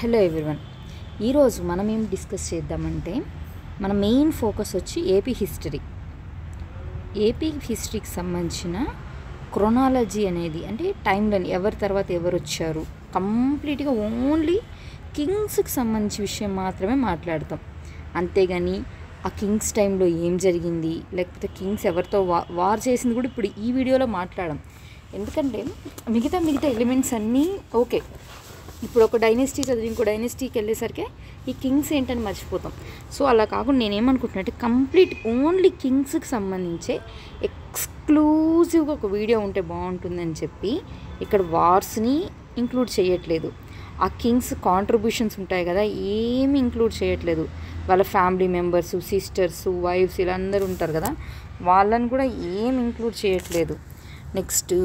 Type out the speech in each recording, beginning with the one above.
Hello everyone. ఈరోజు మనం ఏం డిస్కస్ చేద్దామంటే మన మెయిన్ ఫోకస్ వచ్చి ఏపీ హిస్టరీకి సంబంధించిన క్రొనాలజీ అనేది, అంటే టైం లైన్ ఎవరి తర్వాత ఎవరు వచ్చారు, కంప్లీట్గా ఓన్లీ కింగ్స్కి సంబంధించిన విషయం మాత్రమే మాట్లాడతాం. అంతేగాని ఆ కింగ్స్ టైంలో ఏం జరిగింది, లేకపోతే కింగ్స్ ఎవరితో వార్ చేసింది కూడా ఇప్పుడు ఈ వీడియోలో మాట్లాడడం. ఎందుకంటే మిగతా ఎలిమెంట్స్ అన్నీ ఓకే, ఇప్పుడు ఒక డైనెస్టీ చదివి ఇంకో డైనెస్టీకి వెళ్ళేసరికి ఈ కింగ్స్ ఏంటని మర్చిపోతాం. సో అలా కాకుండా నేనేమనుకుంటున్నా అంటే కంప్లీట్ ఓన్లీ కింగ్స్కి సంబంధించే ఎక్స్క్లూజివ్గా ఒక వీడియో ఉంటే బాగుంటుందని చెప్పి ఇక్కడ వార్స్ని ఇంక్లూడ్ చేయట్లేదు. ఆ కింగ్స్ కాంట్రిబ్యూషన్స్ ఉంటాయి కదా, ఏమి ఇంక్లూడ్ చేయట్లేదు. వాళ్ళ ఫ్యామిలీ మెంబర్స్, సిస్టర్స్, వైఫ్స్ ఇలా అందరూ ఉంటారు కదా, వాళ్ళని కూడా ఏం ఇంక్లూడ్ చేయట్లేదు. నెక్స్ట్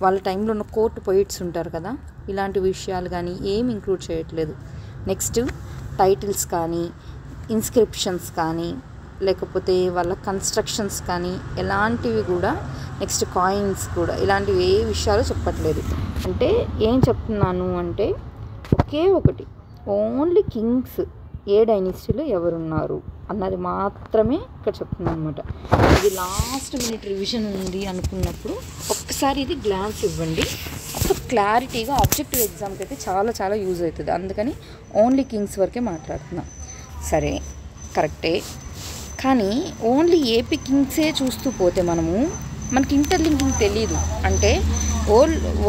వాళ్ళ టైంలో ఉన్న కోర్ట్ పొయిట్స్ ఉంటారు కదా, ఇలాంటి విషయాలు కానీ ఏం ఇంక్లూడ్ చేయట్లేదు. నెక్స్ట్ టైటిల్స్ కానీ, ఇన్స్క్రిప్షన్స్ కానీ, లేకపోతే వాళ్ళ కన్స్ట్రక్షన్స్ కానీ ఎలాంటివి కూడా, నెక్స్ట్ కాయిన్స్ కూడా, ఇలాంటివి ఏ విషయాలు చెప్పట్లేదు. అంటే ఏం చెప్తున్నాను అంటే ఒకే ఒకటి, ఓన్లీ కింగ్స్ ఏ డైనెస్టీలో ఎవరున్నారు అన్నది మాత్రమే ఇక్కడ చెప్తున్నాను అనమాట. ఇది లాస్ట్ మినిట్ రివిజన్ ఉంది అనుకున్నప్పుడు ఒక్కసారి ఇది గ్లాన్స్ ఇవ్వండి, అప్పుడు క్లారిటీగా ఆబ్జెక్టివ్ ఎగ్జామ్కి అయితే చాలా యూజ్ అవుతుంది. అందుకని ఓన్లీ కింగ్స్ వరకే మాట్లాడుతున్నాం. సరే, కరెక్టే, కానీ ఓన్లీ ఏపీ కింగ్సే చూస్తూ పోతే మనకి ఇంటర్లింకింగ్ తెలీదు. అంటే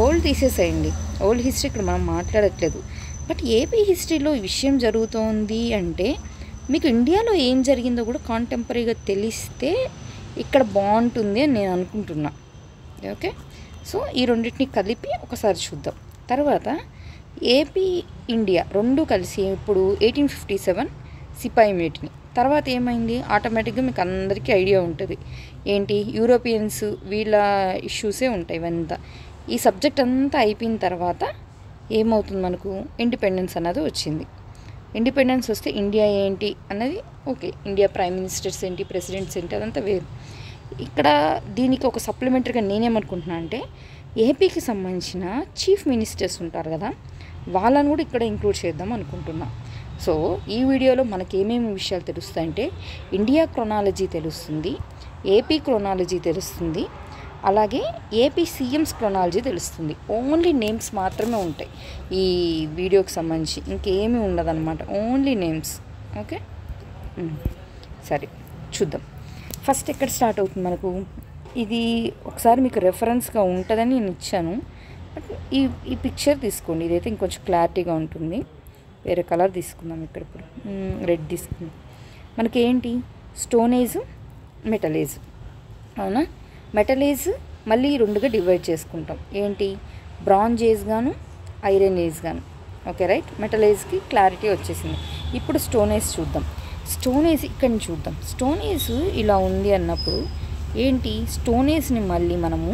ఓల్డ్ తీసేసేయండి, ఓల్డ్ హిస్టరీ ఇక్కడ మనం మాట్లాడట్లేదు. బట్ ఏపీ హిస్టరీలో ఈ విషయం జరుగుతోంది అంటే మీకు ఇండియాలో ఏం జరిగిందో కూడా కాంటెంపరీగా తెలిస్తే ఇక్కడ బాగుంటుంది అని నేను అనుకుంటున్నా. ఓకే, సో ఈ రెండింటిని కలిపి ఒకసారి చూద్దాం. తర్వాత ఏపీ ఇండియా రెండు కలిసి ఇప్పుడు 1857 సిపాయి మీటింగ్ తర్వాత ఏమైంది, ఆటోమేటిక్గా మీకు అందరికీ ఐడియా ఉంటుంది ఏంటి, యూరోపియన్స్ వీళ్ళ ఇష్యూసే ఉంటాయి ఇవంతా. ఈ సబ్జెక్ట్ అంతా అయిపోయిన తర్వాత ఏమవుతుంది, మనకు ఇండిపెండెన్స్ అన్నది వచ్చింది. ఇండిపెండెన్స్ వస్తే ఇండియా ఏంటి అన్నది ఓకే, ఇండియా ప్రైమ్ మినిస్టర్స్ ఏంటి, ప్రెసిడెంట్స్ ఏంటి, అదంతా వేరు. ఇక్కడ దీనికి ఒక సప్లిమెంటరీగా నేనేమనుకుంటున్నా అంటే ఏపీకి సంబంధించిన చీఫ్ మినిస్టర్స్ ఉంటారు కదా, వాళ్ళని కూడా ఇక్కడ ఇంక్లూడ్ చేద్దాం అనుకుంటున్నా. సో ఈ వీడియోలో మనకి ఏమేమి విషయాలు తెలుస్తాయంటే ఇండియా క్రొనాలజీ తెలుస్తుంది, ఏపీ క్రొనాలజీ తెలుస్తుంది, అలాగే ఏపీ సీఎంస్ క్రొనాలజీ తెలుస్తుంది. ఓన్లీ నేమ్స్ మాత్రమే ఉంటాయి ఈ వీడియోకి సంబంధించి, ఇంకేమీ ఉండదన్నమాట, ఓన్లీ నేమ్స్. ఓకే, సరే చూద్దాం. ఫస్ట్ ఎక్కడ స్టార్ట్ అవుతుంది మనకు, ఇది ఒకసారి మీకు రెఫరెన్స్గా ఉంటుందని నేను ఇచ్చాను. బట్ ఈ పిక్చర్ తీసుకోండి, ఇదైతే ఇంకొంచెం క్లారిటీగా ఉంటుంది. వేరే కలర్ తీసుకుందాం, ఇక్కడ ఇప్పుడు రెడ్ తీసుకుందాం. మనకి ఏంటి, స్టోన్ ఏజ్, మెటల్ ఏజ్, అవునా? మెటల్ ఏజ్ మళ్ళీ రెండుగా డివైడ్ చేసుకుంటాం, ఏంటి, బ్రాంజ్ ఏజ్ గాను ఐరన్ ఏజ్ గాను. ఓకే రైట్, మెటల్ ఏజ్కి క్లారిటీ వచ్చేసింది. ఇప్పుడు స్టోన్ ఏజ్ చూద్దాం. స్టోన్ ఏజ్ ఇక్కడ నుంచి చూద్దాం. స్టోన్ ఏజ్ ఇలా ఉంది అన్నప్పుడు ఏంటి, స్టోన్ ఏజ్ని మళ్ళీ మనము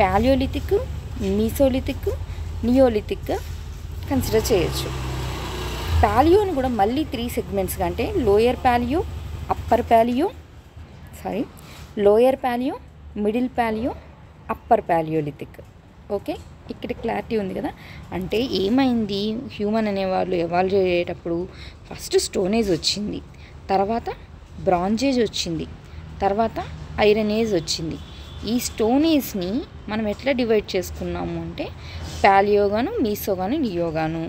ప్యాలియోలిథిక్, మీసోలిథిక్, నియోలిథిక్గా కన్సిడర్ చేయొచ్చు. ప్యాలియోని కూడా మళ్ళీ 3 సెగ్మెంట్స్గా, అంటే lower palaeo, upper palaeo, lower palaeo, middle palaeo, upper Palaeolithic. Okay, ఇక్కడ క్లారిటీ ఉంది కదా. అంటే ఏమైంది, హ్యూమన్ అనేవాళ్ళు ఎవాల్వ్ అయ్యేటప్పుడు ఫస్ట్ స్టోన్ ఏజ్ వచ్చింది, తర్వాత బ్రాంజ్ ఏజ్ వచ్చింది, తర్వాత ఐరన్ ఏజ్ వచ్చింది. ఈ స్టోన్ ఏజ్ని మనం ఎట్లా డివైడ్ చేసుకున్నాము అంటే ప్యాలియోగాను, మీసోగాను, నియోగాను.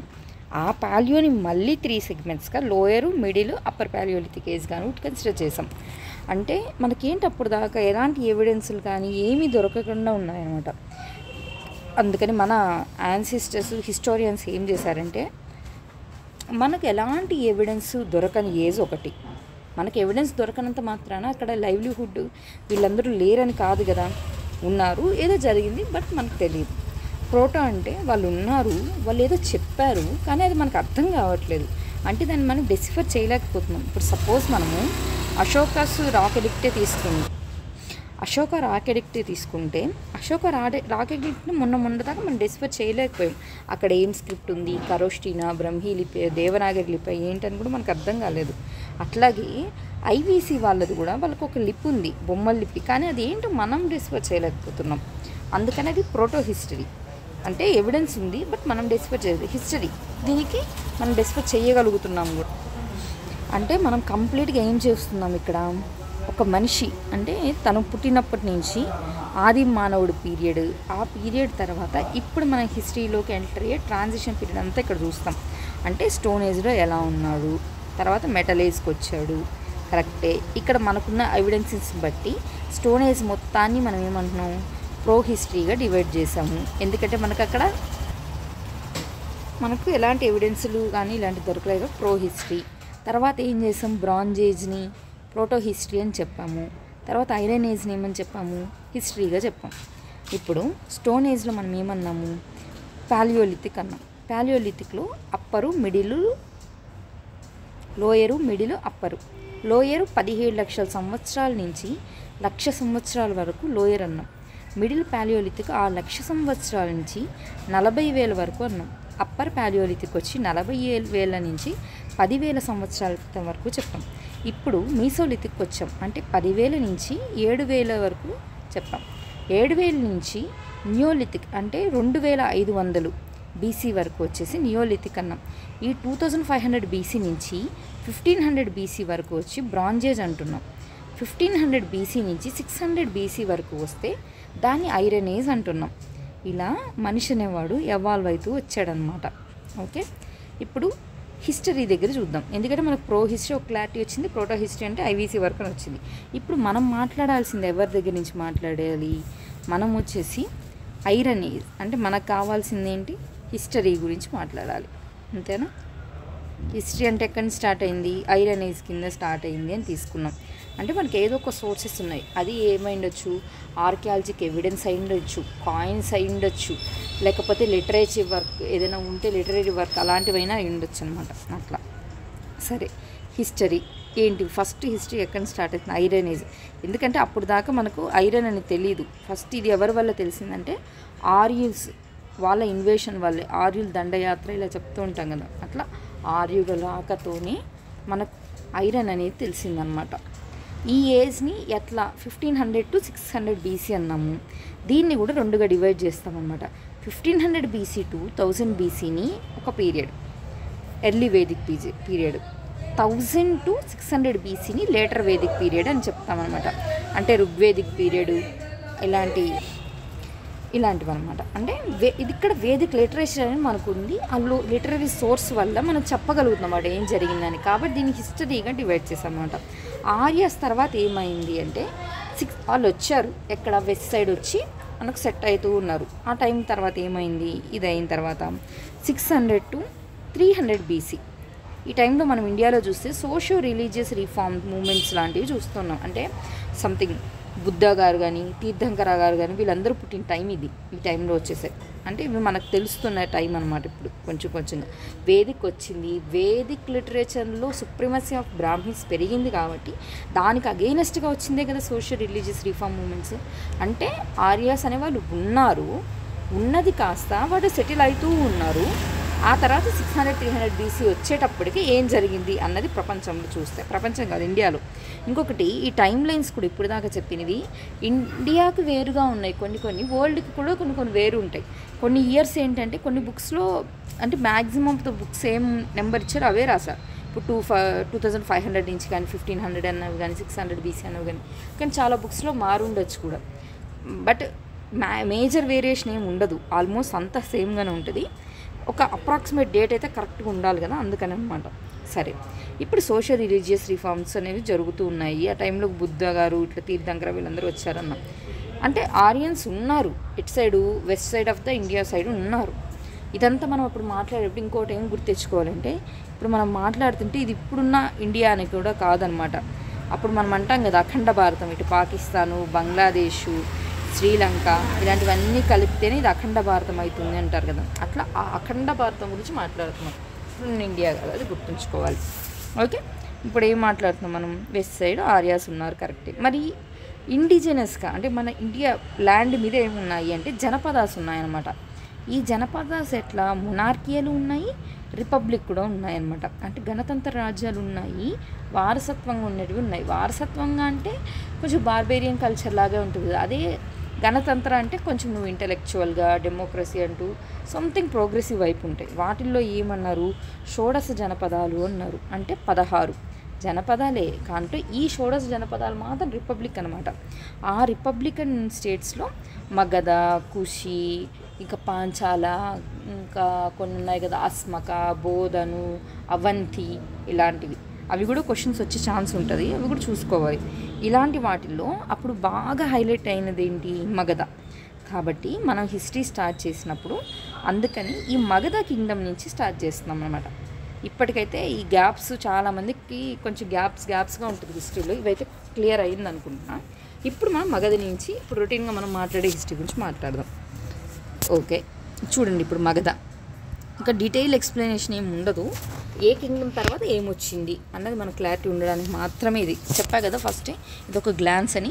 ఆ ప్యాలియోని మళ్ళీ 3 సెగ్మెంట్స్గా lower, middle, upper palaeolithic age గాను కన్సిడర్ చేసాం. అంటే మనకేంటి అప్పుడు దాకా ఎలాంటి ఎవిడెన్స్లు కానీ ఏమీ దొరకకుండా ఉన్నాయన్నమాట. అందుకని మన యాన్సిస్టర్స్, హిస్టోరియన్స్ ఏం చేశారంటే మనకు ఎలాంటి ఎవిడెన్స్ దొరకని ఏజ్ ఒకటి, మనకి ఎవిడెన్స్ దొరకనంత మాత్రాన అక్కడ లైవ్లీహుడ్ వీళ్ళందరూ లేరని కాదు కదా, ఉన్నారు, ఏదో జరిగింది, బట్ మనకు తెలియదు. ప్రోటో అంటే వాళ్ళు ఉన్నారు, వాళ్ళు ఏదో చెప్పారు, కానీ అది మనకు అర్థం కావట్లేదు, అంటే దాన్ని మనం డెసిఫర్ చేయలేకపోతున్నాం. ఇప్పుడు సపోజ్ మనము అశోకాస్ రాక్ ఎడిక్టే తీసుకుంటే అశోక రాక్ ఎడిక్ట్ని మొన్న దాకా మనం డెసిఫర్ చేయలేకపోయాం. అక్కడ ఏం స్క్రిప్ట్ ఉంది, కరోష్టినా, బ్రహ్మీ లిపి, దేవనాగరి లిపి ఏంటని కూడా మనకు అర్థం కాలేదు. అట్లాగే ఐవీసీ వాళ్ళది కూడా వాళ్ళకు ఒక లిపి ఉంది, బొమ్మల లిపి, కానీ అది ఏంటో మనం డెసిఫర్ చేయలేకపోతున్నాం. అందుకని అది ప్రోటో హిస్టరీ. అంటే ఎవిడెన్స్ ఉంది, బట్ మనం డిస్కస్ చేయలేదు. హిస్టరీ దీనికి మనం డిస్కస్ చేయగలుగుతున్నాం కూడా. అంటే మనం కంప్లీట్గా ఏం చేస్తున్నాం ఇక్కడ, ఒక మనిషి అంటే తను పుట్టినప్పటి నుంచి ఆది మానవుడు పీరియడ్, ఆ పీరియడ్ తర్వాత ఇప్పుడు మన హిస్టరీలోకి ఎంటర్ అయ్యే ట్రాన్సిషన్ పీరియడ్ అంతా ఇక్కడ చూస్తాం. అంటే స్టోన్ ఏజ్లో ఎలా ఉన్నాడు, తర్వాత మెటల్ ఏజ్కి వచ్చాడు, కరెక్టే. ఇక్కడ మనకున్న ఎవిడెన్సెస్ బట్టి స్టోన్ ఏజ్ మొత్తాన్ని మనం ఏమంటున్నాం, ప్రో హిస్టరీగా డివైడ్ చేసాము. ఎందుకంటే మనకు ఎలాంటి ఎవిడెన్సులు కానీ ఇలాంటి దొరకలేదు, ప్రో హిస్టరీ. తర్వాత ఏం చేసాం, బ్రాంజ్ ఏజ్ని ప్రోటో హిస్టరీ అని చెప్పాము. తర్వాత ఐరన్ ఏజ్ని ఏమని చెప్పాము, హిస్టరీగా చెప్పాము. ఇప్పుడు స్టోన్ ఏజ్లో మనం ఏమన్నాము, పాలియోలిథిక్ అన్నాం. పాలియోలిథిక్లో upper, middle, lower, middle, upper. Lower 17 లక్షల సంవత్సరాల నుంచి 1,00,000 సంవత్సరాల వరకు లోయర్ అన్నాం. మిడిల్ పాలియోలిథిక్ 1,00,000 సంవత్సరాల నుంచి 40,000 వరకు అన్నాం. అప్పర్ పాలియోలిథిక్ వచ్చి 40,000 నుంచి 10,000 సంవత్సరాల క్రితం వరకు చెప్పాం. ఇప్పుడు మీసోలిథిక్ వచ్చాం, అంటే 10,000 నుంచి 7,000 వరకు చెప్పాం. 7,000 నుంచి నియోలిథిక్ అంటే 2,500 బీసీ వరకు వచ్చేసి నియోలిథిక్ అన్నాం. ఈ 2500 బీసీ నుంచి 1500 బీసీ వరకు వచ్చి బ్రాంజ్ ఏజ్ అంటున్నాం. 1500 బీసీ నుంచి 600 బీసీ వరకు వస్తే దాన్ని ఐరన్ ఏజ్ అంటున్నాం. ఇలా మనిషి అనేవాడు ఎవాల్వ్ అవుతూ వచ్చాడనమాట. ఓకే, ఇప్పుడు హిస్టరీ దగ్గర చూద్దాం. ఎందుకంటే మనకు ప్రో హిస్టరీ ఒక క్లారిటీ వచ్చింది, ప్రోటో హిస్టరీ అంటే ఐవీసీ వరకు అని వచ్చింది. ఇప్పుడు మనం మాట్లాడాల్సింది ఎవరి దగ్గర నుంచి మాట్లాడాలి, మనం వచ్చేసి ఐరన్ ఏజ్ అంటే మనకు కావాల్సింది ఏంటి, హిస్టరీ గురించి మాట్లాడాలి, అంతేనా. హిస్టరీ అంటే ఎక్కడి నుంచి స్టార్ట్ అయింది, ఐరన్ ఏజ్ కింద స్టార్ట్ అయింది అని తీసుకున్నాం. అంటే మనకి ఏదో ఒక సోర్సెస్ ఉన్నాయి, అది ఏమైండొచ్చు, ఆర్కియాలజిక్ ఎవిడెన్స్ అయి ఉండొచ్చు, కాయిన్స్ అయి ఉండొచ్చు, లేకపోతే లిటరేచర్ వర్క్ ఏదైనా ఉంటే లిటరీ వర్క్ అలాంటివైనా అయి ఉండొచ్చు అనమాట. అట్లా సరే, హిస్టరీ ఏంటి, ఫస్ట్ హిస్టరీ ఎక్కడ స్టార్ట్ అవుతుంది, ఐరన్ ఏజ్. ఎందుకంటే అప్పుడు దాకా మనకు ఐరన్ అని తెలియదు. ఫస్ట్ ఇది ఎవరి వల్ల తెలిసిందంటే ఆర్యుల్స్ వాళ్ళ ఇన్వేషన్ వల్లే, ఆర్యుల్ దండయాత్ర ఇలా చెప్తూ ఉంటాం కదా, అట్లా ఆర్యుల రాకతోనే మనకు ఐరన్ అనేది తెలిసిందనమాట. ఈ ఏజ్ని ఎట్లా 1500 to 600 బీసీ అన్నాము. దీన్ని కూడా రెండుగా డివైడ్ చేస్తామన్నమాట. 1500 బీసీ టు 1000 బీసీని ఒక period, early Vedic period. 1000 to 600 బీసీని లేటర్ వేదిక్ పీరియడ్ అని చెప్తామన్నమాట. అంటే ఋగ్వేదిక్ పీరియడ్ ఇలాంటివి అనమాట. అంటే ఇది ఇక్కడ వేదిక్ లిటరేచర్ అని మనకు ఉంది, అందులో లిటరరీ సోర్స్ వల్ల మనం చెప్పగలుగుతున్నాం అన్నమాట ఏం జరిగిందని. కాబట్టి దీన్ని హిస్టరీగా డివైడ్ చేసామన్నమాట. ఆర్యస్ తర్వాత ఏమైంది అంటే వాళ్ళు వచ్చారు, ఎక్కడ వెస్ట్ సైడ్ వచ్చి మనకు సెట్ అవుతూ ఉన్నారు. ఆ టైం తర్వాత ఏమైంది, ఇది అయిన తర్వాత 600 to 300 బీసీ. ఈ టైంలో మనం ఇండియాలో చూస్తే సోషియో రిలీజియస్ రిఫార్మ్ మూమెంట్స్ లాంటివి చూస్తున్నాం. అంటే సంథింగ్ బుద్ధ గారు కానీ తీర్థంకర గారు కానీ వీళ్ళందరూ పుట్టిన టైం ఇది. ఈ టైంలో వచ్చేసాయి అంటే ఇవి మనకు తెలుస్తున్న టైం అనమాట. ఇప్పుడు కొంచెంగా వేదిక్ వచ్చింది, వేదిక్ లిటరేచర్లో సుప్రిమసీ ఆఫ్ బ్రాహ్మిన్స్ పెరిగింది కాబట్టి దానికి అగెయినెస్ట్గా వచ్చిందే కదా సోషియో రిలీజియస్ రిఫార్మ్ మూమెంట్స్. అంటే ఆర్యాస్ అనే వాళ్ళు ఉన్నది కాస్త వాళ్ళు సెటిల్ అవుతూ ఉన్నారు. ఆ తర్వాత 600-300 బీసీ వచ్చేటప్పటికి ఏం జరిగింది అన్నది ప్రపంచంలో చూస్తే, ప్రపంచం కాదు ఇండియాలో. ఇంకొకటి ఈ టైం లైన్స్ కూడా ఇప్పుడు దాకా చెప్పినవి ఇండియాకి వేరుగా ఉన్నాయి, కొన్ని వరల్డ్కి కూడా కొన్ని వేరు ఉంటాయి. కొన్ని ఇయర్స్ ఏంటంటే కొన్ని బుక్స్లో అంటే మ్యాక్సిమం ఆఫ్ ద బుక్స్ ఏం నెంబర్ ఇచ్చారో అవే రాశారు. ఇప్పుడు 2500 నుంచి కానీ 1500 అన్నవి కానీ 600 బీసీ అన్నవి కానీ చాలా బుక్స్లో మారుండొచ్చు కూడా. బట్ మేజర్ వేరియేషన్ ఏమి ఉండదు, ఆల్మోస్ట్ అంతా సేమ్గానే ఉంటుంది. ఒక అప్రాక్సిమేట్ డేట్ అయితే కరెక్ట్గా ఉండాలి కదా, అందుకని అనమాట. సరే, ఇప్పుడు సోషల్ రిలీజియస్ రిఫార్మ్స్ అనేవి జరుగుతూ ఉన్నాయి. ఆ టైంలో బుద్ధ గారు ఇట్లా తీర్థంకర వీళ్ళందరూ వచ్చారన్న. అంటే ఆరియన్స్ ఉన్నారు, ఇటు side west side of the India side ఉన్నారు. ఇదంతా మనం అప్పుడు మాట్లాడేటప్పుడు ఇంకోటి ఏం గుర్తెచ్చుకోవాలంటే, ఇప్పుడు మనం మాట్లాడుతుంటే ఇది ఇప్పుడున్న ఇండియా అని కూడా కాదనమాట. అప్పుడు మనం అంటాం కదా అఖండ భారతం, ఇటు పాకిస్తాను, బంగ్లాదేశు, శ్రీలంక ఇలాంటివన్నీ కలిపితేనే ఇది అఖండ భారతం అవుతుంది అంటారు కదా. అట్లా ఆ అఖండ భారతం గురించి మాట్లాడుతున్నాం, ఇప్పుడు ఇండియా కాదు, అది గుర్తుంచుకోవాలి. ఓకే, ఇప్పుడు ఏం మాట్లాడుతున్నాం మనం, వెస్ట్ సైడ్ ఆర్యాస్ ఉన్నారు కరెక్టే. మరి ఇండిజినస్గా అంటే మన ఇండియా ల్యాండ్ మీద ఏమున్నాయి అంటే జనపదాస్ ఉన్నాయన్నమాట. ఈ జనపదాస్ ఎట్లా మొనార్కియాలు ఉన్నాయి, రిపబ్లిక్ కూడా ఉన్నాయన్నమాట. అంటే గణతంత్ర రాజ్యాలు ఉన్నాయి, వారసత్వంగా ఉన్నవి ఉన్నాయి. వారసత్వంగా అంటే కొంచెం బార్బేరియన్ కల్చర్ లాగే ఉంటుంది. అదే గణతంత్ర అంటే కొంచెం నువ్వు ఇంటెలెక్చువల్గా డెమోక్రసీ అంటూ సంథింగ్ ప్రోగ్రెసివ్ వైపు ఉంటాయి. వాటిల్లో ఏమన్నారు, షోడశ జనపదాలు అన్నారు. అంటే 16 జనపదాలే కాంటూ ఈ షోడశ జనపదాలు మాత్రం రిపబ్లిక్ అనమాట. ఆ రిపబ్లికన్ స్టేట్స్లో మగధ, కుషి, ఇంకా పాంచాల, ఇంకా కొన్ని ఉన్నాయి కదా, అస్మక, బోధను, అవంతి, ఇలాంటివి. అవి కూడా క్వశ్చన్స్ వచ్చే ఛాన్స్ ఉంటుంది, అవి కూడా చూసుకోవాలి. ఇలాంటి వాటిల్లో అప్పుడు బాగా హైలైట్ అయినది ఏంటి, మగధ. కాబట్టి మనం హిస్టరీ స్టార్ట్ చేసినప్పుడు అందుకని ఈ మగధ కింగ్డమ్ నుంచి స్టార్ట్ చేస్తున్నాం అనమాట. ఇప్పటికైతే ఈ గ్యాప్స్ చాలామందికి కొంచెం గ్యాప్స్గా ఉంటుంది హిస్టరీలో, ఇవైతే క్లియర్ అయింది అనుకుంటున్నా. ఇప్పుడు మనం మగధ నుంచి ఇప్పుడు రొటీన్గా మనం మాట్లాడే హిస్టరీ గురించి మాట్లాడదాం. ఓకే, చూడండి ఇప్పుడు మగధ. ఇంకా డీటెయిల్ ఎక్స్ప్లెనేషన్ ఏమి ఉండదు, ఏ కింగ్డమ్ తర్వాత ఏమొచ్చింది అన్నది మనకు క్లారిటీ ఉండడానికి మాత్రమే ఇది చెప్పా కదా. ఫస్టే ఇదొక గ్లాన్స్ అని.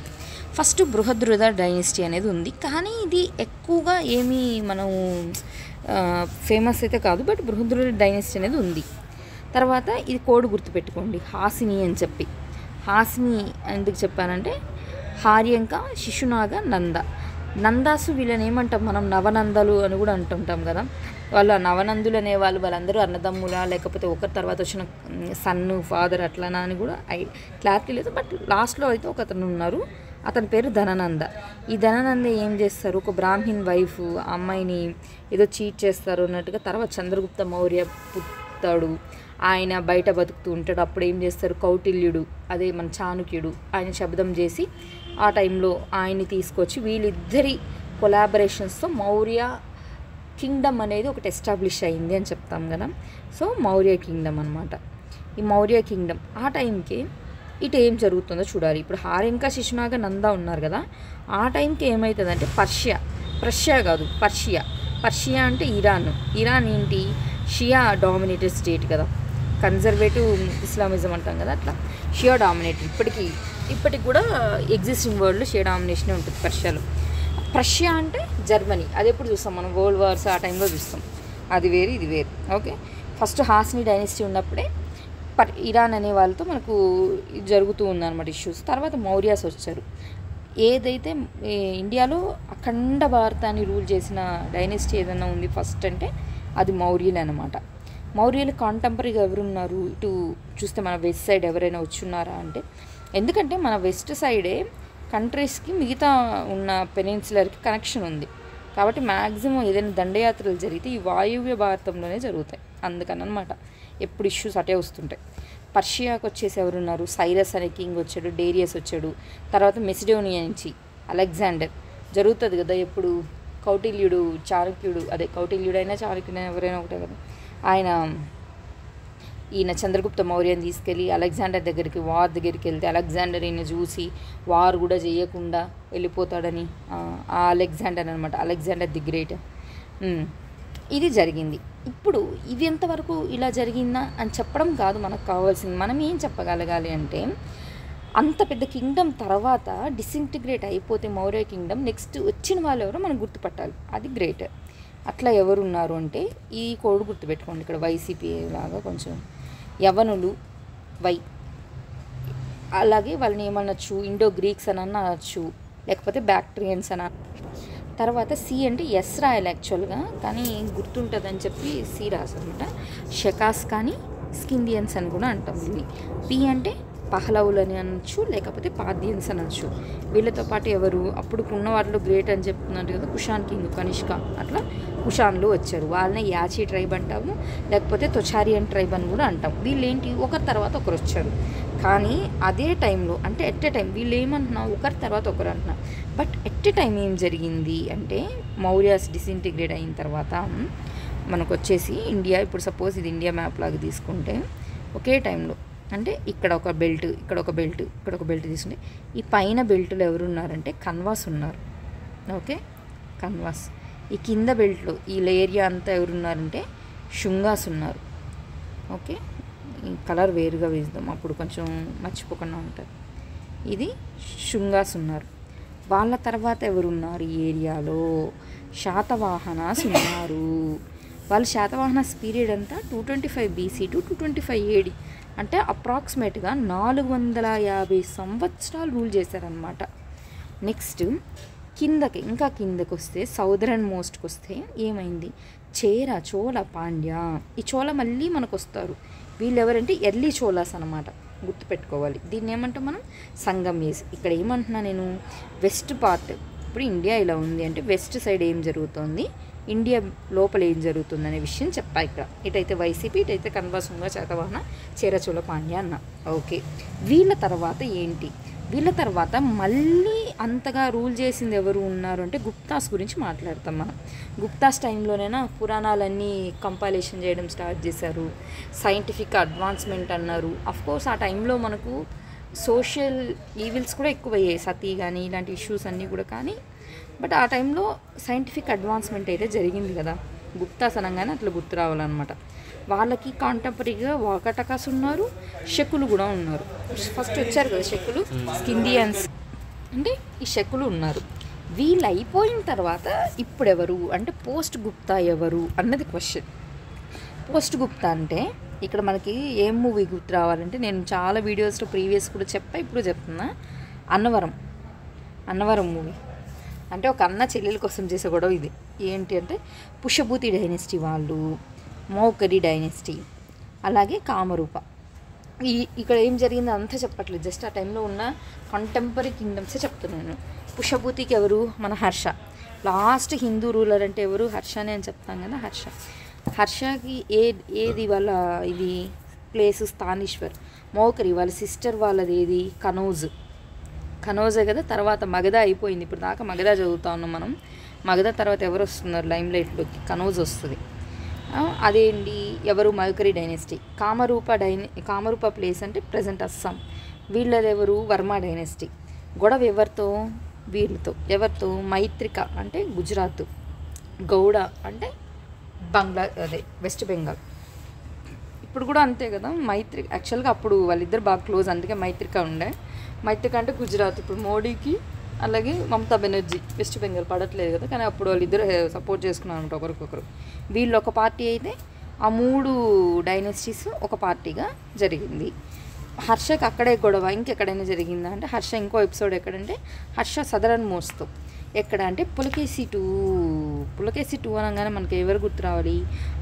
ఫస్ట్ బృహద్రుద డైనెస్టీ అనేది ఉంది, కానీ ఇది ఎక్కువగా ఏమీ మనం ఫేమస్ అయితే కాదు, బట్ బృహద్రుద డైనెస్టీ అనేది ఉంది. తర్వాత ఇది కోడ్ గుర్తుపెట్టుకోండి, హాసిని అని చెప్పి. హాసిని ఎందుకు చెప్పానంటే హార్యంక, శిశునాగ, నందాసు వీళ్ళని ఏమంటాం మనం, నవనందలు అని కూడా అంటుంటాం కదా. వాళ్ళు నవనందులు అనేవాళ్ళు, వాళ్ళందరూ అన్నదమ్ములా లేకపోతే ఒకరి తర్వాత వచ్చిన సన్ను, ఫాదర్ అట్లనా అని కూడా క్లారిటీ లేదు. బట్ లాస్ట్లో అయితే ఒక అతను ఉన్నారు, అతని పేరు ధననంద. ఈ ధననంద ఏం చేస్తారు, ఒక బ్రాహ్మణ్ వైఫ్ అమ్మాయిని ఏదో చీట్ చేస్తారు అన్నట్టుగా. తర్వాత చంద్రగుప్త మౌర్య పుట్టాడు, ఆయన బయట బతుకుతూ ఉంటాడు. అప్పుడు ఏం చేస్తారు, కౌటిల్యుడు అదే మన చాణుక్యుడు ఆయన శబ్దం చేసి ఆ టైంలో ఆయన్ని తీసుకొచ్చి వీళ్ళిద్దరి కొలాబరేషన్స్తో మౌర్య కింగ్డమ్ అనేది ఒకటి ఎస్టాబ్లిష్ అయింది అని చెప్తాం కదా. సో మౌర్య కింగ్డమ్ అనమాట. ఈ మౌర్య కింగ్డమ్ ఆ టైంకి ఇటు ఏం జరుగుతుందో చూడాలి. ఇప్పుడు హార్యంక, శిశునాగ, నంద ఉన్నారు కదా, ఆ టైంకి ఏమవుతుందంటే పర్షియా అంటే ఇరాన్ ఏంటి, షియా డామినేటెడ్ స్టేట్ కదా, కన్జర్వేటివ్ ఇస్లామిజం అంటాం కదా, అట్లా షియా డామినేటెడ్. ఇప్పటికి కూడా ఎగ్జిస్టింగ్ వరల్డ్లో షియా డామినేషనే ఉంటుంది పర్షియాలో. పర్షియా అంటే జర్మనీ, అది ఎప్పుడు చూస్తాం మనం, వరల్డ్ వార్స్ ఆ టైంలో చూస్తాం. అది వేరు ఇది వేరు. ఓకే, ఫస్ట్ హాసిని డైనెస్టీ ఉన్నప్పుడే ఇరాన్ అనే వాళ్ళతో మనకు జరుగుతూ ఉందన్నమాట ఇష్యూస్. తర్వాత మౌర్యాస్ వచ్చారు. ఏదైతే ఇండియాలో అఖండ భారతాన్ని రూల్ చేసిన డైనెస్టీ ఏదైనా ఉంది ఫస్ట్ అంటే అది మౌర్యులు అనమాట. మౌర్యులు కాంటెంపరీగా ఎవరున్నారు, ఇటు చూస్తే మన వెస్ట్ సైడ్ ఎవరైనా వచ్చున్నారా అంటే, ఎందుకంటే మన వెస్ట్ సైడే కంట్రీస్కి మిగతా ఉన్న పెనిన్సులర్కి కనెక్షన్ ఉంది. కాబట్టి మ్యాక్సిమం ఏదైనా దండయాత్రలు జరిగితే ఈ వాయువ్య భారతంలోనే జరుగుతాయి. అందుకని అనమాట ఎప్పుడు ఇష్యూస్ అటే వస్తుంటాయి. పర్షియాకి వచ్చేసి ఎవరున్నారు, సైరస్ అనే కింగ్ వచ్చాడు, డేరియస్ వచ్చాడు. తర్వాత మెసిడోనియా నుంచి అలెగ్జాండర్ జరుగుతుంది కదా. ఎప్పుడు కౌటిల్యుడు, చాణక్యుడు, అదే కౌటిల్యుడైనా చాణక్యుడైనా ఎవరైనా ఒకటే కదా, ఈయన చంద్రగుప్త మౌర్యని తీసుకెళ్ళి అలెగ్జాండర్ దగ్గరికి వెళ్తే అలెగ్జాండర్ ఈయన చూసి వార్ కూడా చేయకుండా వెళ్ళిపోతాడని ఆ అలెగ్జాండర్ అనమాట, అలెగ్జాండర్ ది గ్రేట్. ఇది జరిగింది. ఇప్పుడు ఇది ఎంతవరకు ఇలా జరిగిందా అని చెప్పడం కాదు మనకు కావాల్సింది. మనం ఏం చెప్పగలగాలి అంటే, అంత పెద్ద కింగ్డమ్ తర్వాత డిసింటిగ్రేట్ అయిపోతే మౌర్య కింగ్డమ్, నెక్స్ట్ వచ్చిన వాళ్ళు ఎవరో మనం గుర్తుపట్టాలి, అది గ్రేట్. అట్లా ఎవరున్నారు అంటే ఈ కోడ్ గుర్తుపెట్టుకోండి. ఇక్కడ వైసీపీ లాగా కొంచెం యవనులు అలాగే వాళ్ళని ఏమనొచ్చు, ఇండో గ్రీక్స్ అని అనొచ్చు, లేకపోతే బ్యాక్ట్రియన్స్ అని. తర్వాత సి అంటే ఎస్ రాయాలి యాక్చువల్గా, కానీ గుర్తుంటుందని చెప్పి సి రాసనమాట. షకాస్ కానీ స్కిండియన్స్ అని కూడా అంటాం దీన్ని. పి అంటే పహలవులు అని అనొచ్చు, లేకపోతే పాద్యన్స్ అనొచ్చు. వీళ్ళతో పాటు ఎవరు అప్పుడు ఉన్న వాటిలో గ్రేట్ అని చెప్తున్నారు కదా, కుషాన్ కింగ్, కనిష్క, అట్లా కుషాన్లు వచ్చారు. వాళ్ళని యాచీ ట్రైబ్ అంటాము, లేకపోతే తొచారియన్ ట్రైబ్ అని కూడా అంటాం. వీళ్ళు ఏంటి, ఒకరి తర్వాత ఒకరు వచ్చారు. కానీ అదే టైంలో అంటే ఎట్ ఎ టైం వీళ్ళు ఏమంటున్నాం, ఒకరి తర్వాత ఒకరు అంటున్నాం. బట్ ఎట్ ఎ టైం ఏం జరిగింది అంటే, మౌర్యాస్ డిసింటిగ్రేట్ అయిన తర్వాత మనకు వచ్చేసి ఇండియా, ఇప్పుడు సపోజ్ ఇది ఇండియా మ్యాప్ లాగా తీసుకుంటే ఒకే టైంలో అంటే ఇక్కడ ఒక బెల్ట్, ఇక్కడ ఒక బెల్ట్, ఇక్కడ ఒక బెల్ట్ తీసుకుంటే ఈ పైన బెల్ట్లో ఎవరున్నారంటే కన్వాస్ ఉన్నారు. ఓకే, కన్వాస్. ఈ కింద బెల్ట్లో ఈ ఏరియా అంతా ఎవరున్నారంటే శుంగాస్ ఉన్నారు. ఓకే, ఈ కలర్ వేరుగా వేద్దాం అప్పుడు కొంచెం మర్చిపోకుండా ఉంటుంది. ఇది శుంగాస్ ఉన్నారు. వాళ్ళ తర్వాత ఎవరున్నారు ఈ ఏరియాలో, శాతవాహనాస్ ఉన్నారు. వాళ్ళు శాతవాహనాస్ పీరియడ్ అంతా 225 BC to 225 AD, అంటే అప్రాక్సిమేట్గా 450 సంవత్సరాలు రూల్ చేశారనమాట. నెక్స్ట్ ఇంకా కిందకి వస్తే సౌదరన్ మోస్ట్కి వస్తే ఏమైంది, చోళ, పాండ్య. ఈ చోళ మళ్ళీ మనకు వస్తారు. వీళ్ళు ఎవరంటే ఎర్లీ చోళాస్ అనమాట, గుర్తుపెట్టుకోవాలి. దీన్ని ఏమంటాం మనం, సంగమ్ ఏజ్. ఇక్కడ ఏమంటున్నా నేను, వెస్ట్ పార్ట్. ఇప్పుడు ఇండియా ఇలా ఉంది అంటే వెస్ట్ సైడ్ ఏం జరుగుతుంది, ఇండియా లోపల ఏం జరుగుతుంది అనే విషయం చెప్పా. ఇక్కడ ఇటైతే వైసీపీ, ఇటైతే కన్వాసుంగ, శాతవాహన, చేరచోళ, పాండ్య అన్న. ఓకే, వీళ్ళ తర్వాత ఏంటి, వీళ్ళ తర్వాత మళ్ళీ అంతగా రూల్ చేసింది ఎవరు ఉన్నారు అంటే గుప్తాస్ గురించి మాట్లాడతాం మనం. గుప్తాస్ టైంలోనైనా పురాణాలన్నీ కంపైలేషన్ చేయడం స్టార్ట్ చేశారు, సైంటిఫిక్ అడ్వాన్స్మెంట్ అన్నారు. అఫ్కోర్స్ ఆ టైంలో మనకు సోషల్ ఈవిల్స్ కూడా ఎక్కువయ్యాయి, సతీ కానీ ఇలాంటి ఇష్యూస్ అన్నీ కూడా. కానీ బట్ ఆ టైంలో సైంటిఫిక్ అడ్వాన్స్మెంట్ అయితే జరిగింది కదా, గుప్తాస్ అనగానే అట్లా గుర్తు రావాలన్నమాట. వాళ్ళకి కాంటెంపరీగా వాకటకాస్ ఉన్నారు, శకులు కూడా ఉన్నారు. ఫస్ట్ వచ్చారు కదా శకులు, స్కిందియన్స్ అంటే ఈ శకులు ఉన్నారు. వీళ్ళు అయిపోయిన తర్వాత ఇప్పుడు ఎవరు అంటే పోస్ట్ గుప్తా ఎవరు అన్నది క్వశ్చన్. పోస్ట్ గుప్తా అంటే ఇక్కడ మనకి ఏం మూవీ గుర్తు రావాలంటే, నేను చాలా వీడియోస్లో ప్రీవియస్ కూడా ఇప్పుడు చెప్తున్నా, అన్నవరం మూవీ. అంటే ఒక అన్న చెల్లెల కోసం చేసే గొడవ ఇది. ఏంటి అంటే పుష్యభూతి డైనెస్టీ వాళ్ళు, మౌకరి డైనెస్టీ, అలాగే కామరూప. ఇక్కడ ఏం జరిగిందో అంతా చెప్పట్లేదు, జస్ట్ ఆ టైంలో ఉన్న కంటెంపరీ కింగ్డమ్సే చెప్తున్నాను. పుష్యభూతికి ఎవరు, మన హర్ష. లాస్ట్ హిందూ రూలర్ అంటే ఎవరు, హర్షనే అని చెప్తాం కదా, హర్షకి ఏది వాళ్ళ ఇది ప్లేసు, స్థానేశ్వర్. మౌకరి వాళ్ళ సిస్టర్ వాళ్ళది ఏది, కనౌజే కదా. తర్వాత మగధ అయిపోయింది, ఇప్పుడు దాకా మగధ చదువుతా ఉన్నాం మనం. మగధ తర్వాత ఎవరు వస్తున్నారు లైమ్లైట్లోకి, కనౌజ్ వస్తుంది. అదేంటి ఎవరు, మౌకరి డైనెస్టీ. కామరూప ప్లేస్ అంటే ప్రజెంట్ అస్సాం. వీళ్ళది ఎవరు, వర్మ డైనెస్టీ. గొడవ ఎవరితో, వీళ్ళతో. ఎవరితో, మైత్రిక అంటే గుజరాత్, గౌడ అంటే వెస్ట్ బెంగాల్. ఇప్పుడు కూడా అంతే కదా, మైత్రిక. యాక్చువల్గా అప్పుడు వాళ్ళిద్దరు బాగా క్లోజ్, అందుకే మైత్రిక అంటే గుజరాత్. ఇప్పుడు మోడీకి అలాగే మమతా బెనర్జీ వెస్ట్ బెంగాల్ పడట్లేదు కదా, కానీ అప్పుడు వాళ్ళిద్దరు సపోర్ట్ చేసుకున్నారు ఒకరికొకరు. వీళ్ళు ఒక పార్టీ అయితే ఆ 3 డైనెస్టీస్ ఒక పార్టీగా జరిగింది. హర్షకి అక్కడే గొడవ ఇంకెక్కడైనా జరిగిందా అంటే, హర్ష ఇంకో ఎపిసోడ్ ఎక్కడంటే హర్ష సదరన్ మోస్తో ఎక్కడ అంటే పులకేసి 2 అనగానే మనకి ఎవరు గుర్తు రావాలి,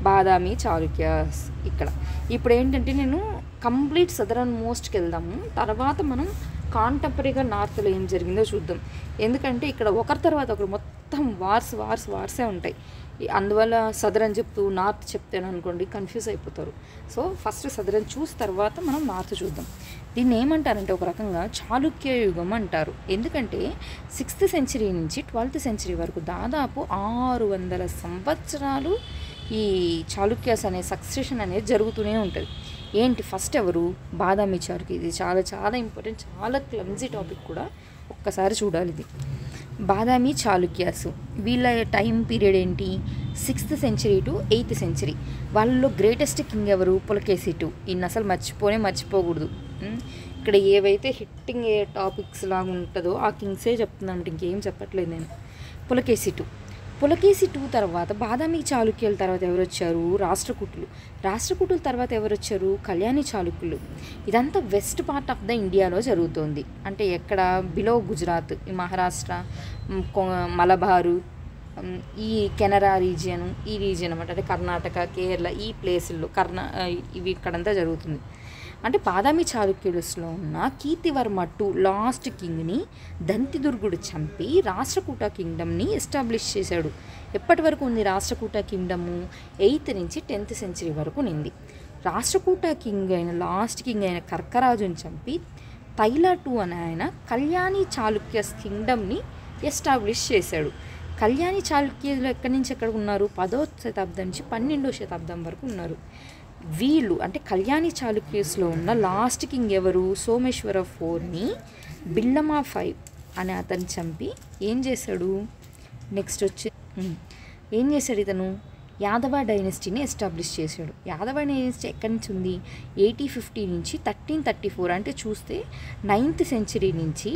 బాదామి చాళుక్యాస్. ఇక్కడ ఇప్పుడు ఏంటంటే నేను కంప్లీట్ సదరన్ మోస్ట్కి వెళ్దాము, తర్వాత మనం కాంటెంపరీగా నార్త్లో ఏం జరిగిందో చూద్దాం. ఎందుకంటే ఇక్కడ ఒకరి తర్వాత ఒకరు మొత్తం వార్సే ఉంటాయి. అందువల్ల సదరన్ చెప్తూ నార్త్ చెప్తాను అనుకోండి కన్ఫ్యూజ్ అయిపోతారు. సో ఫస్ట్ సదరన్ చూసి తర్వాత మనం నార్త్ చూద్దాం. దీన్ని ఏమంటారంటే ఒక రకంగా చాళుక్య యుగం అంటారు. ఎందుకంటే 6th సెంచరీ నుంచి 12th సెంచరీ వరకు దాదాపు 600 సంవత్సరాలు ఈ చాళుక్యాస్ అనే సక్సెషన్ అనేది జరుగుతూనే ఉంటుంది. ఏంటి ఫస్ట్ ఎవరు, బాదామి చాళుక్య. ఇది చాలా చాలా ఇంపార్టెంట్, చాలా క్లమ్జీ టాపిక్ కూడా, ఒక్కసారి చూడాలి ఇది. బాదామి చాళుక్యాస్ వీళ్ళ టైం పీరియడ్ ఏంటి, 6th century to 8th century. వాళ్ళలో గ్రేటెస్ట్ కింగ్ ఎవరు, పులకేసి 2. ఈయన అసలు మర్చిపోకూడదు. ఇక్కడ ఏవైతే హిట్టింగ్ ఏ టాపిక్స్ లాగా ఉంటుందో ఆ కింగ్సే చెప్తున్నాను, ఇంకేం చెప్పట్లేదు నేను. పులకేసి 2 తర్వాత బాదామి చాళుక్యుల తర్వాత ఎవరు వచ్చారు, రాష్ట్రకూటుల తర్వాత ఎవరు వచ్చారు, కళ్యాణి చాళుక్యులు. ఇదంతా వెస్ట్ పార్ట్ ఆఫ్ ద ఇండియాలో జరుగుతుంది. అంటే ఎక్కడ, బిలో గుజరాత్, ఈ మహారాష్ట్ర, మలబారు, ఈ కెనరా రీజియన్ అనమాట. అంటే కర్ణాటక, కేరళ ఈ ప్లేసుల్లో ఇవి ఇక్కడంతా జరుగుతుంది. అంటే బాదామి చాళుక్యులస్లో ఉన్న కీర్తివర్మ 2 లాస్ట్ కింగ్ని దంతిదుర్గుడు చంపి రాష్ట్రకూట కింగ్డమ్ని ఎస్టాబ్లిష్ చేశాడు. ఎప్పటి వరకు ఉంది రాష్ట్రకూట కింగ్డము, 8th నుంచి 10th సెంచరీ వరకు ఉంది. రాష్ట్రకూట లాస్ట్ కింగ్ అయిన కర్కరాజుని చంపి తైలా 2 అనే ఆయన కళ్యాణి చాళుక్యస్ కింగ్డమ్ని ఎస్టాబ్లిష్ చేశాడు. కళ్యాణి చాళుక్యులు ఎక్కడి నుంచి ఎక్కడికి ఉన్నారు, 10వ శతాబ్దం నుంచి 12వ శతాబ్దం వరకు ఉన్నారు. వీళ్ళు అంటే కళ్యాణి చాళుక్యస్లో ఉన్న లాస్ట్ కింగ్ ఎవరు, సోమేశ్వర 4ని బిల్లమా 5 అనే అతను చంపి ఏం చేశాడు, నెక్స్ట్ వచ్చి ఏం చేశాడు ఇతను, యాదవ డైనెస్టీని ఎస్టాబ్లిష్ చేశాడు. యాదవ డైనెస్టీ ఎక్కడి నుంచి ఉంది, 1850 నుంచి 1334. అంటే చూస్తే 9th సెంచరీ నుంచి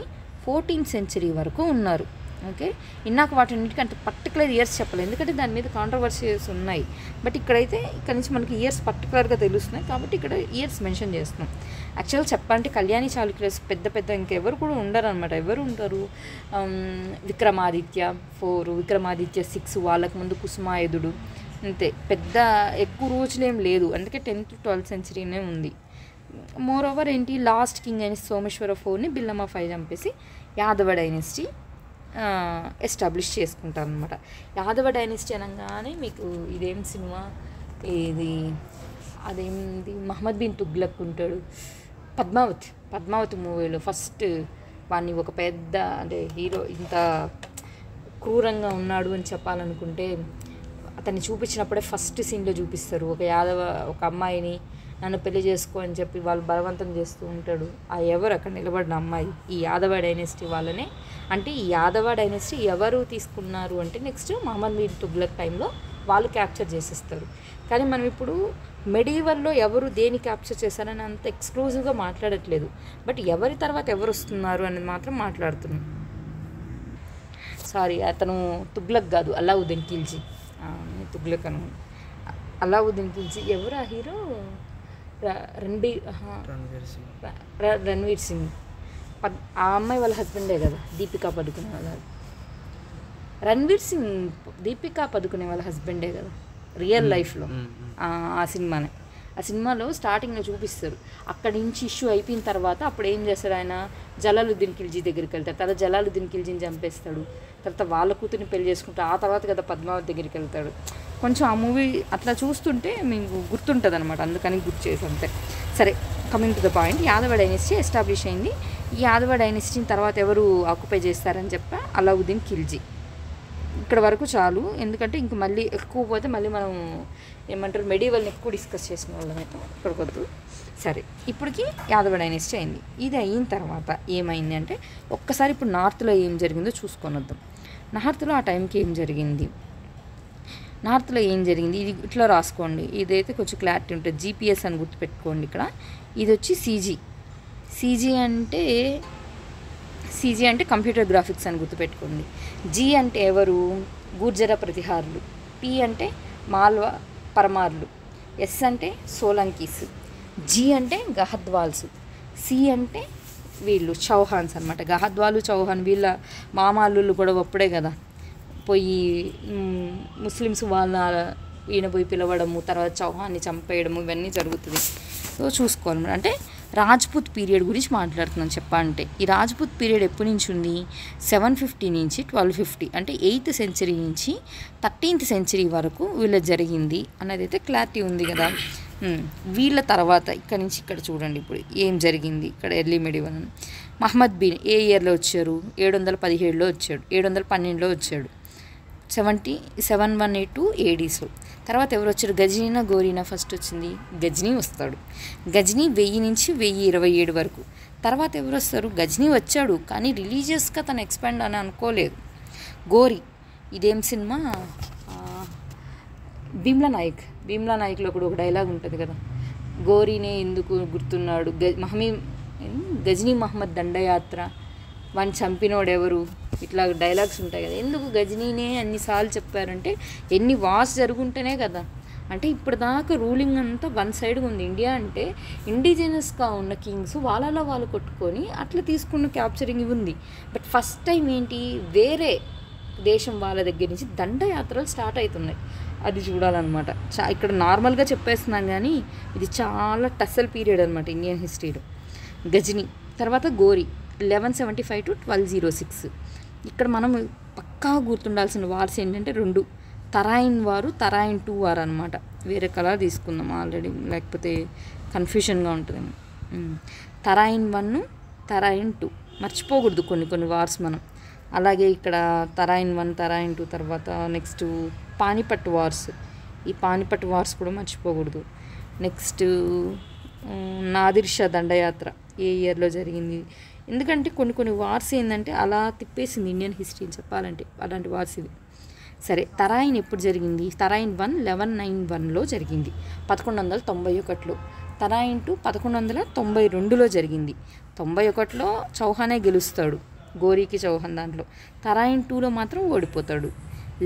14th సెంచరీ వరకు ఉన్నారు. ఓకే, ఇందాక వాటన్నిటికీ అంత పర్టికులర్ ఇయర్స్ చెప్పలేదు, ఎందుకంటే దాని మీద కాంట్రవర్సీస్ ఉన్నాయి. బట్ ఇక్కడైతే ఇక్కడ నుంచి మనకి ఇయర్స్ పర్టికులర్గా తెలుస్తున్నాయి కాబట్టి ఇక్కడ ఇయర్స్ మెన్షన్ చేస్తున్నాం. యాక్చువల్గా చెప్పాలంటే కళ్యాణి చాళుక్యులర్స్ పెద్ద ఇంకెవరు కూడా ఉండరు అనమాట. ఎవరు ఉంటారు? విక్రమాదిత్య 4, విక్రమాదిత్య 6, వాళ్ళకు ముందు కుసుమాయుధుడు, అంతే. పెద్ద ఎక్కువ రోజులేం లేదు, అందుకే 10th to 12th centuryనే ఉంది. మోర్ ఓవర్ ఏంటి, లాస్ట్ కింగ్ అయిన సోమేశ్వర 4ని బిల్లమ్మ 5 చంపేసి యాదవ డైనెస్టీ ఎస్టాబ్లిష్ చేసుకుంటారు అనమాట. యాదవ డైనెస్టీ అనగానే మీకు ఇదేం సినిమా ఇది, అదేంది, మహమ్మద్ బిన్ తుగ్లక్ ఉంటాడు, పద్మావతి మూవీలో ఫస్ట్ వాడిని ఒక పెద్ద అంటే హీరో ఇంత క్రూరంగా ఉన్నాడు అని చెప్పాలనుకుంటే అతన్ని చూపించినప్పుడే ఫస్ట్ సీన్లో చూపిస్తారు. ఒక అమ్మాయిని నన్ను పెళ్లి చేసుకో అని చెప్పి వాళ్ళు బలవంతం చేస్తూ ఉంటాడు. ఆ ఎవరు అక్కడ నిలబడిన అమ్మాయి ఈ యాదవ డైనెస్టీ వాళ్ళనే. అంటే ఈ యాదవ డైనెస్టీ ఎవరు తీసుకున్నారు అంటే నెక్స్ట్ మహమ్మద్ బిన్ తుగ్లక్ టైంలో వాళ్ళు క్యాప్చర్ చేసేస్తారు. కానీ మనం ఇప్పుడు మెడివల్లో ఎవరు దేని క్యాప్చర్ చేశారని అంత ఎక్స్క్లూజివ్గా మాట్లాడట్లేదు, బట్ ఎవరి తర్వాత ఎవరు వస్తున్నారు అనేది మాత్రం మాట్లాడుతున్నాం. సారీ, అతను తుగ్లక్ కాదు, అలావుద్దీన్ ఖిల్జీ. తుగ్లక్ అను అలావుద్దీన్ ఖిల్జీ. ఎవరు ఆ హీరో? రణ్వీర్ సింగ్. ఆ అమ్మాయి వాళ్ళ హస్బెండే కదా, దీపికా పదుకునే వాళ్ళ. రణ్వీర్ సింగ్ దీపికా పదుకునే వాళ్ళ హస్బెండే కదా రియల్ లైఫ్లో. ఆ సినిమాలో స్టార్టింగ్లో చూపిస్తారు. అక్కడి నుంచి ఇష్యూ అయిపోయిన తర్వాత అప్పుడు ఏం చేస్తారు, ఆయన జలాలుద్దీన్ ఖిల్జీ దగ్గరికి వెళ్తారు. తర్వాత జలాలుద్దీన్ ఖిల్జీని చంపేస్తాడు. తర్వాత వాళ్ళ కూతుర్ని పెళ్లి చేసుకుంటాడు. ఆ తర్వాత కదా పద్మావతి దగ్గరికి వెళ్తాడు. కొంచెం ఆ మూవీ అట్లా చూస్తుంటే మీకు గుర్తుంటుంది అనమాట, అందుకని గుర్తు చేసి అంతే. సరే, coming to the point, Yadava dynasty establish అయింది. ఈ యాదవ డైనెస్టీని తర్వాత ఎవరు ఆక్యుపై చేస్తారని చెప్పా, అలావుద్దీన్ ఖిల్జీ. ఇక్కడ వరకు చాలు, ఎందుకంటే ఇంక మళ్ళీ ఎక్కువ పోతే మళ్ళీ మనం ఏమంటారు మెడివల్ని ఎక్కువ డిస్కస్ చేసిన వాళ్ళమైతే ఇక్కడికి వద్దు. సరే, ఇప్పటికి యాదవ డైనెస్టీ అయింది. ఇది అయిన తర్వాత ఏమైంది అంటే ఒక్కసారి ఇప్పుడు నార్త్లో ఏం జరిగిందో చూసుకొని వద్దాం. నార్త్లో ఆ టైంకి ఏం జరిగింది, ఇది ఇట్లా రాసుకోండి. ఇదైతే కొంచెం క్లారిటీ ఉంటుంది. జీపీఎస్ అని గుర్తుపెట్టుకోండి. ఇక్కడ ఇది వచ్చి సీజీ అంటే కంప్యూటర్ గ్రాఫిక్స్ అని గుర్తుపెట్టుకోండి. జీ అంటే ఎవరు? గుర్జర ప్రతిహారులు. పి అంటే మాల్వా పరమార్లు. ఎస్ అంటే సోలంకీస్. జీ అంటే గహద్వాల్స్. సి అంటే వీళ్ళు చౌహాన్స్ అనమాట. గహద్వాలు చౌహాన్ వీళ్ళ మామాళ్ళు కూడా ఒప్పుడే కదా పోయి ముస్లిమ్స్ వాళ్ళ ఈయన పోయి పిలవడము, తర్వాత చౌహాన్ని చంపేయడము, ఇవన్నీ జరుగుతుంది. సో చూసుకోవాలన్నమాట. అంటే రాజ్పుత్ పీరియడ్ గురించి మాట్లాడుతున్నాను చెప్పాలంటే. ఈ రాజ్పుత్ పీరియడ్ ఎప్పటి నుంచి ఉంది? 750 నుంచి 1250, అంటే 8th century నుంచి 13th century వరకు వీళ్ళ జరిగింది అన్నది అయితే క్లారిటీ ఉంది కదా. వీళ్ళ తర్వాత ఇక్కడ నుంచి ఇక్కడ చూడండి ఇప్పుడు ఏం జరిగింది. ఇక్కడ ఎర్లీ మెడివల్ మహమ్మద్ బిన్ ఏ ఇయర్లో వచ్చారు? 717లో వచ్చాడు, 712లో వచ్చాడు. 718 ADస్లో. తర్వాత ఎవరు వచ్చారు? గజనీనా గోరీనా ఫస్ట్ వచ్చింది? గజనీ వస్తాడు. గజనీ 1000 నుంచి 1027 వరకు. తర్వాత ఎవరు వస్తారు? గజనీ వచ్చాడు కానీ రిలీజియస్గా తను ఎక్స్పాండ్ అని అనుకోలేదు. గోరీ ఇదేం సినిమా? భీమ్లా నాయక్లో కూడా ఒక డైలాగ్ ఉంటుంది కదా, గోరీనే ఎందుకు గుర్తున్నాడు, గజనీ మహమ్మద్ దండయాత్ర, వాడిని చంపినోడు ఎవరు, ఇట్లా డైలాగ్స్ ఉంటాయి కదా. ఎందుకు గజనీనే అన్నిసార్లు చెప్పారంటే ఎన్ని వార్స్ జరుగుంటేనే కదా. అంటే ఇప్పటిదాకా రూలింగ్ అంతా వన్ సైడ్గా ఉంది. ఇండియా అంటే ఇండిజినస్గా ఉన్న కింగ్స్ వాళ్ళలో వాళ్ళు కొట్టుకొని అట్లా తీసుకున్న క్యాప్చరింగ్ ఉంది. బట్ ఫస్ట్ టైం ఏంటి, వేరే దేశం వాళ్ళ దగ్గర నుంచి దండయాత్రలు స్టార్ట్ అవుతున్నాయి. అది చూడాలన్నమాట. ఇక్కడ నార్మల్గా చెప్పేస్తున్నాం కానీ ఇది చాలా టసల్ పీరియడ్ అనమాట ఇండియన్ హిస్టరీలో. గజనీ తర్వాత గోరీ 1175 to 1206. ఇక్కడ మనం పక్కా గుర్తుండాల్సిన వార్స్ ఏంటంటే 2, తరాయిన్ వారు, తరాయిన్ 2 వారు అనమాట. వేరే కలర్ తీసుకుందాం ఆల్రెడీ, లేకపోతే కన్ఫ్యూషన్గా ఉంటుందేమో. తరాయిన్ 1, తరాయిన్ 2 మర్చిపోకూడదు కొన్ని వార్స్ మనం. అలాగే ఇక్కడ తరాయిన్ 1, తరాయిన్ 2 తర్వాత నెక్స్ట్ పానిపట్ వార్స్. ఈ పానిపట్ వార్స్ కూడా మర్చిపోకూడదు. నెక్స్ట్ నాదిర్ షా దండయాత్ర ఏ ఇయర్లో జరిగింది. ఎందుకంటే కొన్ని వార్స్ ఏంటంటే అలా తిప్పేసింది ఇండియన్ హిస్టరీని చెప్పాలంటే, అలాంటి వార్స్ ఇది. సరే, తరాయిన్ ఎప్పుడు జరిగింది? తరాయిన్ 1 1191లో జరిగింది, 1191లో. తరాయిన్ 2 1192లో జరిగింది. 91లో చౌహానే గెలుస్తాడు. గోరీకి చౌహాన్ దాంట్లో. తరాయిన్ 2లో మాత్రం ఓడిపోతాడు.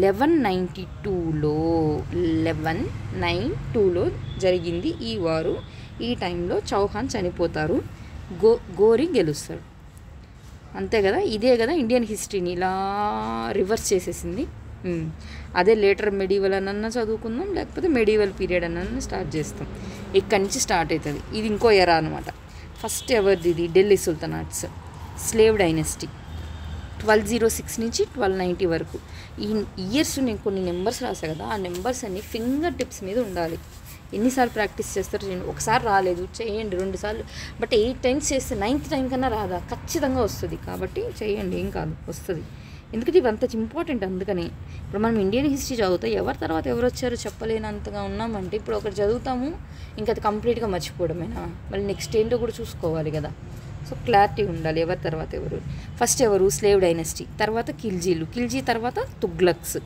1192లో జరిగింది ఈ వారు. ఈ టైంలో చౌహాన్ చనిపోతారు, గోరీ గెలుస్తాడు. అంతే కదా, ఇదే కదా ఇండియన్ హిస్టరీని ఇలా రివర్స్ చేసేసింది. అదే లేటర్ మెడివల్ అన్న చదువుకుందాం, లేకపోతే మెడివల్ పీరియడ్ అన్న స్టార్ట్ చేస్తాం. ఇక్కడి నుంచి స్టార్ట్ అవుతుంది. ఇది ఇంకో ఎరా అనమాట. ఫస్ట్ ఎవరిది ఇది? ఢిల్లీ సుల్తనాట్స్ స్లేవ్ డైనెస్టీ 1206 నుంచి 1290 వరకు. ఈ ఇయర్స్ నేను కొన్ని నెంబర్స్ రాసా కదా, ఆ నెంబర్స్ అన్ని ఫింగర్ టిప్స్ మీద ఉండాలి. ఎన్నిసార్లు ప్రాక్టీస్ చేస్తారు చేయండి. ఒకసారి రాలేదు చేయండి, 2 సార్లు, బట్ 8 టైమ్స్ చేస్తే 9th టైం కన్నా రాదా? ఖచ్చితంగా వస్తుంది. కాబట్టి చేయండి, ఏం కాదు, వస్తుంది. ఎందుకంటే ఇవి అంత ఇంపార్టెంట్. అందుకని ఇప్పుడు మనం ఇండియన్ హిస్టరీ చదువుతాం, ఎవరి తర్వాత ఎవరు వచ్చారో చెప్పలేనంతగా ఉన్నామంటే ఇప్పుడు ఒకటి చదువుతాము, ఇంకా అది కంప్లీట్గా మర్చిపోవడమేనా? మళ్ళీ నెక్స్ట్ ఏంటో కూడా చూసుకోవాలి కదా. సో క్లారిటీ ఉండాలి ఎవరి తర్వాత ఎవరు. ఫస్ట్ ఎవరు? Slave dynasty. తర్వాత ఖిల్జీ తర్వాత తుగ్లక్స్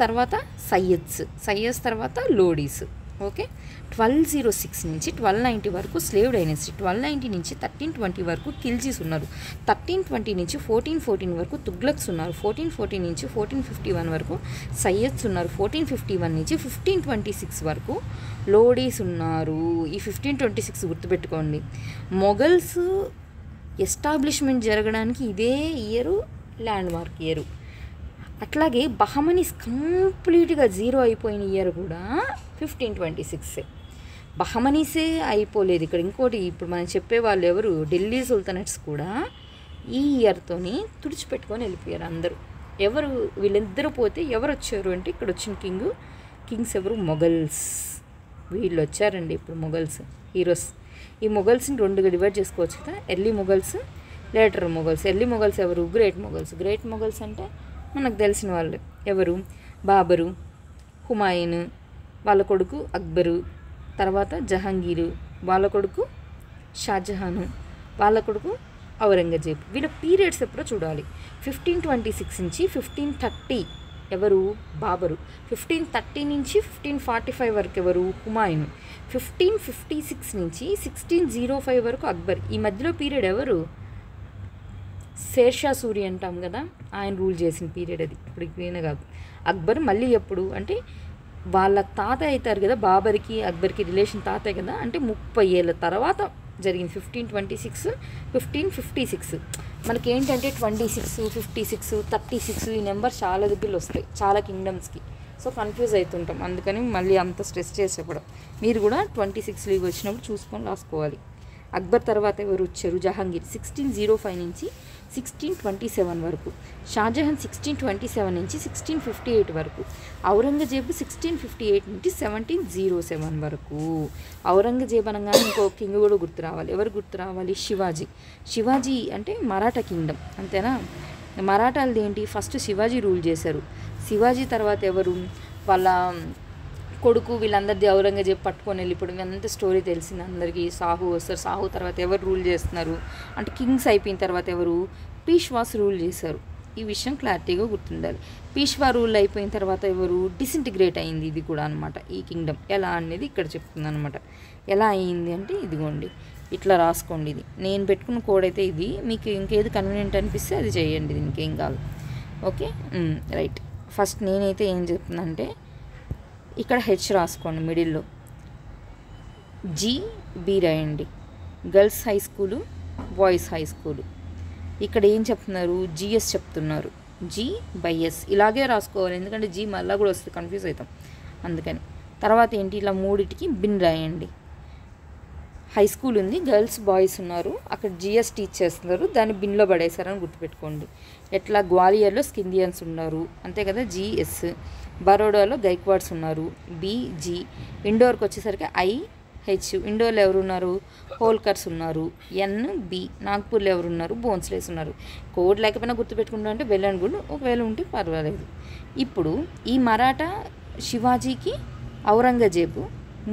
తర్వాత సయ్యద్స్ తర్వాత లోడీస్. ఓకే, 1206 నుంచి 1290 వరకు స్లేవ్ డైనెస్టీ. 1290 నుంచి 1320 వరకు ఖిల్జీస్ ఉన్నారు. 1320 నుంచి 1414 వరకు తుగ్లక్స్ ఉన్నారు. 1414 నుంచి 1451 వరకు సయ్యద్స్ ఉన్నారు. 1451 నుంచి 1526 వరకు లోడీస్ ఉన్నారు. ఈ 1526 గుర్తుపెట్టుకోండి. మొఘల్స్ ఎస్టాబ్లిష్మెంట్ జరగడానికి ఇదే ఇయరు ల్యాండ్ మార్క్ ఇయరు. అట్లాగే బహమనీస్ కంప్లీట్గా జీరో అయిపోయిన ఇయర్ కూడా 1526. బహమనీసే అయిపోలేదు ఇక్కడ. ఇంకోటి ఇప్పుడు మనం చెప్పేవాళ్ళు ఎవరు? ఢిల్లీ సుల్తనట్స్ కూడా ఈ ఇయర్తోని తుడిచిపెట్టుకొని వెళ్ళిపోయారు అందరూ. ఎవరు వీళ్ళిద్దరూ పోతే ఎవరు వచ్చారు అంటే ఇక్కడ వచ్చిన కింగ్స్ ఎవరు? మొఘల్స్. వీళ్ళు వచ్చారండి ఇప్పుడు మొఘల్స్ హీరోస్. ఈ మొఘల్స్ని 2గా డివైడ్ చేసుకోవచ్చు కదా, early Mughals, later Mughals. Early Mughals ఎవరు? గ్రేట్ మొఘల్స్ అంటే మనకు తెలిసిన వాళ్ళు ఎవరు? బాబరు, హుమాయూన్, వాళ్ళ కొడుకు అక్బరు, తర్వాత జహాంగీరు, వాళ్ళ కొడుకు షాజహాను, వాళ్ళ కొడుకు ఔరంగజేబ్. వీళ్ళ పీరియడ్స్ ఎప్పుడో చూడాలి. 1526 నుంచి 1530 ఎవరు? బాబరు. 1530 నుంచి 1545 వరకు ఎవరు? హుమాయూన్. 1556 నుంచి 1605 వరకు అక్బర్. ఈ మధ్యలో పీరియడ్ ఎవరు? షేర్షా సూరి అంటాం కదా, ఆయన రూల్ చేసిన పీరియడ్ అది. ఇప్పుడు ఇప్పుడైనా కాదు. అక్బర్ మళ్ళీ ఎప్పుడు అంటే వాళ్ళ తాతయ్య అవుతారు కదా, బాబర్కి అక్బర్కి రిలేషన్ తాతయ్య కదా, అంటే 30 ఏళ్ళ తర్వాత జరిగింది. 1526 1556. మనకేంటంటే 26 56 36 ఈ నెంబర్ చాలా దగ్గరలో వస్తాయి చాలా కింగ్డమ్స్కి. So confuse అవుతుంటాం. అందుకని మళ్ళీ అంత స్ట్రెస్ చేసేప్పుడు మీరు కూడా 26 లీగ్ వచ్చినప్పుడు చూసుకొని రాసుకోవాలి. అక్బర్ తర్వాత ఎవరు వచ్చారు? జహాంగీర్ 1605 నుంచి 1627 వరకు. షాజహాన్ 1627 నుంచి 1658 వరకు. ఔరంగజేబు 1658 నుంచి 1707 వరకు. ఔరంగజేబు అనగానే ఇంకో కింగ్ కూడా గుర్తు రావాలి. ఎవరు గుర్తు రావాలి? శివాజీ అంటే మరాఠా కింగ్డమ్, అంతేనా? మరాఠాలది ఏంటి? ఫస్ట్ శివాజీ రూల్ చేశారు. శివాజీ తర్వాత ఎవరు? వాళ్ళ కొడుకు, వీళ్ళందరిది ఔరంగజేబు పట్టుకొని వెళ్ళిపోవడం, అంత స్టోరీ తెలిసింది అందరికీ. సాహు వస్తారు. సాహు తర్వాత ఎవరు రూల్ చేస్తున్నారు అంటే కింగ్స్ అయిపోయిన తర్వాత ఎవరు? పీష్వాస్ రూల్ చేశారు. ఈ విషయం క్లారిటీగా గుర్తుండాలి. పీష్వా రూల్ అయిపోయిన తర్వాత ఎవరు? డిసింటిగ్రేట్ అయింది ఇది కూడా అనమాట. ఈ కింగ్డమ్ ఎలా అనేది ఇక్కడ చెప్తుంది అనమాట. ఎలా అయింది అంటే ఇదిగోండి, ఇట్లా రాసుకోండి. ఇది నేను పెట్టుకున్న కోడ్ అయితే ఇది. మీకు ఇంకేది కన్వీనియంట్ అనిపిస్తే అది చేయండి, ఇది ఇంకేం కాదు. Okay right. ఫస్ట్ నేనైతే ఏం చెప్తున్నానంటే ఇక్కడ హెచ్ రాసుకోండి, మిడిల్లో బి రాయండి. Girls high school, boys high school. ఇక్కడ ఏం చెప్తున్నారు? జిఎస్ చెప్తున్నారు. G/S ఇలాగే రాసుకోవాలి, ఎందుకంటే జీ మళ్ళీ కూడా వస్తుంది, కన్ఫ్యూజ్ అవుతాం అందుకని. తర్వాత ఏంటి? ఇలా మూడిటికి బిన్ రాయండి. హై స్కూల్ ఉంది, గర్ల్స్ బాయ్స్ ఉన్నారు, అక్కడ జిఎస్ టీచ్ చేస్తున్నారు, దాన్ని బిన్లో పడేశారని గుర్తుపెట్టుకోండి. ఎట్లా? గ్వాలియర్లో స్కిందియన్స్ ఉన్నారు, అంతే కదా, GS. బరోడాలో గైక్వాడ్స్ ఉన్నారు, BG. ఇండోర్కి వచ్చేసరికి IH. ఇండోర్లో ఎవరున్నారు? హోల్కర్స్ ఉన్నారు, NB. నాగ్పూర్లో ఎవరున్నారు? బోన్స్లేస్ ఉన్నారు. కోడ్ లేకపోయినా గుర్తుపెట్టుకుంటా అంటే వెల్ అండ్ గుడ్, ఒకవేళ ఉంటే పర్వాలేదు. ఇప్పుడు ఈ మరాఠా శివాజీకి ఔరంగజేబు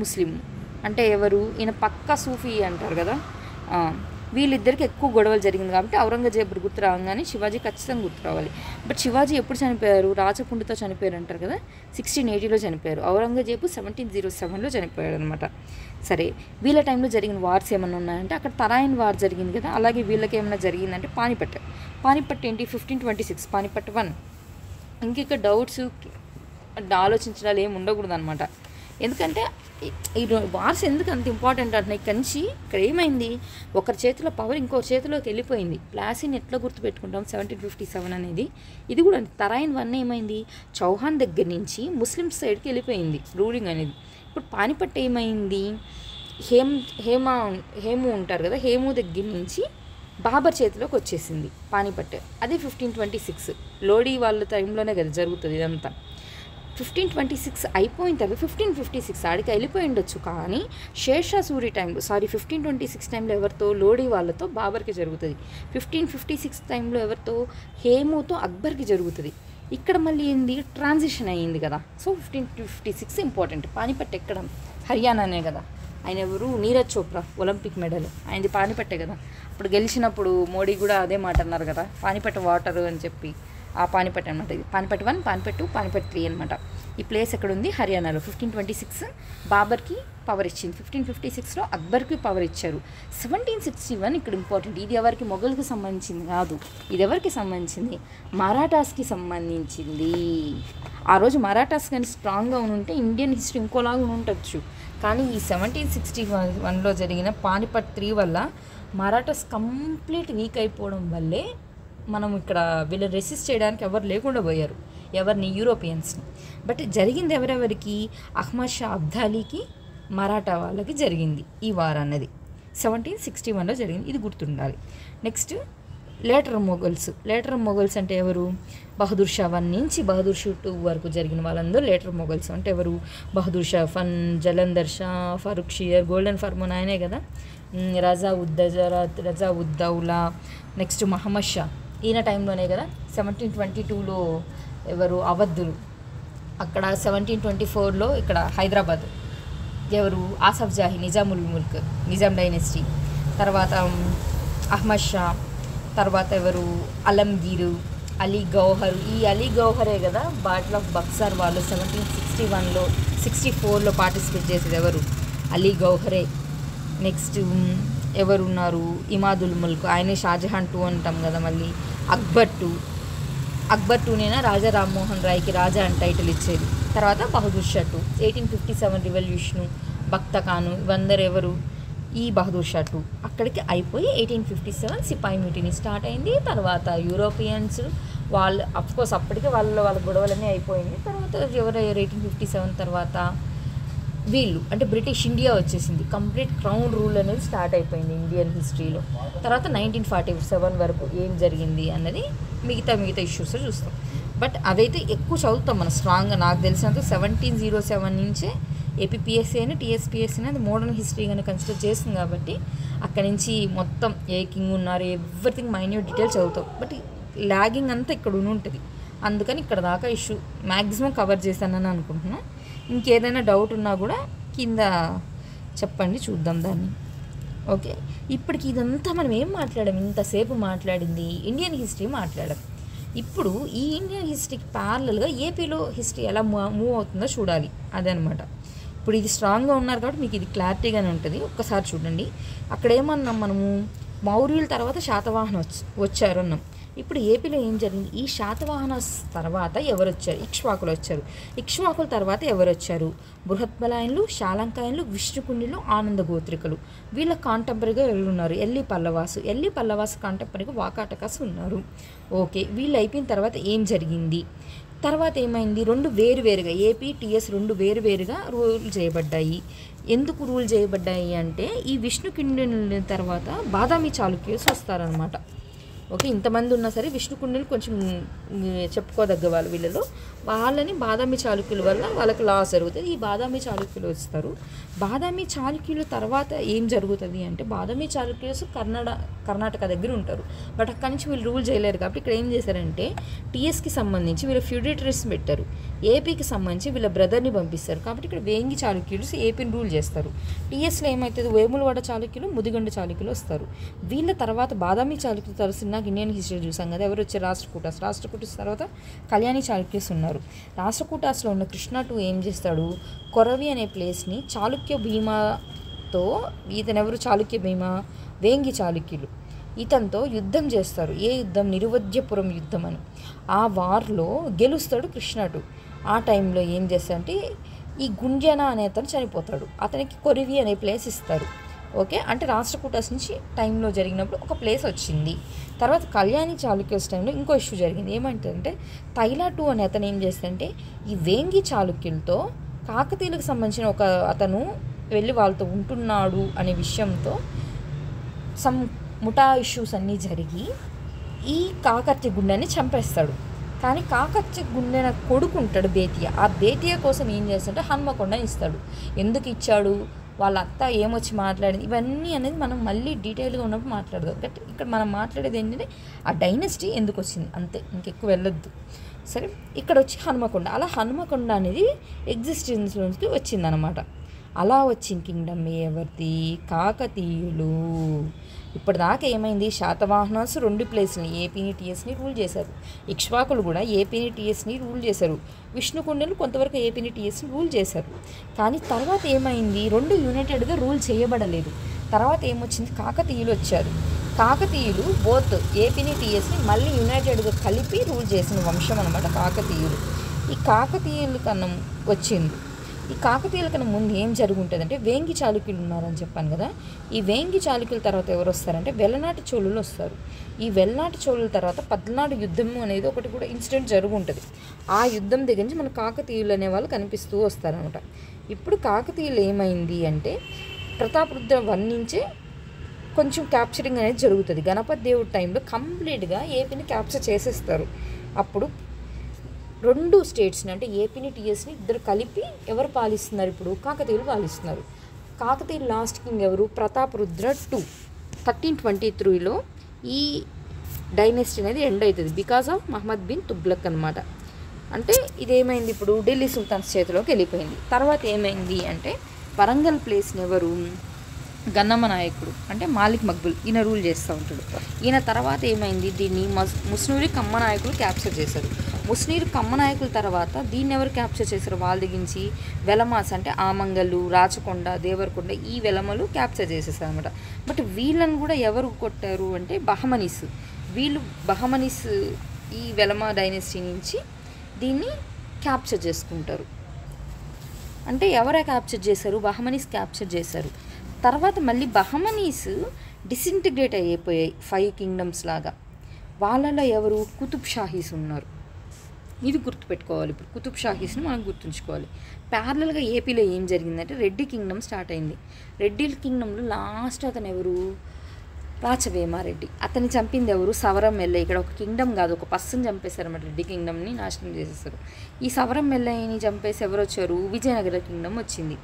ముస్లిం అంటే ఎవరు? ఈయన పక్కా సూఫీ అంటారు కదా. వీళ్ళిద్దరికి ఎక్కువ గొడవలు జరిగింది కాబట్టి ఔరంగజేబు గుర్తు రాగానే శివాజీ ఖచ్చితంగా గుర్తు రావాలి. బట్ శివాజీ ఎప్పుడు చనిపోయారు? రాచకుండుతో చనిపోయారు అంటారు కదా, 1680లో చనిపోయారు. ఔరంగజేబు 1707లో చనిపోయాడు అనమాట. సరే, వీళ్ళ టైంలో జరిగిన వార్స్ ఏమైనా ఉన్నాయంటే అక్కడ తరాయిన్ వార్ జరిగింది కదా, అలాగే వీళ్ళకి ఏమైనా జరిగిందంటే పానిపట్ ఏంటి 1526, పానిపట్ 1. ఇంక డౌట్స్ ఆలోచించడాలు ఏమి ఉండకూడదు అనమాట. ఎందుకంటే ఈ వార్స్ ఎందుకు అంత ఇంపార్టెంట్ అంటే ఇక్కడ ఏమైంది, ఒకరి చేతిలో పవర్ ఇంకొకరి చేతిలోకి వెళ్ళిపోయింది. ప్లాసీని ఎట్లా గుర్తుపెట్టుకుంటాం 1757 అనేది. ఇది కూడా తరాయిన్ 1 ఏమైంది, చౌహాన్ దగ్గర నుంచి ముస్లిం సైడ్కి వెళ్ళిపోయింది రూలింగ్ అనేది. ఇప్పుడు పానిపట్ ఏమైంది, హేము ఉంటారు కదా, హేము దగ్గర నుంచి బాబర్ చేతిలోకి వచ్చేసింది పానిపట్. అదే 1526 లోడీ వాళ్ళ టైంలోనే కదా జరుగుతుంది ఇదంతా. 1526 అయిపోయిన తర్వాత 1556 ఆడికి వెళ్ళిపోయి ఉండొచ్చు, కానీ షేర్షా సూరి టైంలో 1526 టైంలో ఎవరితో, లోడీ వాళ్ళతో బాబర్కి జరుగుతుంది. 1556 టైంలో ఎవరితో, హేముతో అక్బర్కి జరుగుతుంది. ఇక్కడ మళ్ళీ ఏంది, ట్రాన్సిషన్ అయ్యింది కదా. So 1556 important. పానిపట్ ఎక్కడ, హర్యానానే కదా. ఆయన ఎవరు, నీరజ్ చోప్రా, ఒలింపిక్ మెడల్ ఆయనది పానిపట్టే కదా. అప్పుడు గెలిచినప్పుడు మోడీ కూడా అదే మాట అన్నారు కదా, పానిపట్ వాటర్ అని చెప్పి. ఆ పానిపట్ అనమాట ఇది. పానిపట్ 1, పానిపట్ 2, పానిపట్ 3 అనమాట. ఈ ప్లేస్ ఎక్కడ ఉంది, హర్యానాలో. 1526 బాబర్కి పవర్ ఇచ్చింది, 1556లో అక్బర్కి పవర్ ఇచ్చారు. 1761 ఇక్కడ ఇంపార్టెంట్. ఇది ఎవరికి, మొఘల్కి సంబంధించింది కాదు, ఇది ఎవరికి సంబంధించింది, మరాఠాస్కి సంబంధించింది. ఆ రోజు మరాఠాస్ కానీ స్ట్రాంగ్గా ఉంటే ఇండియన్ హిస్టరీ ఇంకోలాగా ఉండొచ్చు. కానీ ఈ 1761లో జరిగిన పానిపట్ 3 వల్ల మరాఠాస్ కంప్లీట్ వీక్ అయిపోవడం వల్లే మనం ఇక్కడ వీళ్ళు రెసిస్ట్ చేయడానికి ఎవరు లేకుండా పోయారు, ఎవరిని, యూరోపియన్స్ని. బట్ జరిగింది ఎవరెవరికి, అహ్మద్ షా అబ్దాలీకి, మరాఠా వాళ్ళకి జరిగింది ఈ వార్ అన్నది. 1761లో జరిగింది, ఇది గుర్తుండాలి. నెక్స్ట్ లేటర్ మొఘల్స్ అంటే ఎవరు, బహదూర్ షా 1 నుంచి బహదూర్ షా 2 వరకు జరిగిన వాళ్ళందరూ లేటర్ మొఘల్స్. అంటే ఎవరు, బహదూర్ షా, జలంధర్ షా, ఫరూక్ షియర్, గోల్డెన్ ఫర్మోన్ ఆయనే కదా, రజా ఉద్దౌలా, నెక్స్ట్ మహమ్మద్ షా ఈయన టైంలోనే కదా. 1722లో ఎవరు, అవధులు. అక్కడ 1724లో ఇక్కడ హైదరాబాద్ ఎవరు, ఆసఫ్ జాహీ, నిజాం డైనెస్టీ. తర్వాత అహ్మద్ షా, తర్వాత ఎవరు, అలంగీరు, అలీ గౌహర్. ఈ అలీ గౌహరే కదా బాటిల్ ఆఫ్ బక్సార్ వాళ్ళు 1761లో 64లో పార్టిసిపేట్ చేసేది ఎవరు, అలీ గౌహరే. నెక్స్ట్ ఎవరున్నారు, ఇమాదుల్ ముల్క్, ఆయనే షాజహాన్ 2 అంటాం కదా. మళ్ళీ అక్బర్ 2నేనా రాజా రామ్మోహన్ రాయ్కి రాజా అని టైటిల్ ఇచ్చేది. తర్వాత బహదూర్ షా 2, 1857 రివల్యూషను, బక్తా ఖాను, ఇవందరు ఎవరు, ఈ బహదూర్ షా 2. అక్కడికి అయిపోయి 1857 సిపాయి మ్యూటినీ స్టార్ట్ అయింది. తర్వాత యూరోపియన్స్ వాళ్ళు అఫ్కోర్స్ అప్పటికే వాళ్ళ గొడవలన్నీ అయిపోయింది. తర్వాత ఎవరు 1857 తర్వాత వీళ్ళు అంటే బ్రిటిష్ ఇండియా వచ్చేసింది, కంప్లీట్ క్రౌన్ రూల్ అనేది స్టార్ట్ అయిపోయింది ఇండియన్ హిస్టరీలో. తర్వాత 1947 వరకు ఏం జరిగింది అన్నది మిగతా ఇష్యూస్ చూస్తాం. బట్ అవైతే ఎక్కువ చదువుతాం మనం స్ట్రాంగ్గా. నాకు తెలిసినంత 1707 నుంచే ఏపీపీఎస్సీ అయినా టీఎస్పీఎస్సీ అయినా అది మోడర్న్ హిస్టరీగానే కన్సిడర్ చేస్తుంది కాబట్టి అక్కడి నుంచి మొత్తం ఏ కింగ్ ఉన్నారు ఎవ్రీథింగ్ మైన్యూట్ డీటెయిల్స్ చదువుతాం. బట్ లాగింగ్ అంతా ఇక్కడ ఉంటుంది, అందుకని ఇక్కడ దాకా ఇష్యూ మ్యాక్సిమం కవర్ చేశానని అనుకుంటున్నా. ఇంకేదైనా డౌట్ ఉన్నా కూడా కింద చెప్పండి, చూద్దాం దాన్ని. ఓకే, ఇప్పటికి ఇదంతా మనం ఏం మాట్లాడాం, ఇంతసేపు మాట్లాడింది ఇండియన్ హిస్టరీ మాట్లాడాం. ఇప్పుడు ఈ ఇండియన్ హిస్టరీకి ప్యారలల్గా ఏపీలో హిస్టరీ ఎలా మూవ్ అవుతుందో చూడాలి, అదనమాట. ఇప్పుడు ఇది స్ట్రాంగ్గా ఉన్నారు కాబట్టి మీకు ఇది క్లారిటీగానే ఉంటుంది. ఒక్కసారి చూడండి, అక్కడ ఏమన్నాం మనము, మౌర్యుల తర్వాత శాతవాహన వచ్చారు అన్నాం. ఇప్పుడు ఏపీలో ఏం జరిగింది, ఈ శాతవాహన తర్వాత ఎవరు వచ్చారు, ఇక్ష్వాకులు వచ్చారు. ఇక్ష్వాకుల తర్వాత ఎవరు వచ్చారు, బృహత్బలాయన్లు, శాలంకాయన్లు, విష్ణుకుండిలు, ఆనంద గోత్రికలు. వీళ్ళ కాంటెంపరీగా ఉన్నారు ఎల్లి పల్లవాసు కాంటెంపరీగా వాకాటకాస్ ఉన్నారు. ఓకే, వీళ్ళు అయిపోయిన తర్వాత ఏం జరిగింది, తర్వాత ఏమైంది, రెండు వేరువేరుగా ఏపీ టీఎస్ రెండు వేరువేరుగా రూల్ చేయబడ్డాయి. ఎందుకు రూల్ చేయబడ్డాయి అంటే ఈ విష్ణుకుండిల తర్వాత బాదామి చాళుక్యులు వస్తారనమాట. ఓకే, ఇంతమంది ఉన్నా సరే విష్ణుకుండిలు కొంచెం చెప్పుకోదగ్గ వాళ్ళు, వీళ్ళలో వాళ్ళని బాదామి చాళుక్యుల వల్ల వాళ్ళకి లాస్ జరుగుతుంది. ఈ బాదామి చాళుక్యులు వస్తారు. బాదామి చాళుక్యుల తర్వాత ఏం జరుగుతుంది అంటే, బాదామి చాళుక్యులు కర్ణాటక దగ్గర ఉంటారు. బట్ అక్కడి నుంచి వీళ్ళు రూల్ చేయలేరు కాబట్టి ఇక్కడ ఏం చేశారంటే టీఎస్కి సంబంధించి వీళ్ళు ఫ్యూడేటరీస్ పెట్టారు. ఏపీకి సంబంధించి వీళ్ళ బ్రదర్ని పంపిస్తారు. కాబట్టి ఇక్కడ వేంగి చాళుక్యులు ఏపీని రూల్ చేస్తారు. టీఎస్లో ఏమవుతుంది, వేములవాడ చాళుక్యులు, ముదిగొండ చాళుక్యులు వస్తారు. వీళ్ళ తర్వాత బాదామి చాళుక్యులు తర్వాత నాకు ఇండియన్ హిస్టరీ చూసాం కదా, ఎవరు వచ్చారు, రాష్ట్రకూటాస్ తర్వాత కళ్యాణి చాళుక్యస్ ఉన్నారు. రాష్ట్రకూటాస్లో ఉన్న కృష్ణ టూ ఏం చేస్తాడు, కొరవి అనే ప్లేస్ని చాళుక్య భీమాతో, ఇతనెవరు చాళుక్య భీమా, వేంగి చాళుక్యులు, ఇతనితో యుద్ధం చేస్తారు. ఏ యుద్ధం, నిరువద్యపురం యుద్ధం అని. ఆ వార్లో గెలుస్తాడు కృష్ణ టూ. ఆ టైంలో ఏం చేస్తాడంటే ఈ గుండ్యన అనే అతను చనిపోతాడు. అతనికి కొరివి అనే ప్లేస్ ఇస్తారు. ఓకే, అంటే రాష్ట్రకూటాస్ నుంచి టైంలో జరిగినప్పుడు ఒక ప్లేస్ వచ్చింది. తర్వాత కళ్యాణి చాళుక్యస్ టైంలో ఇంకో ఇష్యూ జరిగింది. ఏమంటే తైలా టూ అనే అతను ఏం చేస్తాడంటే ఈ వేంగి చాళుక్యులతో కాకతీయులకు సంబంధించిన ఒక అతను వెళ్ళి వాళ్ళతో ఉంటున్నాడు అనే విషయంతో సమ్ ముఠా ఇష్యూస్ అన్నీ జరిగి ఈ కాకత్య గుండెని చంపేస్తాడు. కానీ కాకత్య గుండెన కొడుకుంటాడు బేతియా. ఆ బేతియా కోసం ఏం చేస్తాడంటే హన్మకొండని ఇస్తాడు. ఎందుకు ఇచ్చాడు, వాళ్ళ అత్త ఏమొచ్చి మాట్లాడింది, ఇవన్నీ అనేది మనం మళ్ళీ డీటెయిల్గా ఉన్నప్పుడు మాట్లాడదాం. బట్ ఇక్కడ మనం మాట్లాడేది ఏంటంటే ఆ డైనస్టీ ఎందుకు వచ్చింది అంతే, ఇంకెక్కువ వెళ్ళొద్దు. సరే, ఇక్కడ వచ్చి హన్మకొండ, అలా హన్మకొండ అనేది ఎగ్జిస్టెన్స్లోకి వచ్చిందనమాట. అలా వచ్చిన కింగ్డమ్ ఎవరిది, కాకతీయులు. ఇప్పటిదాకా ఏమైంది, శాతవాహనాస్ 2 ప్లేస్ని ఏపీని టీఎస్ని రూల్ చేశారు. ఇక్ష్వాకులు కూడా ఏపీని టీఎస్ని రూల్ చేశారు. విష్ణుకుండలు కొంతవరకు ఏపీని టీఎస్ని రూల్ చేశారు. కానీ తర్వాత ఏమైంది, 2 యునైటెడ్గా రూల్ చేయబడలేదు. తర్వాత ఏమొచ్చింది, కాకతీయులు వచ్చారు. కాకతీయులు బోత్ ఏపీని టీఎస్ని మళ్ళీ యునైటెడ్గా కలిపి రూల్ చేసిన వంశం అనమాట కాకతీయులు. ఈ కాకతీయుల కన్నా వచ్చింది. ఈ కాకతీయుల కన్నా ముందు ఏం జరుగుంటుందంటే వేంగి చాళుక్యులు ఉన్నారని చెప్పాను కదా. ఈ వేంగి చాళుక్యుల తర్వాత ఎవరు వస్తారంటే వెలనాటి చోళులు వస్తారు. ఈ వెలనాటి చోళుల తర్వాత 14 యుద్ధం అనేది ఒకటి కూడా ఇన్సిడెంట్ జరుగుంటుంది. ఆ యుద్ధం దగ్గర నుంచి మన కాకతీయులు అనేవాళ్ళు కనిపిస్తూ వస్తారనమాట. ఇప్పుడు కాకతీయులు ఏమైంది అంటే ప్రతాపరుద్ర 1 నుంచే కొంచెం క్యాప్చరింగ్ అనేది జరుగుతుంది. గణపతి దేవుడి టైంలో కంప్లీట్గా ఏపీని క్యాప్చర్ చేసేస్తారు. అప్పుడు 2 స్టేట్స్ని అంటే ఏపీని టీఎస్ని ఇద్దరు కలిపి ఎవరు పాలిస్తున్నారు, ఇప్పుడు కాకతీయులు పాలిస్తున్నారు. కాకతీయులు లాస్ట్ కింగ్ ఎవరు, ప్రతాపరుద్ర 2. 1323లో ఈ డైనెస్టీ అనేది ఎండ్ అవుతుంది బికాస్ ఆఫ్ మహమ్మద్ బిన్ తుగ్లక్ అనమాట. అంటే ఇదేమైంది, ఇప్పుడు ఢిల్లీ సుల్తాన్స్ చేతిలోకి వెళ్ళిపోయింది. తర్వాత ఏమైంది అంటే వరంగల్ ప్లేస్ని ఎవరు, గన్నమ్మ నాయకుడు అంటే మాలిక్ మక్బుల్, ఈయన రూల్ చేస్తూ ఉంటాడు. ఈయన తర్వాత ఏమైంది, దీన్ని ముస్నూరి కమ్మ నాయకులు క్యాప్చర్ చేశారు. ముస్నీరు కమ్మ నాయకుల తర్వాత దీన్ని ఎవరు క్యాప్చర్ చేశారు, వాళ్ళ దిగించి వెలమాస్ అంటే ఆమంగలు, రాచకొండ, దేవరకొండ ఈ వెలమలు క్యాప్చర్ చేసేసారు అనమాట. బట్ వీళ్ళని కూడా ఎవరు కొట్టారు అంటే బహమనీస్. వీళ్ళు బహమనీస్ ఈ వెలమ డైనెస్టీ నుంచి దీన్ని క్యాప్చర్ చేసుకుంటారు. అంటే ఎవరే క్యాప్చర్ చేశారు, బహమనీస్ క్యాప్చర్ చేశారు. తర్వాత మళ్ళీ బహమనీస్ డిసింటిగ్రేట్ అయిపోయాయి 5 కింగ్డమ్స్ లాగా. వాళ్ళలో ఎవరు, కుతుబ్ షాహీస్ ఉన్నారు. ఇది గుర్తుపెట్టుకోవాలి. ఇప్పుడు కుతుబ్ షాహీస్ని మనం గుర్తుంచుకోవాలి. ప్యారలల్గా ఏపీలో ఏం జరిగిందంటే రెడ్డి కింగ్డమ్ స్టార్ట్ అయింది. రెడ్డి కింగ్డమ్లో లాస్ట్ అతను ఎవరు, రాచవేమారెడ్డి. అతన్ని చంపింది ఎవరు, సవరం మెల్లయ్య. ఇక్కడ ఒక కింగ్డమ్ కాదు, ఒక పర్సన్ చంపేశారు అన్నమాట. రెడ్డి కింగ్డమ్ని నాశనం చేసేస్తారు. ఈ సవరం మెల్లయ్యని చంపేసి ఎవరు వచ్చారు, విజయనగర కింగ్డమ్ వచ్చింది.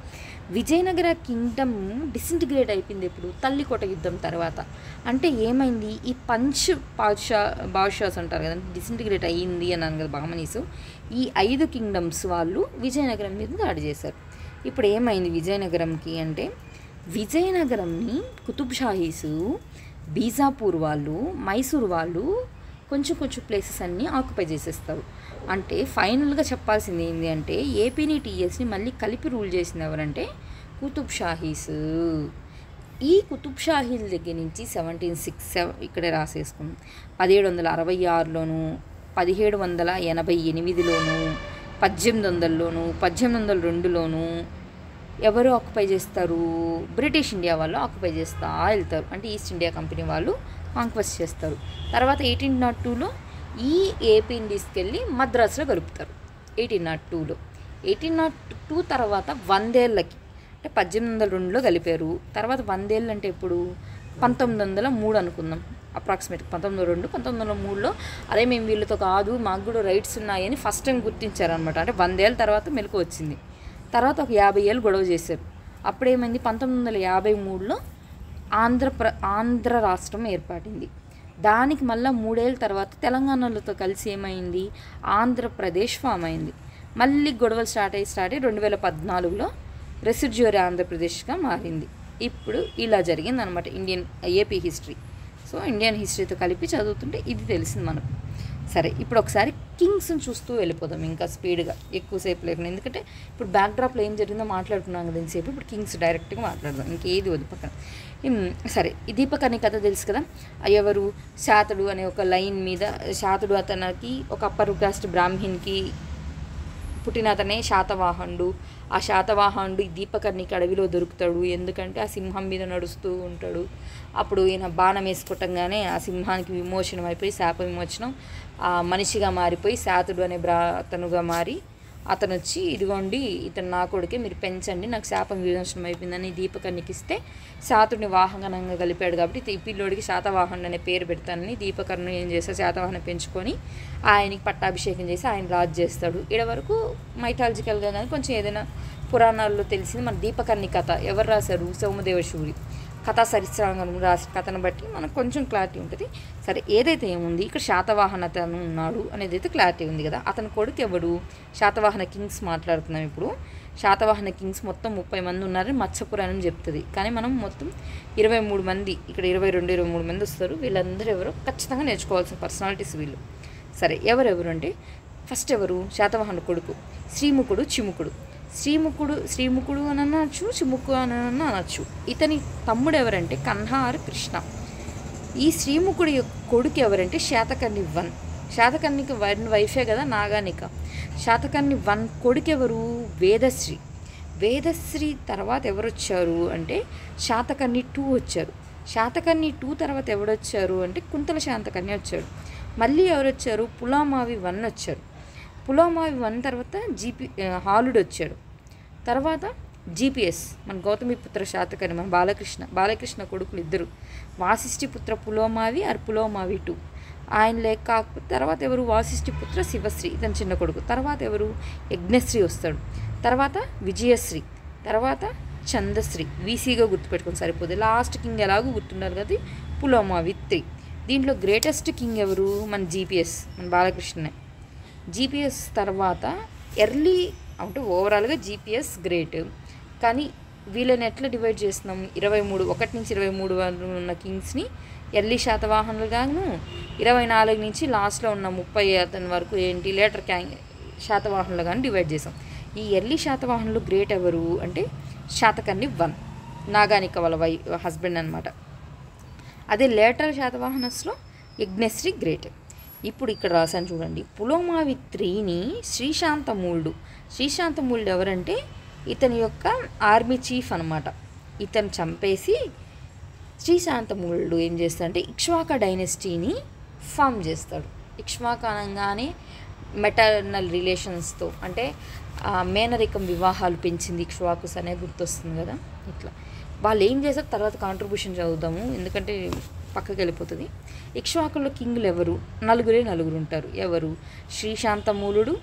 విజయనగర కింగ్డమ్ డిసింటిగ్రేట్ అయిపోయింది ఎప్పుడు, తల్లికోట యుద్ధం తర్వాత. అంటే ఏమైంది, ఈ పంచ్ బాద్షాస్ అంటారు కదా, డిసింటిగ్రేట్ అయ్యింది అన్నాను కదా బహమనీసు. ఈ 5 కింగ్డమ్స్ వాళ్ళు విజయనగరం మీద దాడి చేశారు. ఇప్పుడు ఏమైంది విజయనగరంకి అంటే, విజయనగరంని కుతుబ్ షాహీసు, బీజాపూర్ వాళ్ళు, మైసూర్ వాళ్ళు కొంచెం ప్లేసెస్ అన్నీ ఆక్యుపై చేసేస్తారు. అంటే ఫైనల్గా చెప్పాల్సింది ఏంటి అంటే ఏపీని టీఎస్ని మళ్ళీ కలిపి రూల్ చేసింది ఎవరంటే కుతుబ్ షాహీస్. ఈ కుతుబ్ షాహీల దగ్గర నుంచి 1767 ఇక్కడే రాసేసుకున్నాం, 1766లోను, 1788లోను, 1800లోను, 1802లోను ఎవరు ఆక్యుపై చేస్తారు, బ్రిటిష్ ఇండియా వాళ్ళు ఆక్యుపై చేస్తూ వెళ్తారు. అంటే ఈస్ట్ ఇండియా కంపెనీ వాళ్ళు కాంక్వెస్ట్ చేస్తారు. తర్వాత 1802లో ఈ ఏపీని తీసుకెళ్ళి మద్రాసులో కలుపుతారు. 1802లో 1802 తర్వాత 100 ఏళ్ళకి అంటే 1802లో కలిపారు. తర్వాత 100 ఏళ్ళు అంటే ఎప్పుడు 1903 అనుకుందాం. అప్రాక్సిమేట్ 1902 1903లో అదే మేము వీళ్ళతో కాదు, మాకు కూడా రైట్స్ ఉన్నాయని ఫస్ట్ టైం గుర్తించారనమాట. అంటే 100 ఏళ్ళ తర్వాత మెలకు వచ్చింది. తర్వాత ఒక 50 ఏళ్ళు గొడవ చేశారు. అప్పుడేమైంది, 1953లో ఆంధ్ర రాష్ట్రం ఏర్పడింది. దానికి మళ్ళీ 3 ఏళ్ళ తర్వాత తెలంగాణలతో కలిసి ఏమైంది, ఆంధ్రప్రదేశ్ ఫామ్ అయింది. మళ్ళీ గొడవలు స్టార్ట్ అయ్యి 2014లో రెసిడ్యూరీ ఆంధ్రప్రదేశ్గా మారింది. ఇప్పుడు ఇలా జరిగింది అనమాట ఏపీ హిస్టరీ. సో ఇండియన్ హిస్టరీతో కలిపి చదువుతుంటే ఇది తెలిసింది మనకు. సరే, ఇప్పుడు ఒకసారి కింగ్స్ని చూస్తూ వెళ్ళిపోదాం ఇంకా స్పీడ్గా, ఎక్కువసేపు లేకుండా. ఎందుకంటే ఇప్పుడు బ్యాక్డ్రాప్లో ఏం జరిగిందో మాట్లాడుకున్నాం కదా ఇంతసేపు. ఇప్పుడు కింగ్స్ డైరెక్ట్గా మాట్లాడదాం, ఇంకేది వద్దు పక్కన. సరే, ఈ దీపక్ అనే కథ తెలుసు కదా. ఎవరు, శాతడు అనే ఒక లైన్ మీద, శాతడు అతనికి ఒక అప్పర్ కాస్ట్ బ్రాహ్మణ్కి పుట్టిన అతనే శాతవాహనుడు. ఆ శాతవాహనుడు ఈ దీపకర్ణికి అడవిలో దొరుకుతాడు. ఎందుకంటే ఆ సింహం మీద నడుస్తూ ఉంటాడు. అప్పుడు ఈయన బాణం వేసుకోవటంగానే ఆ సింహానికి విమోచనం అయిపోయి, శాప విమోచనం, ఆ మనిషిగా మారిపోయి శాతుడు అనే అతనుగా మారి అతను వచ్చి, ఇదిగోండి ఇతను నా కొడుకే, మీరు పెంచండి, నాకు శాపం విమోచనం అయిపోయిందని దీపకర్ణికి ఇస్తే శాతుడిని వాహనంగా కలిపాడు. కాబట్టి ఈ పిల్లోడికి శాతవాహనుడు అనే పేరు పెడతానని దీపకర్ణుడు ఏం చేస్తాడు, శాతవాహనం పెంచుకొని ఆయనకి పట్టాభిషేకం చేసి ఆయన రాజు చేస్తాడు. ఇక్కడ వరకు మైథాలజికల్గా కానీ కొంచెం ఏదైనా పురాణాల్లో తెలిసింది. మన దీపకర్ణి కథ ఎవరు రాశారు, సోమదేవశూరి కథా సరిత్రాంగం రాసిన కథను బట్టి మనకు కొంచెం క్లారిటీ ఉంటుంది. సరే, ఏదైతే ఏముంది ఇక్కడ శాతవాహన అతను ఉన్నాడు అనేది అయితే క్లారిటీ ఉంది కదా. అతని కొడుకు ఎవడు, శాతవాహన కింగ్స్ మాట్లాడుతున్నాం ఇప్పుడు. శాతవాహన కింగ్స్ మొత్తం 30 మంది ఉన్నారని మత్స్యపురాణం చెప్తుంది. కానీ మనం మొత్తం 23 మంది, ఇక్కడ 23 మంది వస్తారు. వీళ్ళందరూ ఎవరో ఖచ్చితంగా నేర్చుకోవాల్సిన పర్సనాలిటీస్ వీళ్ళు. సరే, ఎవరెవరు అంటే ఫస్ట్ ఎవరు, శాతవాహన కొడుకు శ్రీముఖుడు చిముకుడు. శ్రీముఖుడు అని అనొచ్చు, చిముకు అని అనొచ్చు. ఇతని తమ్ముడు ఎవరంటే కన్హార్ కృష్ణ. ఈ శ్రీముఖుడి కొడుకు ఎవరంటే శాతకర్ణి 1. శాతకర్ణికి 1 వైఫే కదా నాగానిక. శాతకర్ణి 1 కొడుకు ఎవరు, వేదశ్రీ తర్వాత ఎవరు వచ్చారు అంటే శాతకర్ణి 2 వచ్చారు. శాతకర్ణి 2 తర్వాత ఎవడొచ్చారు అంటే కుంతల శాతకర్ణి వచ్చాడు. మళ్ళీ ఎవరు వచ్చారు, పులామావి 1 వచ్చారు. పులామావి 1 తర్వాత హాలుడు వచ్చాడు. తర్వాత GPS మన గౌతమిపుత్ర శాతకర్ణి, మన బాలకృష్ణ కొడుకులు ఇద్దరు, వాసిష్ఠిపుత్ర పులోమావి పులోమావి 2 ఆయన లేక. కాకపోతే తర్వాత ఎవరు, వాసిష్ఠిపుత్ర శివశ్రీ ఇతని చిన్న కొడుకు. తర్వాత ఎవరు, యజ్ఞశ్రీ వస్తాడు. తర్వాత విజయశ్రీ, తర్వాత చందశ్రీ. వీసీగా గుర్తుపెట్టుకొని సరిపోదు. లాస్ట్ కింగ్ ఎలాగో గుర్తుండాలి కదా, పులోమావి 3. దీంట్లో గ్రేటెస్ట్ కింగ్ ఎవరు, మన GPS మన బాలకృష్ణనే. GPS తర్వాత ఎర్లీ అంటే ఓవరాల్గా GPS గ్రేట్. కానీ వీళ్ళని ఎట్లా డివైడ్ చేస్తున్నాం, 1 నుంచి 23 వరకు ఉన్న కింగ్స్ని ఎర్లీ శాతవాహనులుగాను, 24 నుంచి లాస్ట్లో ఉన్న 30 అతని వరకు ఏంటి లేటర్ శాతవాహనులుగాను డివైడ్ చేసాం. ఈ ఎర్లీ శాతవాహనులు గ్రేట్ ఎవరు అంటే శాతకర్ణి 1, నాగానిక వాళ్ళ హస్బెండ్ అనమాట. అదే లేటర్ శాతవాహనస్లో యజ్ఞశ్రీ గ్రేట్. ఇప్పుడు ఇక్కడ రాశాను చూడండి, పులోమావి 3ని శ్రీశాంతమూలుడు ఎవరంటే ఇతని యొక్క ఆర్మీ చీఫ్ అనమాట. ఇతను చంపేసి శ్రీశాంతమూలుడు ఏం చేస్తాడంటే ఇక్ష్వాక డైనెస్టీని ఫామ్ చేస్తాడు. ఇక్ష్వాక అనగానే మెటర్నల్ రిలేషన్స్తో అంటే మేనరికం వివాహాలు పెంచింది ఇక్ష్వాకుస్ అనే గుర్తొస్తుంది కదా. ఇట్లా వాళ్ళు ఏం చేస్తారు తర్వాత కాంట్రిబ్యూషన్ చదువుదాము, ఎందుకంటే పక్కకి వెళ్ళిపోతుంది. ఇక్ష్వాకుల్లో కింగులు ఎవరు, 4 ఉంటారు. ఎవరు, శ్రీశాంతమూలుడు,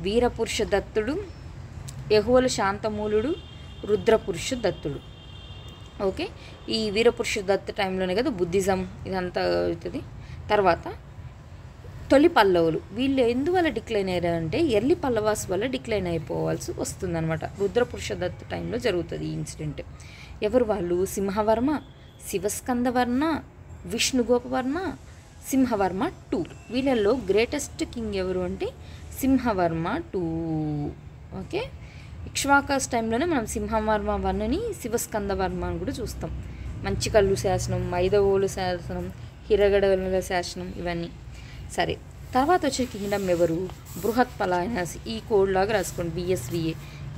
వీరపురుష దత్తుడు, యహువల శాంతమూలుడు, రుద్రపురుష దత్తుడు. ఓకే, ఈ వీరపురుష దత్త టైంలోనే కదా బుద్ధిజం ఇదంతా అవుతుంది. తర్వాత తొలి పల్లవులు, వీళ్ళు ఎందువల్ల డిక్లైన్ అయ్యారంటే ఎర్లీ పల్లవాస్ వల్ల డిక్లైన్ అయిపోవాల్సి వస్తుందన్నమాట. రుద్రపురుష దత్త టైంలో జరుగుతుంది ఈ ఇన్సిడెంట్. ఎవరు వాళ్ళు, సింహవర్మ, శివస్కందవర్మ, విష్ణుగోపవర్మ, సింహవర్మ 2. వీళ్ళల్లో గ్రేటెస్ట్ కింగ్ ఎవరు అంటే సింహవర్మ 2. ఓకే, ఇక్ష్వాకాస్ టైంలోనే మనం సింహవర్మ 1ని శివస్కందవర్మ అని కూడా చూస్తాం. మంచి కళ్ళు శాసనం, మైదవోలు శాసనం, హిరగడల శాసనం ఇవన్నీ. సరే, తర్వాత వచ్చే కింగ్డమ్ ఎవరు, బృహత్ పలాయనాసి. ఈ కోడ్ లాగా రాసుకోండి, BSVA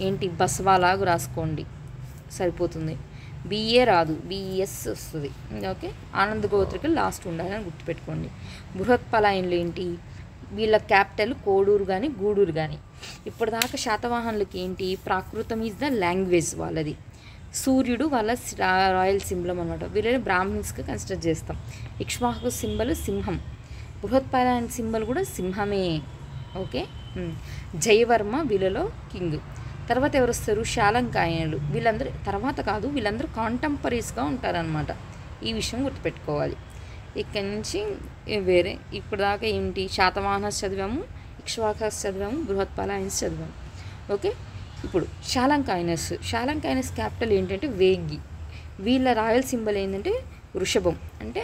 ఏంటి బస్వాలాగా రాసుకోండి సరిపోతుంది. BA రాదు, BS వస్తుంది. ఓకే, ఆనంద గోత్రికలు లాస్ట్ ఉండాలని గుర్తుపెట్టుకోండి. బృహత్ పలాయన్లు ఏంటి, వీళ్ళ క్యాపిటల్ కోడూరు కానీ గూడూరు కానీ. ఇప్పటిదాకా శాతవాహనులకి ఏంటి, ప్రాకృతం ఈజ్ ద లాంగ్వేజ్ వాళ్ళది. సూర్యుడు వాళ్ళ రాయల్ సింబలం అనమాట. వీళ్ళని బ్రాహ్మిన్స్గా కన్సిడర్ చేస్తాం. ఇక్ష్వాకు సింబల్ సింహం, బృహత్పాలయన్ సింబల్ కూడా సింహమే. ఓకే. జయవర్మ వీళ్ళలో కింగ్. తర్వాత ఎవరు వస్తారు? శాలంకాయనులు. వీళ్ళందరూ తర్వాత కాదు, వీళ్ళందరూ కాంటెంపరీస్గా ఉంటారనమాట. ఈ విషయం గుర్తుపెట్టుకోవాలి. ఇక్కడి నుంచి వేరే ఇప్పుడు దాకా ఏంటి, శాతవాహనస్ చదివాము, ఇక్ష్వాకస్ చదివాము, బృహత్పాలయన్స్ చదివాము. ఓకే. ఇప్పుడు శాలంకాయనస్ క్యాపిటల్ ఏంటంటే వేంగి. వీళ్ళ రాయల్ సింబల్ ఏంటంటే వృషభం, అంటే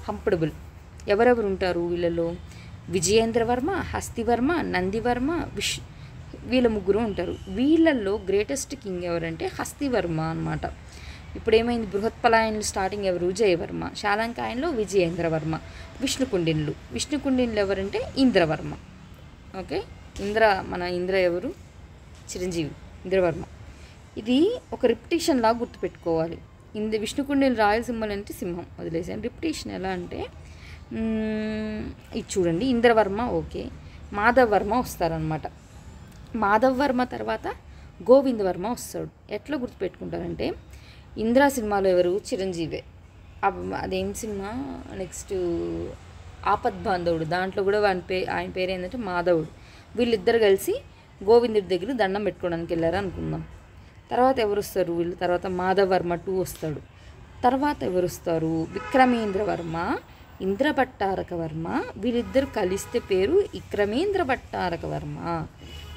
హంపడబుల్. ఎవరెవరు ఉంటారు వీళ్ళలో? విజయేంద్రవర్మ, హస్తివర్మ, నందివర్మ, వీళ్ళ ముగ్గురు ఉంటారు. వీళ్ళల్లో గ్రేటెస్ట్ కింగ్ ఎవరంటే హస్తివర్మ అనమాట. ఇప్పుడు ఏమైంది? బృహత్పలాయన్లు స్టార్టింగ్ ఎవరు? జయవర్మ. శాలంకాయన్లో విజయేంద్రవర్మ. విష్ణుకుండిన్లు ఎవరంటే ఇంద్రవర్మ. ఓకే. మన ఇంద్ర ఎవరు? చిరంజీవి, ఇంద్రవర్మ. ఇది ఒక రిపిటేషన్ లాగా గుర్తుపెట్టుకోవాలి. విష్ణుకుండిన్లు రాయల్ సింబల్ అంటే సింహం, వదిలేసాను. రిపిటేషన్ ఎలా అంటే ఇది చూడండి, ఇంద్రవర్మ. ఓకే. మాధవర్మ వస్తారనమాట. మాధవర్మ తర్వాత గోవిందవర్మ వస్తాడు. ఎట్లా గుర్తుపెట్టుకుంటారంటే, ఇంద్ర సినిమాలో ఎవరు? చిరంజీవే. అదేం సినిమా? నెక్స్ట్ ఆపద్ బాంధవుడు. దాంట్లో కూడా ఆయన పేరు ఏంటంటే మాధవుడు. వీళ్ళిద్దరు కలిసి గోవిందుడి దగ్గర దండం పెట్టుకోవడానికి వెళ్ళారు అనుకుందాం. తర్వాత ఎవరు వస్తారు వీళ్ళు? తర్వాత మాధవర్మ 2 వస్తాడు. తర్వాత ఎవరు వస్తారు? విక్రమేంద్రవర్మ, ఇంద్రభట్టారకవర్మ. వీళ్ళిద్దరు కలిస్తే పేరు విక్రమేంద్ర భట్టారకవర్మ.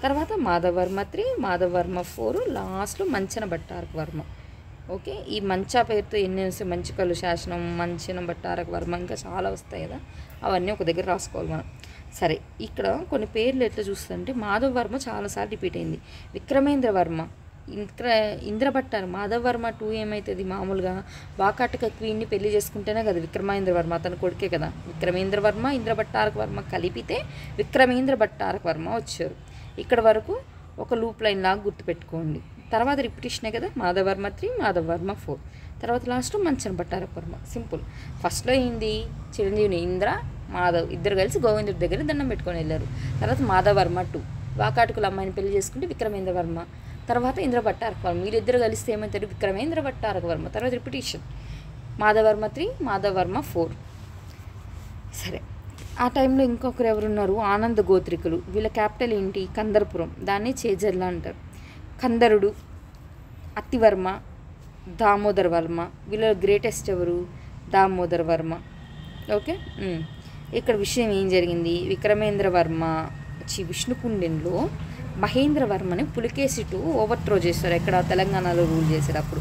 తర్వాత మాధవర్మ 3, మాధవర్మ 4, లాస్ట్లో మంచన భట్టారకవర్మ. ఓకే. ఈ మంచా పేరుతో ఎన్ని వస్తాయి? మంచికల్లు శాసనం, మంచన భట్టారకవర్మ, ఇంకా చాలా వస్తాయి కదా, అవన్నీ ఒక దగ్గర రాసుకోవాలి మనం. సరే, ఇక్కడ కొన్ని పేర్లు ఎట్లా చూస్తుంటే మాధవర్మ చాలాసార్లు రిపీట్ అయింది. విక్రమేంద్రవర్మ, ఇంద్రభట్టారు. మాధవర్మ 2 ఏమవుతుంది? మామూలుగా వాకాటక క్వీన్ని పెళ్లి చేసుకుంటేనే కదా విక్రమేంద్రవర్మ, అతని కొడుకే కదా. విక్రమేంద్రవర్మ, ఇంద్రభట్టారకవర్మ కలిపితే విక్రమేంద్ర భట్టారకవర్మ వచ్చారు. ఇక్కడ వరకు ఒక లూప్ లైన్ లాగా గుర్తుపెట్టుకోండి. తర్వాత రిపిటేషనే కదా. మాధవర్మ 3, మాధవర్మ 4, తర్వాత లాస్ట్ మంచన భట్టారకవర్మ. సింపుల్. ఫస్ట్లో ఏంది? చిరంజీవిని ఇంద్ర, మాధవ్ ఇద్దరు కలిసి గోవిందుడి దగ్గర దండం పెట్టుకొని వెళ్ళారు. తర్వాత మాధవర్మ 2 వాకాటకుల అమ్మాయిని పెళ్లి చేసుకుంటే విక్రమేంద్రవర్మ. తర్వాత ఇంద్రభట్టారకవర్మ. వీళ్ళిద్దరు కలిస్తే ఏమవుతారు? విక్రమేంద్ర భట్టారకవర్మ. తర్వాత రిపిటేషన్ మాధవర్మ 3, మాధవర్మ 4. సరే, ఆ టైంలో ఇంకొకరు ఎవరున్నారు? ఆనంద గోత్రికులు. వీళ్ళ క్యాపిటల్ ఏంటి? కందరపురం. దాన్ని చేజర్ల అంటారు. కందరుడు, అత్తివర్మ, దామోదర వర్మ. వీళ్ళ గ్రేటెస్ట్ ఎవరు? దామోదర వర్మ. ఓకే. ఇక్కడ విషయం ఏం జరిగింది? విక్రమేంద్రవర్మ విష్ణుకుండిన్లో మహేంద్రవర్మని పులికేసి 2 ఓవర్త్రో చేస్తారు. ఎక్కడ? తెలంగాణలో రూల్ చేసేటప్పుడు.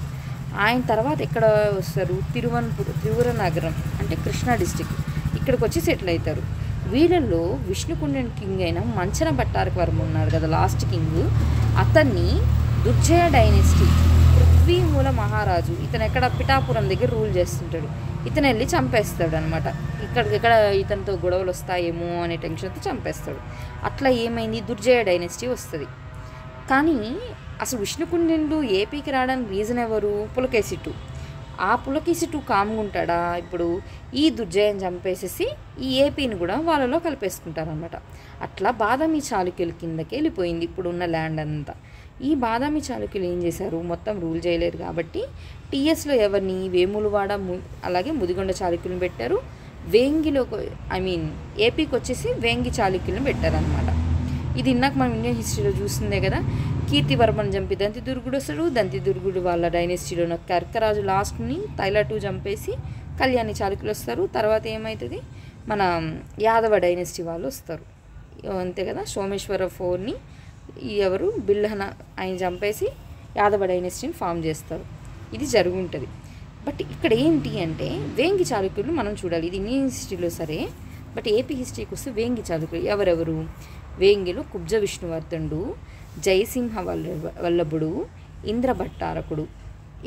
ఆయన తర్వాత ఎక్కడ వస్తారు? తిరువనగరం, అంటే కృష్ణా డిస్టిక్. ఇక్కడికి వచ్చి సెటిల్ అవుతారు. వీళ్ళల్లో విష్ణుకుండిన్ కింగ్ అయిన మంచన భట్టారకవర్మ ఉన్నాడు కదా, లాస్ట్ కింగ్. అతన్ని దుర్జయ డైనెస్టీ పృథ్వీమూల మహారాజు, ఇతను ఎక్కడ? పిఠాపురం దగ్గర రూల్ చేస్తుంటాడు. ఇతను వెళ్ళి చంపేస్తాడు అనమాట. ఇక్కడికెక్కడ ఇతనితో గొడవలు వస్తాయేమో అనే టెన్షన్తో చంపేస్తాడు. అట్లా ఏమైంది? దుర్జయ డైనెస్టీ వస్తుంది. కానీ అసలు విష్ణుకుండిన్లు ఏపీకి రావడానికి రీజన్ ఎవరు? పులకేసి 2. ఆ పులకేసి 2 కామ్గా ఉంటాడా? ఇప్పుడు ఈ దుర్జయని చంపేసేసి ఈ ఏపీని కూడా వాళ్ళలో కలిపేసుకుంటారనమాట. అట్లా బాదామి చాళుక్యుల కిందకి వెళ్ళిపోయింది ఇప్పుడున్న ల్యాండ్ అంతా. ఈ బాదామి చాళుక్యులు ఏం చేశారు? మొత్తం రూల్ చేయలేరు కాబట్టి టీఎస్లో ఎవరిని? వేములవాడ, అలాగే ముదిగొండ చాళుక్యులను పెట్టారు. వేంగిలో ఏపీకి వచ్చేసి వేంగి చాళుక్యులను పెట్టారనమాట. ఇది ఇందాక మనం ఇండియన్ హిస్టరీలో చూస్తుందే కదా. కీర్తివర్మను చంపి దంతిదుర్గుడు వస్తాడు. దంతిదుర్గుడు వాళ్ళ డైనెస్టీలో ఉన్న కర్కరాజు లాస్ట్ని తైలా 2 చంపేసి కళ్యాణి చాళుక్యులు వస్తారు. తర్వాత ఏమవుతుంది? మన యాదవ డైనెస్టీ వాళ్ళు వస్తారు, అంతే కదా. సోమేశ్వర 4ని ఎవరు? బిల్లహన, ఆయన చంపేసి యాదవ డైనెస్టీని ఫామ్ చేస్తారు. ఇది జరుగుంటుంది. బట్ ఇక్కడ ఏంటి అంటే వేంగి చాళుక్యులు మనం చూడాలి. ఇది ఇండియన్ హిస్టరీలో సరే, బట్ ఏపీ హిస్టరీకి వస్తే వేంగి చాళుక్యులు ఎవరెవరు? వేంగిలో కుబ్జ విష్ణువర్ధనుడు, జయసింహ వల్లభుడు, ఇంద్రభట్టారకుడు.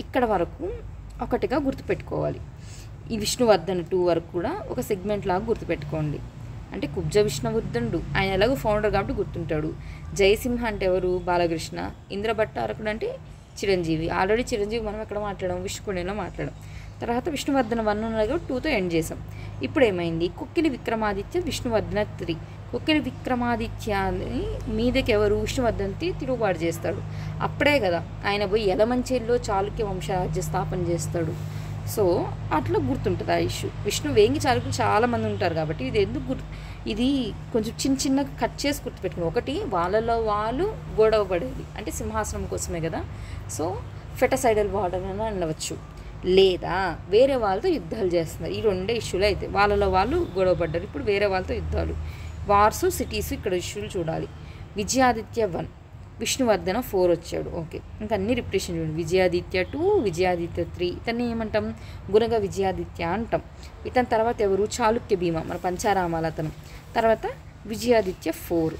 ఇక్కడ వరకు ఒకటిగా గుర్తుపెట్టుకోవాలి. ఈ విష్ణువర్ధన్ 2 వరకు కూడా ఒక సెగ్మెంట్ లాగా గుర్తుపెట్టుకోండి. అంటే కుబ్జ విష్ణువర్ధనుడు ఆయన ఎలాగో ఫౌండర్ కాబట్టి గుర్తుంటాడు. జయసింహ అంటే ఎవరు? బాలకృష్ణ. ఇంద్రభట్టారకుడు అంటే చిరంజీవి. ఆల్రెడీ చిరంజీవి మనం ఎక్కడ మాట్లాడాం? విష్ణుకుండిన్లో మాట్లాడాం. తర్వాత విష్ణువర్ధన 1 2తో ఎండ్ చేసాం. ఇప్పుడు ఏమైంది? కుక్కిలి విక్రమాదిత్య విష్ణువర్ధన 3. ఒకరి విక్రమాదిత్యాన్ని మీదకి ఎవరు విష్ణువర్ధన్కి తిరుగుబాటు చేస్తాడు. అప్పుడే కదా ఆయన పోయి ఎలమంచేల్లో చాళుక్య వంశరాజ్య స్థాపన చేస్తాడు. సో అట్లా గుర్తుంటుంది ఆ ఇష్యూ. వేంగి చాళుక్యులు చాలామంది ఉంటారు కాబట్టి ఇది ఎందుకు ఇది కొంచెం చిన్నగా కట్ చేసి గుర్తుపెట్టుకుని, ఒకటి వాళ్ళలో వాళ్ళు గొడవ పడేది అంటే సింహాసనం కోసమే కదా. సో ఫెటసైడల్ వార్డర్ అని అనవచ్చు, లేదా వేరే వాళ్ళతో యుద్ధాలు చేస్తున్నారు. ఈ రెండే ఇష్యూలు అయితే వాళ్ళలో వాళ్ళు గొడవ పడ్డారు. ఇప్పుడు వేరే వాళ్ళతో యుద్ధాలు, వార్సు, సిటీస్, ఇక్కడ ఇష్యూలు చూడాలి. విజయాదిత్య 1, విష్ణువర్ధన 4 వచ్చాడు. ఓకే, ఇంకా అన్ని రిప్రెషన్ చూడండి. విజయాదిత్య 2, విజయాదిత్య 3. ఇతన్ని ఏమంటాం? గుణగ విజయాదిత్య అంటాం. ఇతని తర్వాత ఎవరు? చాళుక్య భీమ, మన పంచారామాల అతను. తర్వాత విజయాదిత్య 4.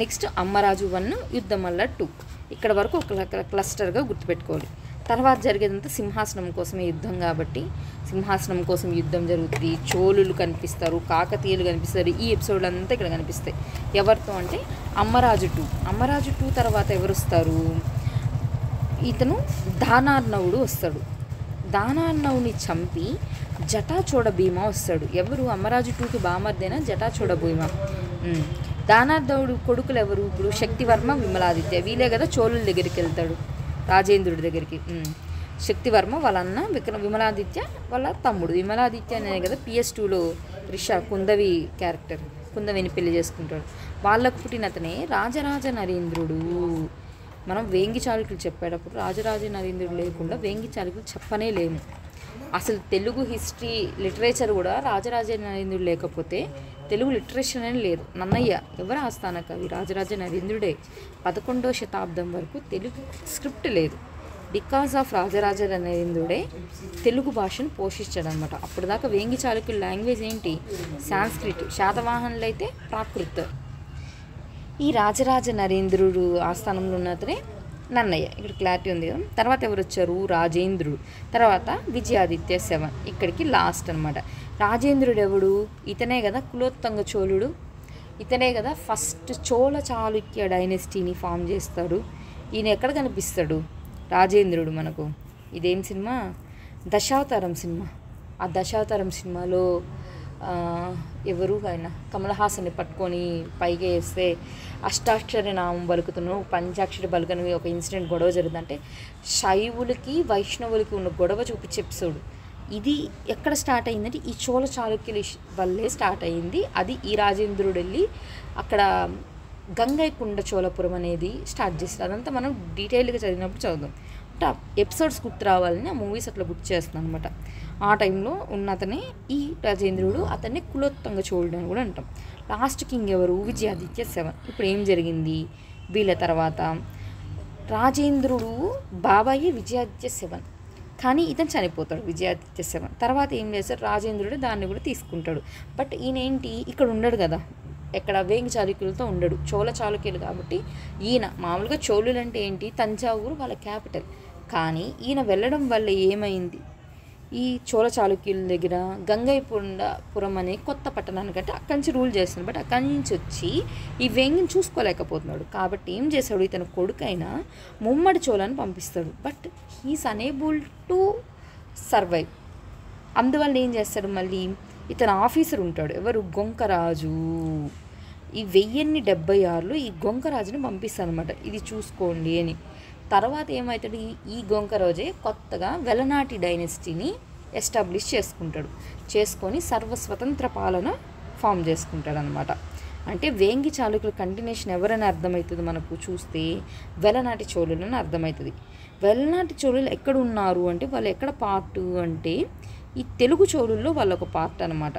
నెక్స్ట్ అమ్మరాజు 1, యుద్ధమల్ల 2. ఇక్కడ వరకు ఒక క్లస్టర్గా గుర్తుపెట్టుకోవాలి. తర్వాత జరిగేదంతా సింహాసనం కోసమే యుద్ధం కాబట్టి సింహాసనం కోసం యుద్ధం జరుగుతుంది. చోళులు కనిపిస్తారు, కాకతీయులు కనిపిస్తారు. ఈ ఎపిసోడ్లు అంతా ఇక్కడ కనిపిస్తాయి. ఎవరితో అంటే అమ్మరాజు 2. అమ్మరాజు 2 తర్వాత ఎవరు వస్తారు? ఇతను దానార్ణవుడు వస్తాడు. దానార్ణవుని చంపి జటాచోడ భీమ వస్తాడు. ఎవరు? అమ్మరాజు 2కి బామర్దైన జటాచోడ భీమ. దానార్ణవుడు కొడుకులు ఎవరు? ఇప్పుడు శక్తివర్మ, విమలాదిత్య. వీలే కదా చోళుల దగ్గరికి వెళ్తాడు, రాజేంద్రుడి దగ్గరికి. శక్తివర్మ వాళ్ళ అన్న, విమలాదిత్య వాళ్ళ తమ్ముడు. విమలాదిత్య అనే కదా PS2లో కుందవి క్యారెక్టర్, కుందవిని పెళ్లి చేసుకుంటాడు. వాళ్ళకు పుట్టిన అతనే రాజరాజ నరేంద్రుడు. మనం వేంగి చాళుక్యులు చెప్పేటప్పుడు రాజరాజ నరేంద్రుడు లేకుండా వేంగి చాళుక్యులు చెప్పనే లేము. అసలు తెలుగు హిస్టరీ లిటరేచర్ కూడా రాజరాజ నరేంద్రుడు లేకపోతే తెలుగు లిటరేచర్ అనేది లేదు. నన్నయ్య ఎవరు ఆస్థాన కవి? రాజరాజ నరేంద్రుడే. 11వ శతాబ్దం వరకు తెలుగు స్క్రిప్ట్ లేదు. బికాస్ ఆఫ్ రాజరాజ నరేంద్రుడే తెలుగు భాషను పోషించాడు అనమాట. అప్పటిదాకా వేంగి చాళుక్యుల లాంగ్వేజ్ ఏంటి? సాంస్క్రిట్. శాతవాహనులు అయితే ప్రాకృత. ఈ రాజరాజ నరేంద్రుడు ఆస్థానంలో ఉన్నతనే నన్నయ్య. ఇక్కడ క్లారిటీ ఉంది కదా. తర్వాత ఎవరు వచ్చారు? రాజేంద్రుడు. తర్వాత విజయాదిత్య 7. ఇక్కడికి లాస్ట్ అనమాట. రాజేంద్రుడు ఎవడు? ఇతనే కదా కులోత్తంగ చోళుడు. ఇతనే కదా ఫస్ట్ చోళ చాళుక్య డైనెస్టీని ఫామ్ చేస్తాడు. ఈయన ఎక్కడ కనిపిస్తాడు? రాజేంద్రుడు మనకు. ఇదేం సినిమా? దశావతారం సినిమా. ఆ దశావతారం సినిమాలో ఎవరు? ఆయన కమల్ హాసన్ని పట్టుకొని పైగా వేస్తే అష్టాక్షరి నామం పలుకుతున్నాను, పంచాక్షరి పలుకని ఒక ఇన్సిడెంట్ గొడవ జరుగుతుంది. అంటే శైవులకి వైష్ణవులకి ఉన్న గొడవ చూపించే ఎపిసోడ్ ఇది. ఎక్కడ స్టార్ట్ అయిందంటే ఈ చోళ చాళుక్యుల వల్లే స్టార్ట్ అయింది. అది ఈ రాజేంద్రుడు వెళ్ళి అక్కడ గంగైకొండ చోళపురం అనేది స్టార్ట్ చేస్తారు. అదంతా మనం డీటెయిల్గా చదివినప్పుడు చదువుదాం. అంటే ఎపిసోడ్స్ గుర్తు రావాలని ఆ మూవీస్ అట్లా గుర్తు చేస్తున్నాను అనమాట. ఆ టైంలో ఉన్న అతనే ఈ రాజేంద్రుడు. అతన్ని కులోత్తంగ చోళుడు అని కూడా అంటాం. లాస్ట్ కింగ్ ఎవరు? విజయాదిత్య 7. ఇప్పుడు ఏం జరిగింది? వీళ్ళ తర్వాత రాజేంద్రుడు బాబాయి విజయాదిత్య 7, కానీ ఇతను చనిపోతాడు విజయాదిత్య 7. తర్వాత ఏం చేస్తాడు? రాజేంద్రుడు దాన్ని కూడా తీసుకుంటాడు. బట్ ఈయన ఏంటి ఇక్కడ ఉండడు కదా, ఎక్కడ వేంగి చాళుక్యులతో ఉండడు, చోళ చాళుక్యులు కాబట్టి. ఈయన మామూలుగా చోళులు అంటే ఏంటి? తంజావూరు వాళ్ళ క్యాపిటల్. కానీ ఈయన వెళ్ళడం వల్ల ఏమైంది? ఈ చోళ చాళుక్యుల దగ్గర గంగైకొండపురం అనే కొత్త పట్టణానికంటే అక్కడి నుంచి రూల్ చేస్తున్నాడు. బట్ అక్కడి నుంచి వచ్చి ఈ వేంగిని చూసుకోలేకపోతున్నాడు. కాబట్టి ఏం చేశాడు? ఇతను కొడుకైన ముమ్మడి చోళని పంపిస్తాడు. But he's unable to survive. అందువల్ల ఏం చేస్తాడు? మళ్ళీ ఇతను ఆఫీసర్ ఉంటాడు. ఎవరు? గొంకరాజు. ఈ 1076లో ఈ గొంకరాజుని పంపిస్తాడు అనమాట, ఇది చూసుకోండి అని. తర్వాత ఏమవుతాడు? ఈ గొంకరాజే కొత్తగా వెలనాటి డైనెస్టీని ఎస్టాబ్లిష్ చేసుకొని సర్వస్వతంత్ర పాలన ఫామ్ చేసుకుంటాడు అనమాట. అంటే వేంగి చాళుక్యుల కంటిన్యూషన్ ఎవరైనా అర్థమవుతుంది మనకు చూస్తే? వెలనాటి చోళులని అర్థమవుతుంది. వెలనాటి చోళులు ఎక్కడ ఉన్నారు అంటే వాళ్ళు ఎక్కడ పార్ట్ అంటే ఈ తెలుగు చోళుల్లో వాళ్ళు ఒక పార్ట్ అనమాట.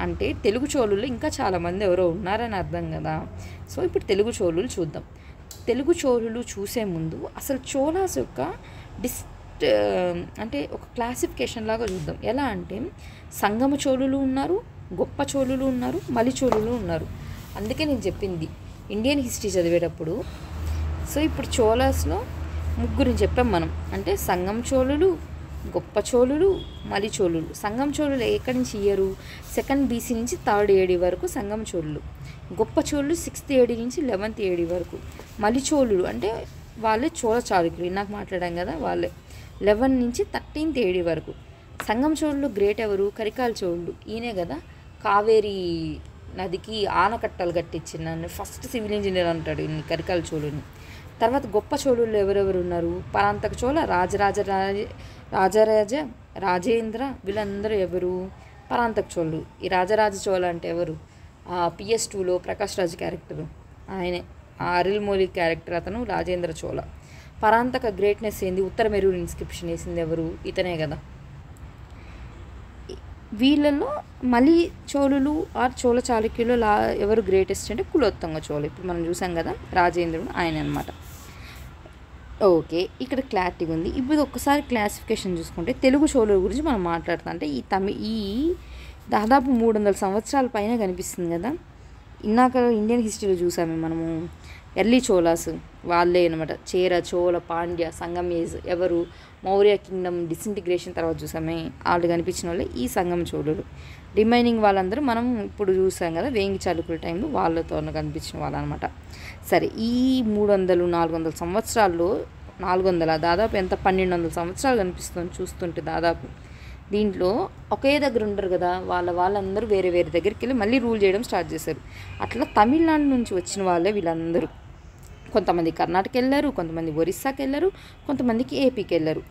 అంటే తెలుగు చోళుల్లో ఇంకా చాలామంది ఎవరో ఉన్నారని అర్థం కదా. సో ఇప్పుడు తెలుగు చోళులు చూద్దాం. తెలుగు చోళులు చూసే ముందు అసలు చోళాస్ యొక్క అంటే ఒక క్లాసిఫికేషన్ లాగా చూద్దాం. ఎలా అంటే సంగమ చోళులు ఉన్నారు, గొప్ప చోళులు ఉన్నారు, మలి చోళులు ఉన్నారు. అందుకే నేను చెప్పింది ఇండియన్ హిస్టరీ చదివేటప్పుడు. సో ఇప్పుడు చోళాస్లో ముగ్గురిని చెప్పాం మనం. అంటే సంగం చోళులు, గొప్ప చోళులు, మలి చోళులు. సంగం చోళులు ఎక్కడి నుంచి ఇయ్యరు? 2nd BC నుంచి 3rd AD వరకు సంగం చోళులు. గొప్ప చోళులు 6th AD నుంచి 11th AD వరకు. మలి చోళులు అంటే వాళ్ళే చోళ చాళుక్యులు, ఇందాక మాట్లాడాం కదా వాళ్ళే. 11 నుంచి 13th AD వరకు. సంగం చోళులు గ్రేట్ ఎవరు? కరికాల చోళులు. ఈయనే కదా కావేరి నదికి ఆనకట్టలు కట్టించిన ఫస్ట్ సివిల్ ఇంజనీర్ అంటాడు ఇన్ని కరికాల చోళుని. తర్వాత గొప్ప చోళులు ఎవరెవరు ఉన్నారు? పరాంతక చోళ, రాజరాజ, రాజేంద్ర, వీళ్ళందరూ ఎవరు? పరాంతక చోళులు. ఈ రాజరాజ చోళ అంటే ఎవరు? PS2లో ప్రకాష్ రాజ్ క్యారెక్టరు ఆయనే, అరిల్ మౌలి క్యారెక్టర్ అతను రాజేంద్ర చోళ. పరాంతక గ్రేట్నెస్ ఏంది? ఉత్తర మెరూర్ ఇన్స్క్రిప్షన్ వేసింది ఎవరు? ఇతనే కదా. వీళ్ళల్లో మళ్ళీ చోళులు ఆర్ చోళ చాళుక్యులు ఎవరు గ్రేటెస్ట్ అంటే కులోత్తుంగ చోళ. ఇప్పుడు మనం చూసాం కదా రాజేంద్రుడు, ఆయన అనమాట. ఓకే, ఇక్కడ క్లారిటీగా ఉంది. ఇప్పుడు ఒక్కసారి క్లాసిఫికేషన్ చూసుకుంటే తెలుగు చోళుల గురించి మనం మాట్లాడుతాం. అంటే ఈ దాదాపు 300 సంవత్సరాల పైన కనిపిస్తుంది కదా. ఇందాక ఇండియన్ హిస్టరీలో చూసాము మనము ఎర్లీ చోళాస్ వాళ్ళే అనమాట. చేర, చోళ, పాండ్య, సంగం ఏజ్ ఎవరు? మౌర్య కింగ్డమ్ డిసింటిగ్రేషన్ తర్వాత చూసామే, వాళ్ళు కనిపించిన వాళ్ళే ఈ సంగం చోళులు. రిమైనింగ్ వాళ్ళందరూ మనం ఇప్పుడు చూసాం కదా వేంగి చాళుక్యుల టైంలో వాళ్ళతో కనిపించిన వాళ్ళు అనమాట. సరే, ఈ 300-400 సంవత్సరాల్లో 400 దాదాపు ఎంత 1200 సంవత్సరాలు కనిపిస్తుంది చూస్తుంటే దాదాపు. దీంట్లో ఒకే దగ్గర ఉండరు కదా, వాళ్ళందరూ వేరే వేరే దగ్గరికి వెళ్ళి మళ్ళీ రూల్ చేయడం స్టార్ట్ చేశారు. అట్లా తమిళనాడు నుంచి వచ్చిన వాళ్ళే వీళ్ళందరూ. కొంతమంది కర్ణాటక వెళ్ళారు, కొంతమంది ఒరిస్సాకి వెళ్ళారు, కొంతమందికి ఏపీకి వెళ్ళారు.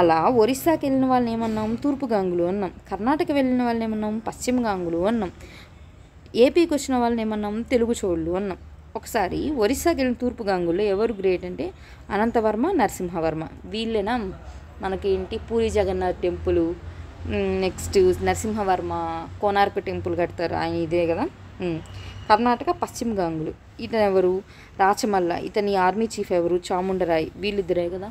అలా ఒరిస్సాకి వెళ్ళిన వాళ్ళని ఏమన్నాం? తూర్పు గాంగులు అన్నాం. కర్ణాటక వెళ్ళిన వాళ్ళని ఏమన్నాం? పశ్చిమ గాంగులు అన్నాం. ఏపీకి వచ్చిన వాళ్ళని ఏమన్నాం? తెలుగు చోళులు అన్నాం. ఒకసారి ఒరిస్సాకి వెళ్ళిన తూర్పు గాంగుల్లో ఎవరు గ్రేట్ అంటే అనంతవర్మ, నరసింహవర్మ. వీళ్ళేనా మనకి ఏంటి Puri Jagannath temple, next Narasimhavarma Konark temple కడతారు, ఆయన ఇదే కదా. కర్ణాటక పశ్చిమ గాంగులు. ఇతను ఎవరు? రాచమల్ల. ఇతని ఆర్మీ చీఫ్ ఎవరు? చాముండరాయ్. వీళ్ళిద్దరే కదా.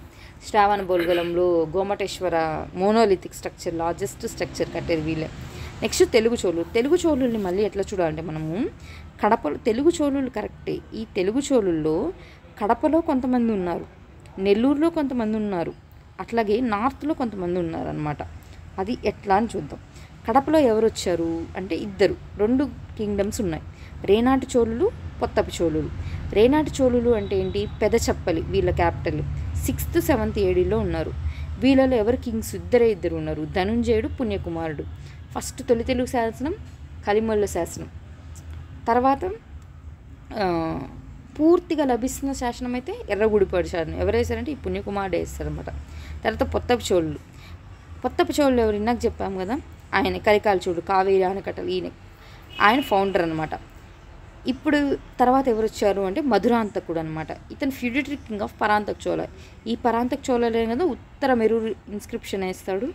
శ్రావణ బొల్గలంలో Gomateshwara monolithic structure, largest structure కట్టేది వీళ్ళే. నెక్స్ట్ తెలుగు చోళులు. తెలుగు చోళుల్ని మళ్ళీ ఎట్లా చూడాలంటే మనము కడపలో తెలుగు చోళులు కరెక్టే. ఈ తెలుగు చోళుల్లో కడపలో కొంతమంది ఉన్నారు, నెల్లూరులో కొంతమంది ఉన్నారు, అట్లాగే నార్త్లో కొంతమంది ఉన్నారు అనమాట. అది ఎట్లా అని చూద్దాం. కడపలో ఎవరు వచ్చారు అంటే రెండు కింగ్డమ్స్ ఉన్నాయి. రేనాటి చోళులు, పొత్తపి చోళులు. రేనాటి చోళులు అంటే ఏంటి? పెదచప్పలి వీళ్ళ క్యాపిటల్. 6th 7th AD ఉన్నారు. వీళ్ళలో ఎవరు కింగ్స్? ఇద్దరు ఉన్నారు, ధనుంజయుడు, పుణ్యకుమారుడు. ఫస్ట్ తొలి తెలుగు శాసనం కలిమొల్ల శాసనం. తర్వాత పూర్తిగా లభిస్తున్న శాసనం అయితే ఎర్రగుడిపాడు శాసనం. ఎవరు వేశారంటే ఈ పుణ్యకుమారుడు వేస్తారనమాట. తర్వాత పొత్తపి చోళులు ఎవరు? నాకు చెప్పాము కదా, ఆయన కరికాల చోళుడు, కావేరి ఆనకట్టలు, ఆయన ఫౌండర్ అనమాట. ఇప్పుడు తర్వాత ఎవరు వచ్చారు అంటే మధురాంతకుడు అనమాట. ఇతను ఫ్యూడిటరీ కింగ్ ఆఫ్ పరాంతక చోళ. ఈ పరాంతక చోళలే కదా ఉత్తర మెరూరు ఇన్స్క్రిప్షన్ వేస్తాడు.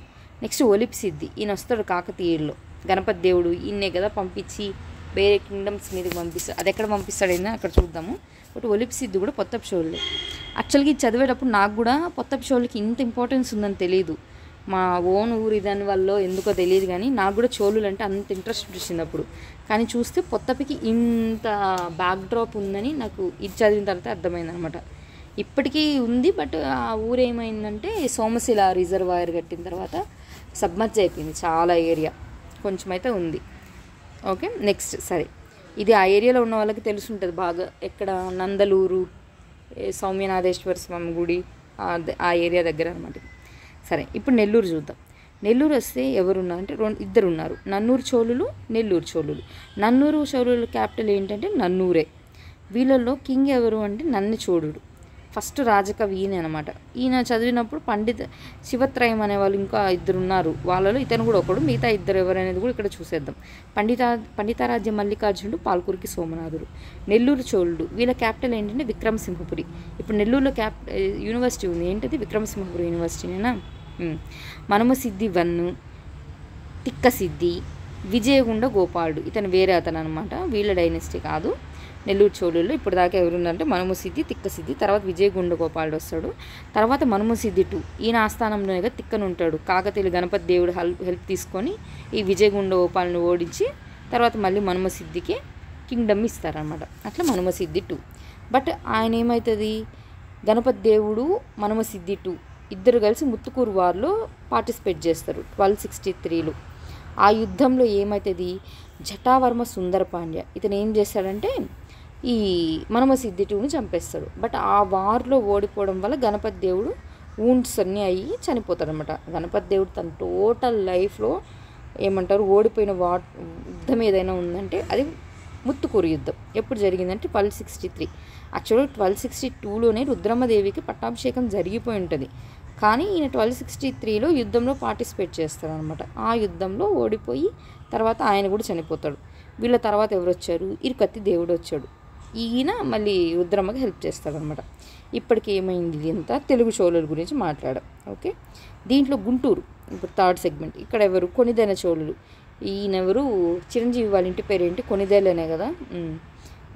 నెక్స్ట్ ఒలిప్ సిద్ధి, ఈయన వస్తాడు కాకతీయుల్లో. గణపతి దేవుడు ఈయనే కదా పంపించి వేరే కింగ్డమ్స్ మీదకి పంపిస్తాడు. అది ఎక్కడ పంపిస్తాడైనా అక్కడ చూద్దాము. బట్ ఒలిప్ సిద్ధి కూడా పొత్తపి చోళులే. యాక్చువల్గా ఇది చదివేటప్పుడు నాకు కూడా పొత్తపి చోళులకి ఇంత ఇంపార్టెన్స్ ఉందని తెలియదు. మా ఓన్ ఊరి దాని వల్ల ఎందుకో తెలియదు, కానీ నాకు కూడా చోళులు అంటే అంత ఇంట్రెస్ట్ వచ్చింది అప్పుడు. కానీ చూస్తే పొత్తపికి ఇంత బ్యాక్డ్రాప్ ఉందని నాకు ఇది చదివిన తర్వాత అర్థమైంది అనమాట. ఇప్పటికీ ఉంది, బట్ ఆ ఊరు ఏమైందంటే సోమశిల రిజర్వాయర్ కట్టిన తర్వాత సబ్మర్జ్ అయిపోయింది చాలా ఏరియా, కొంచెం అయితే ఉంది. Okay, next. సరే, ఇది ఆ ఏరియాలో ఉన్న వాళ్ళకి తెలుసుంటుంది బాగా. ఎక్కడ? నందలూరు, సౌమ్యనాథేశ్వర స్వామి గుడి, ఆ ఏరియా దగ్గర అనమాట. సరే, ఇప్పుడు నెల్లూరు చూద్దాం. నెల్లూరు వస్తే ఎవరున్నారు అంటే ఇద్దరు ఉన్నారు, నన్నూరు చోళులు, నెల్లూరు చోళులు. నన్నూరు చోళుల క్యాపిటల్ ఏంటంటే నన్నూరే. వీళ్ళల్లో కింగ్ ఎవరు అంటే నన్ని చోళుడు. ఫస్ట్ రాజకవి ఈయన అనమాట. ఈయన చదివినప్పుడు పండిత శివత్రయం అనేవాళ్ళు ఇంకా ఇద్దరు ఉన్నారు, వాళ్ళలో ఇతను కూడా ఒకడు. మిగతా ఇద్దరు ఎవరనేది కూడా ఇక్కడ చూసేద్దాం. పండితారాజ్య మల్లికార్జునుడు, పాల్కురికి సోమనాథుడు. నెల్లూరు చోళుడు. వీళ్ళ క్యాపిటల్ ఏంటంటే విక్రమసింహపురి. ఇప్పుడు నెల్లూరులో యూనివర్సిటీ ఉంది, ఏంటది? విక్రమసింహపురి యూనివర్సిటీనేనా. మనుమసిద్ధి 1, తిక్కసిద్ధి, విజయగుండ గోపాలుడు. ఇతను వేరే అతను అనమాట, వీళ్ళ డైనెస్టీ కాదు. నెల్లూరు చోళుల్లో ఇప్పుడు దాకా ఎవరున్నారంటే మనుమసిద్ధి, తిక్కసిద్ధి, తర్వాత విజయగుండ గోపాలుడు వస్తాడు. తర్వాత మనుమసిద్ధి 2, ఈయన ఆస్థానంలోనే తిక్కను ఉంటాడు. కాకతీయులు గణపతి దేవుడు హెల్ప్ తీసుకొని ఈ విజయగుండ గోపాలను ఓడించి తర్వాత మళ్ళీ మనుమసిద్ధికి కింగ్డమ్ ఇస్తారనమాట. అట్లా మనుమసిద్ధి 2. బట్ ఆయన ఏమవుతుంది, గణపతి దేవుడు మనుమసిద్ధి 2 ఇద్దరు కలిసి ముత్తుకూరు వార్లో పార్టిసిపేట్ చేస్తారు 1263లో. ఆ యుద్ధంలో ఏమవుతుంది, జటావర్మ సుందర పాండ్య ఇతను ఏం చేస్తాడంటే ఈ మనుమసిద్ధి 2ని చంపేస్తాడు. బట్ ఆ వార్లో ఓడిపోవడం వల్ల గణపతి దేవుడు వూండ్స్ అన్నీ అయ్యి చనిపోతాడు అనమాట. గణపతి దేవుడు తన టోటల్ లైఫ్లో ఏమంటారు, ఓడిపోయిన యుద్ధం ఏదైనా ఉందంటే అది ముత్తుకూరు యుద్ధం. ఎప్పుడు జరిగిందంటే 1263. యాక్చువల్గా 1262లోనే రుద్రమ్మదేవికి పట్టాభిషేకం జరిగిపోయి ఉంటుంది. కానీ ఈయన 1263లో యుద్ధంలో పార్టిసిపేట్ చేస్తారనమాట. ఆ యుద్ధంలో ఓడిపోయి తర్వాత ఆయన కూడా చనిపోతాడు. వీళ్ళ తర్వాత ఎవరు వచ్చారు, ఇరుకత్తి దేవుడు వచ్చాడు. ఈయన మళ్ళీ రుద్రమ్మకి హెల్ప్ చేస్తాడనమాట. ఇప్పటికి ఏమైంది అంతా తెలుగు చోళుల గురించి మాట్లాడాం. ఓకే, దీంట్లో గుంటూరు ఇప్పుడు థర్డ్ సెగ్మెంట్. ఇక్కడ ఎవరు, కొనిదెల చోళులు. ఈయనెవరు, చిరంజీవి వాళ్ళ ఇంటి పేరేంటి, కొనిదెలనే కదా.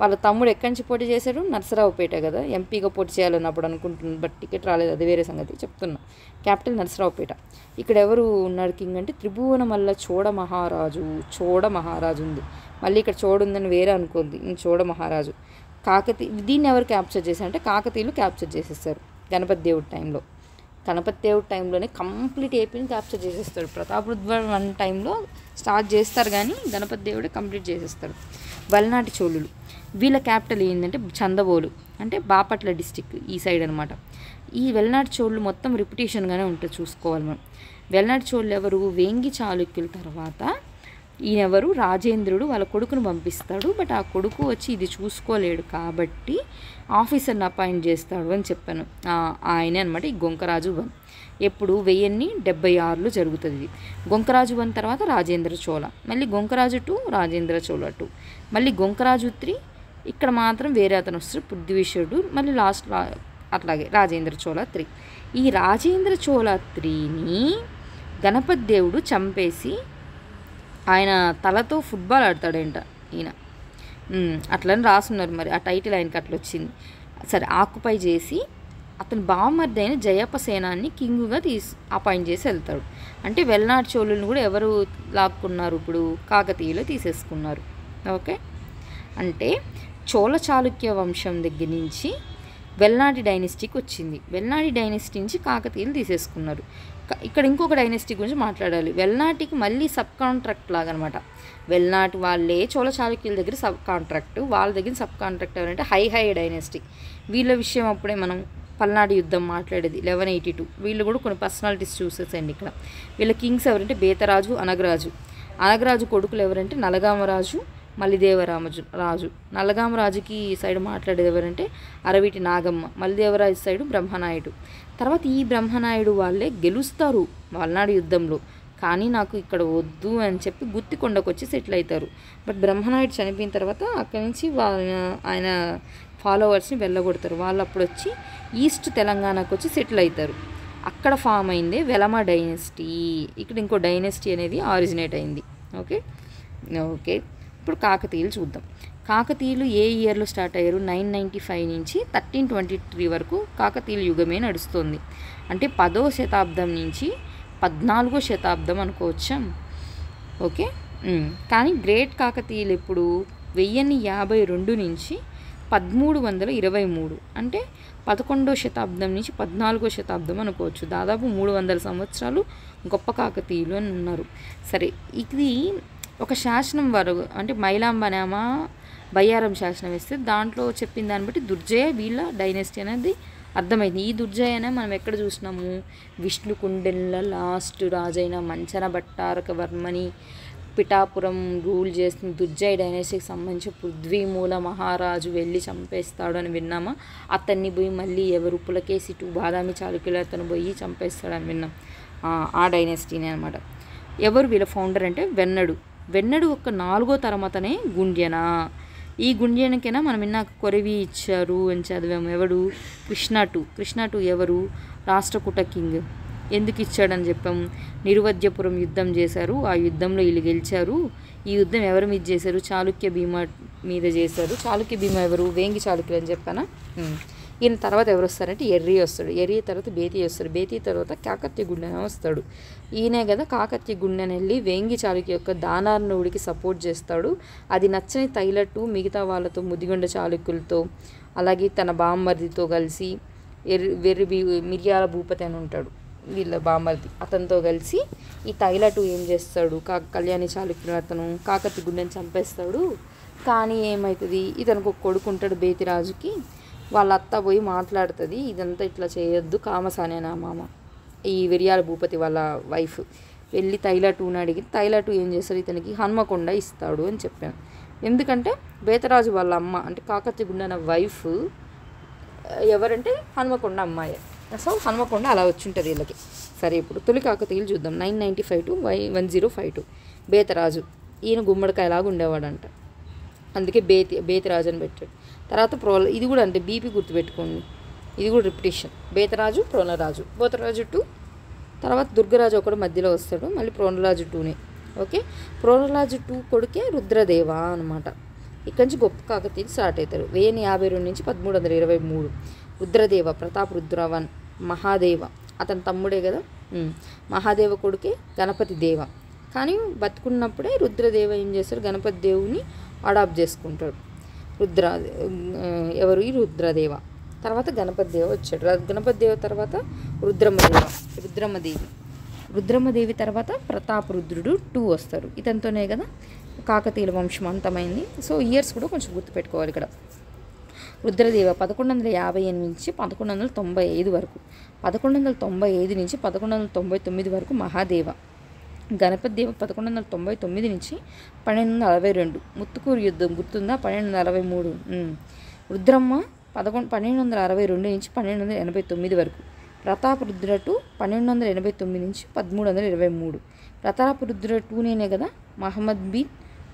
వాళ్ళ తమ్ముడు ఎక్కడి నుంచి పోటీ చేశారు, నరసరావుపేట కదా. ఎంపీగా పోటీ చేయాలన్నప్పుడు అనుకుంటున్నాను, బట్ టికెట్ రాలేదు, అది వేరే సంగతి చెప్తున్నా. క్యాపిటల్ నరసరావుపేట. ఇక్కడ ఎవరు ఉన్నారు కింగ్ అంటే త్రిభువనమల్ల చోడ మహారాజు ఉంది. మళ్ళీ ఇక్కడ చోడు ఉందని వేరే అనుకోండి, చోడ మహారాజు. దీన్ని ఎవరు క్యాప్చర్ చేశారంటే కాకతీయులు క్యాప్చర్ చేసేస్తారు గణపతి దేవుడి టైంలోనే కంప్లీట్ ఏపీని క్యాప్చర్ చేసేస్తాడు. ప్రతాపరుద్ర టైంలో స్టార్ట్ చేస్తారు కానీ గణపతి దేవుడే కంప్లీట్ చేసేస్తాడు. వలనాటి చోళులు, వీళ్ళ క్యాపిటల్ ఏంటంటే చందబోలు, అంటే బాపట్ల డిస్టిక్ ఈ సైడ్ అనమాట. ఈ వెలనాటి చోళులు మొత్తం రిపిటేషన్గానే ఉంటుంది, చూసుకోవాలి మనం. వెలనాటి చోళులు ఎవరు, వేంగి చాళుక్యుల తర్వాత ఈయనెవరు, రాజేంద్రుడు వాళ్ళ కొడుకును పంపిస్తాడు. బట్ ఆ కొడుకు వచ్చి ఇది చూసుకోలేడు కాబట్టి ఆఫీసర్ని అపాయింట్ చేస్తాడు అని చెప్పాను. ఆయనే అనమాట ఈ గొంకరాజు వన్. ఎప్పుడు 1076లో జరుగుతుంది ఇది. గొంకరాజు వన్ తర్వాత రాజేంద్ర చోళ, మళ్ళీ గొంకరాజు 2, రాజేంద్ర చోళ 2, మళ్ళీ గొంకరాజు 3. ఇక్కడ మాత్రం వేరే అతను వస్తాడు, పృథ్వీషుడు. మళ్ళీ లాస్ట్ అట్లాగే రాజేంద్ర చోళ 3. ఈ రాజేంద్ర చోళ 3ని గణపతి దేవుడు చంపేసి ఆయన తలతో ఫుట్బాల్ ఆడతాడంట ఈయన. అట్లని రాసున్నారు, మరి ఆ టైటిల్ ఆయనకి అట్లా వచ్చింది. సరే, ఆక్యుపై చేసి అతని బావమరిది అయిన జయప్ప సేనాన్ని కింగుగా అపాయింట్ చేసి వెళ్తాడు. అంటే వెలనాటి చోళులను కూడా ఎవరు లాక్కున్నారు, ఇప్పుడు కాకతీయులు తీసేసుకున్నారు. ఓకే, అంటే చోళ చాళుక్య వంశం దగ్గర నుంచి వెలనాటి డైనెస్టీకి వచ్చింది. వెలనాటి డైనెస్టీ నుంచి కాకతీయులు తీసేసుకున్నారు. ఇక్కడ ఇంకొక డైనెస్టీ గురించి మాట్లాడాలి. వెలనాటికి మళ్ళీ సబ్ కాంట్రాక్ట్ లాగా అనమాట. వెలనాటి వాళ్ళే చోళ చాళుక్యుల దగ్గర సబ్ కాంట్రాక్ట్, వాళ్ళ దగ్గర సబ్ కాంట్రాక్ట్ ఎవరంటే హై డైనెస్టీ. వీళ్ళ విషయం అప్పుడే మనం పల్నాడు యుద్ధం మాట్లాడేది 1182. వీళ్ళు కూడా కొన్ని పర్సనాలిటీస్ చూసేసండి ఇక్కడ. వీళ్ళ కింగ్స్ ఎవరంటే బేతరాజు, అనగరాజు కొడుకులు ఎవరంటే నలగామరాజు, మలిదేవరాజు. నల్లగామరాజుకి సైడ్ మాట్లాడేది ఎవరంటే అరవిటి నాగమ్మ, మలిదేవరాజు సైడు బ్రహ్మనాయుడు. తర్వాత ఈ బ్రహ్మనాయుడు వాళ్ళే గెలుస్తారు పల్నాడు యుద్ధంలో, కానీ నాకు ఇక్కడ వద్దు అని చెప్పి గుత్తికొండకు వచ్చి సెటిల్ అవుతారు. బట్ బ్రహ్మనాయుడు చనిపోయిన తర్వాత అక్కడి నుంచి ఆయన ఫాలోవర్స్ని వెళ్ళగొడతారు. వాళ్ళు అప్పుడు వచ్చి ఈస్ట్ తెలంగాణకు వచ్చి సెటిల్ అవుతారు. అక్కడ ఫామ్ అయిందే వెలమ డైనెస్టీ. ఇక్కడ ఇంకో డైనెస్టీ అనేది ఆరిజినేట్ అయింది. ఓకే, ఇప్పుడు కాకతీయులు చూద్దాం. కాకతీయులు ఏ ఇయర్లో స్టార్ట్ అయ్యారు, 995 నుంచి 1323 వరకు కాకతీయుల యుగమే నడుస్తుంది. అంటే 10వ శతాబ్దం నుంచి 14వ శతాబ్దం అనుకోవచ్చా. ఓకే, కానీ గ్రేట్ కాకతీయులు ఇప్పుడు 1052 నుంచి 1323, అంటే 11వ శతాబ్దం నుంచి 14వ శతాబ్దం అనుకోవచ్చు. దాదాపు 300 సంవత్సరాలు గొప్ప కాకతీయులు అని ఉన్నారు. సరే, ఇది ఒక శాసనం వారు అంటే మైలాంబనామా బయ్యారం శాసనం వేస్తే దాంట్లో చెప్పిన దాన్ని బట్టి దుర్జయ వీళ్ళ డైనెస్టీ అనేది అర్థమైంది. ఈ దుర్జయనే మనం ఎక్కడ చూసినాము, విష్ణుకుండెన్ల లాస్ట్ రాజైన మంచన భట్టారక వర్మని పిఠాపురం రూల్ చేసిన దుర్జయ డైనెస్టీకి సంబంధించి పృథ్వీమూల మహారాజు వెళ్ళి చంపేస్తాడు అని విన్నామా. అతన్ని పోయి మళ్ళీ ఎవరు పులకేసి 2 బాదామి చాళుక్యులు అతను పోయి చంపేస్తాడని విన్నాం. ఆ డైనెస్టీనే అనమాట. ఎవరు వీళ్ళ ఫౌండర్ అంటే వెన్నడు ఒక 4వ తరం అతనే గుండ్యన. ఈ గుండ్యనకైనా మనం ఇన్నాక కొరివి ఇచ్చారు అని చదివాము. ఎవడు, కృష్ణ టూ ఎవరు, రాష్ట్రకూట కింగ్. ఎందుకు ఇచ్చాడని చెప్పాము, నిరువద్యపురం యుద్ధం చేశారు, ఆ యుద్ధంలో వీళ్ళు గెలిచారు. ఈ యుద్ధం ఎవరి మీద చేశారు, చాళుక్య భీమ మీద చేశారు. చాళుక్య భీమ ఎవరు, వేంగి చాళుక్యులు అని చెప్పానా. ఈయన తర్వాత ఎవరు వస్తారంటే ఎర్రి వస్తాడు, ఎర్రి తర్వాత బేతి వస్తాడు, బేతి తర్వాత కాకత్య గుండెన వస్తాడు. ఈయనే కదా కాకత్య గుండెన వెళ్ళి వేంగి చాళుక్య యొక్క దానార్ణవుడికి సపోర్ట్ చేస్తాడు. అది నచ్చని తైలట్టు మిగతా వాళ్ళతో ముదిగొండ చాళుక్యులతో అలాగే తన బామ్మర్దితో కలిసి మిర్యాల భూపతి అని ఉంటాడు వీళ్ళ బామ్మర్ది, అతనితో కలిసి ఈ తైలటు ఏం చేస్తాడు, కళ్యాణి చాళుక్యుడు అతను కాకత్య గుండెని చంపేస్తాడు. కానీ ఏమవుతుంది, ఇతనికి ఒక కొడుకు ఉంటాడు బేతిరాజుకి, వాళ్ళ అత్త పోయి మాట్లాడుతుంది, ఇదంతా ఇట్లా చేయొద్దు, కామసానే నా మామ, ఈ మిర్యాల భూపతి వాళ్ళ వైఫ్, వెళ్ళి తైలాటుని అడిగి తైలాటు ఏం చేస్తారు, ఇతనికి హన్మకొండ ఇస్తాడు అని చెప్పాను. ఎందుకంటే బేతరాజు వాళ్ళ అమ్మ అంటే కాకతీయ గుండెన వైఫ్ ఎవరంటే హన్మకొండ అమ్మాయి. సో హన్మకొండ అలా వచ్చి ఉంటుంది వీళ్ళకి. సరే, ఇప్పుడు తొలి కాకతీయులు చూద్దాం. 995 to 1052. బేతరాజు ఈయన గుమ్మడికాయలాగా ఉండేవాడంట, అందుకే బేతరాజు అని పెట్టాడు. తర్వాత ఇది కూడా అంటే బీపీ గుర్తుపెట్టుకోండి, ఇది కూడా రిపిటేషన్. బేతరాజు, ప్రోలరాజు, బోతరాజు 2, తర్వాత దుర్గరాజు ఒకడు మధ్యలో వస్తాడు, మళ్ళీ ప్రోలరాజు 2నే. ఓకే, ప్రోలరాజు 2 కొడుకే రుద్రదేవ అనమాట. ఇక్కడి నుంచి గొప్ప కాకతీయులు స్టార్ట్ అవుతారు. 1052 నుంచి 1323. రుద్రదేవ, ప్రతాప్ రుద్రవన్, మహాదేవ అతని తమ్ముడే కదా. మహాదేవ కొడుకే గణపతి దేవ. కానీ బతుకున్నప్పుడే రుద్రదేవ ఏం చేస్తాడు, గణపతి దేవుని అడాప్ట్ చేసుకుంటాడు. ఎవరు ఈ రుద్రదేవ. తర్వాత గణపతి దేవ వచ్చాడు. గణపతి దేవ తర్వాత రుద్రమదేవి తర్వాత ప్రతాప్ రుద్రుడు 2 వస్తారు. ఇతనితోనే కదా కాకతీయుల వంశం అంతమైంది. సో ఇయర్స్ కూడా కొంచెం గుర్తుపెట్టుకోవాలి ఇక్కడ. రుద్రదేవ 1158 నుంచి 1195 వరకు, 1195 నుంచి 1199 వరకు మహాదేవ. గణపతి దేవ 1199 నుంచి 1242. ముత్తుకూరు యుద్ధం గుర్తుందా, 1243. రుద్రమ్మ 1262 నుంచి 1289 వరకు. ప్రతాప రుద్ర 2 1289 నుంచి 1323. ప్రతాప రుద్ర 2నేనే కదా మహమ్మద్ బిన్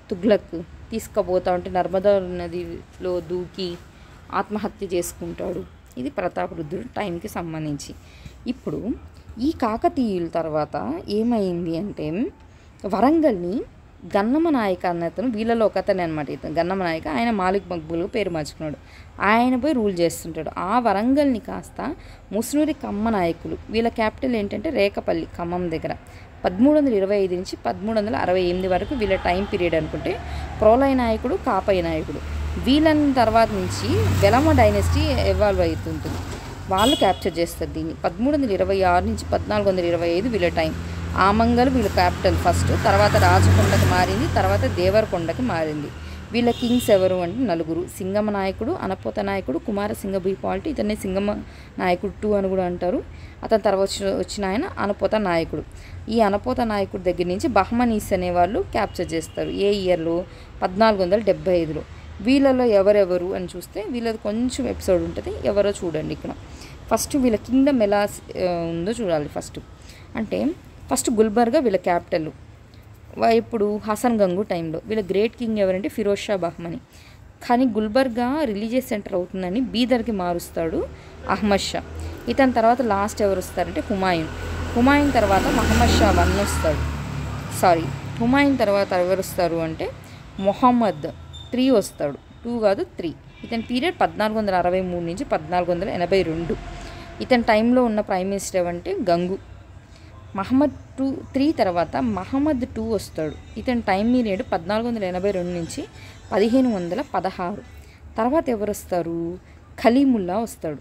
తుగ్లక్ తీసుకుపోతా ఉంటే నర్మదా నదిలో దూకి ఆత్మహత్య చేసుకుంటాడు. ఇది ప్రతాపరుద్రుడు టైంకి సంబంధించి. ఇప్పుడు ఈ కాకతీయుల తర్వాత ఏమైంది అంటే వరంగల్ని గన్నమ నాయక అన్న అతను, వీళ్ళలో ఒక అతనే అనమాట ఇతను గన్నమ నాయక. ఆయన మాలిక్ మక్బూల్గా పేరు మార్చుకున్నాడు. ఆయన పోయి రూల్ చేస్తుంటాడు. ఆ వరంగల్ని కాస్త ముస్నూరి కమ్మ నాయకులు, వీళ్ళ క్యాపిటల్ ఏంటంటే రేకపల్లి, ఖమ్మం దగ్గర. 1325 నుంచి 1368 వరకు వీళ్ళ టైం పీరియడ్ అనుకుంటే. ప్రోలయ నాయకుడు, కాపయ్య నాయకుడు, వీళ్ళని తర్వాత నుంచి వెలమ డైనెస్టీ ఎవాల్వ్ అవుతుంటుంది. వాళ్ళు క్యాప్చర్ చేస్తారు దీన్ని. 1326 నుంచి 1425 వీళ్ళ టైం. ఆమంగల్ వీళ్ళ క్యాపిటల్ ఫస్ట్, తర్వాత రాజకొండకి మారింది, తర్వాత దేవరకొండకి మారింది. వీళ్ళ కింగ్స్ ఎవరు అంటే 4. సింగమ నాయకుడు, అనపోత నాయకుడు, కుమారసింగ భూపాల్టి, ఇతన్ని సింగమ నాయకుడు 2 అని కూడా అంటారు. అతని తర్వాత వచ్చిన ఆయన అనపోత నాయకుడు. ఈ అనపోత నాయకుడి దగ్గర నుంచి బహ్మనీస్ అనేవాళ్ళు క్యాప్చర్ చేస్తారు. ఏ ఇయర్లో 1475లో. వీళ్ళలో ఎవరెవరు అని చూస్తే వీళ్ళది కొంచెం ఎపిసోడ్ ఉంటుంది, ఎవరో చూడండి ఇక్కడ. ఫస్ట్ వీళ్ళ కింగ్డమ్ ఎలా ఉందో చూడాలి. ఫస్ట్ గుల్బర్గా వీళ్ళ క్యాపిటల్. ఇప్పుడు హసన్ గంగు టైంలో వీళ్ళ గ్రేట్ కింగ్ ఎవరంటే ఫిరోజ్ షా బహ్మని. కానీ గుల్బర్గా రిలీజియస్ సెంటర్ అవుతుందని బీదర్కి మారుస్తాడు అహ్మద్ షా. ఇతని తర్వాత లాస్ట్ ఎవరు వస్తారంటే హుమాయూన్ తర్వాత మహమ్మద్ షా 1 వస్తాడు. హుమాయూన్ తర్వాత ఎవరు వస్తారు అంటే మొహమ్మద్ 3 వస్తాడు. 2 కాదు 3. ఇతని పీరియడ్ 1463 నుంచి 1482. ఇతని టైంలో ఉన్న ప్రైమ్ మినిస్టర్ ఏమంటే గంగు. మహమ్మద్ 3 తర్వాత మహమ్మద్ 2 వస్తాడు. ఇతని టైం పీరియడ్ 1482 నుంచి 1516. తర్వాత ఎవరు వస్తారు, ఖలీముల్లా వస్తాడు.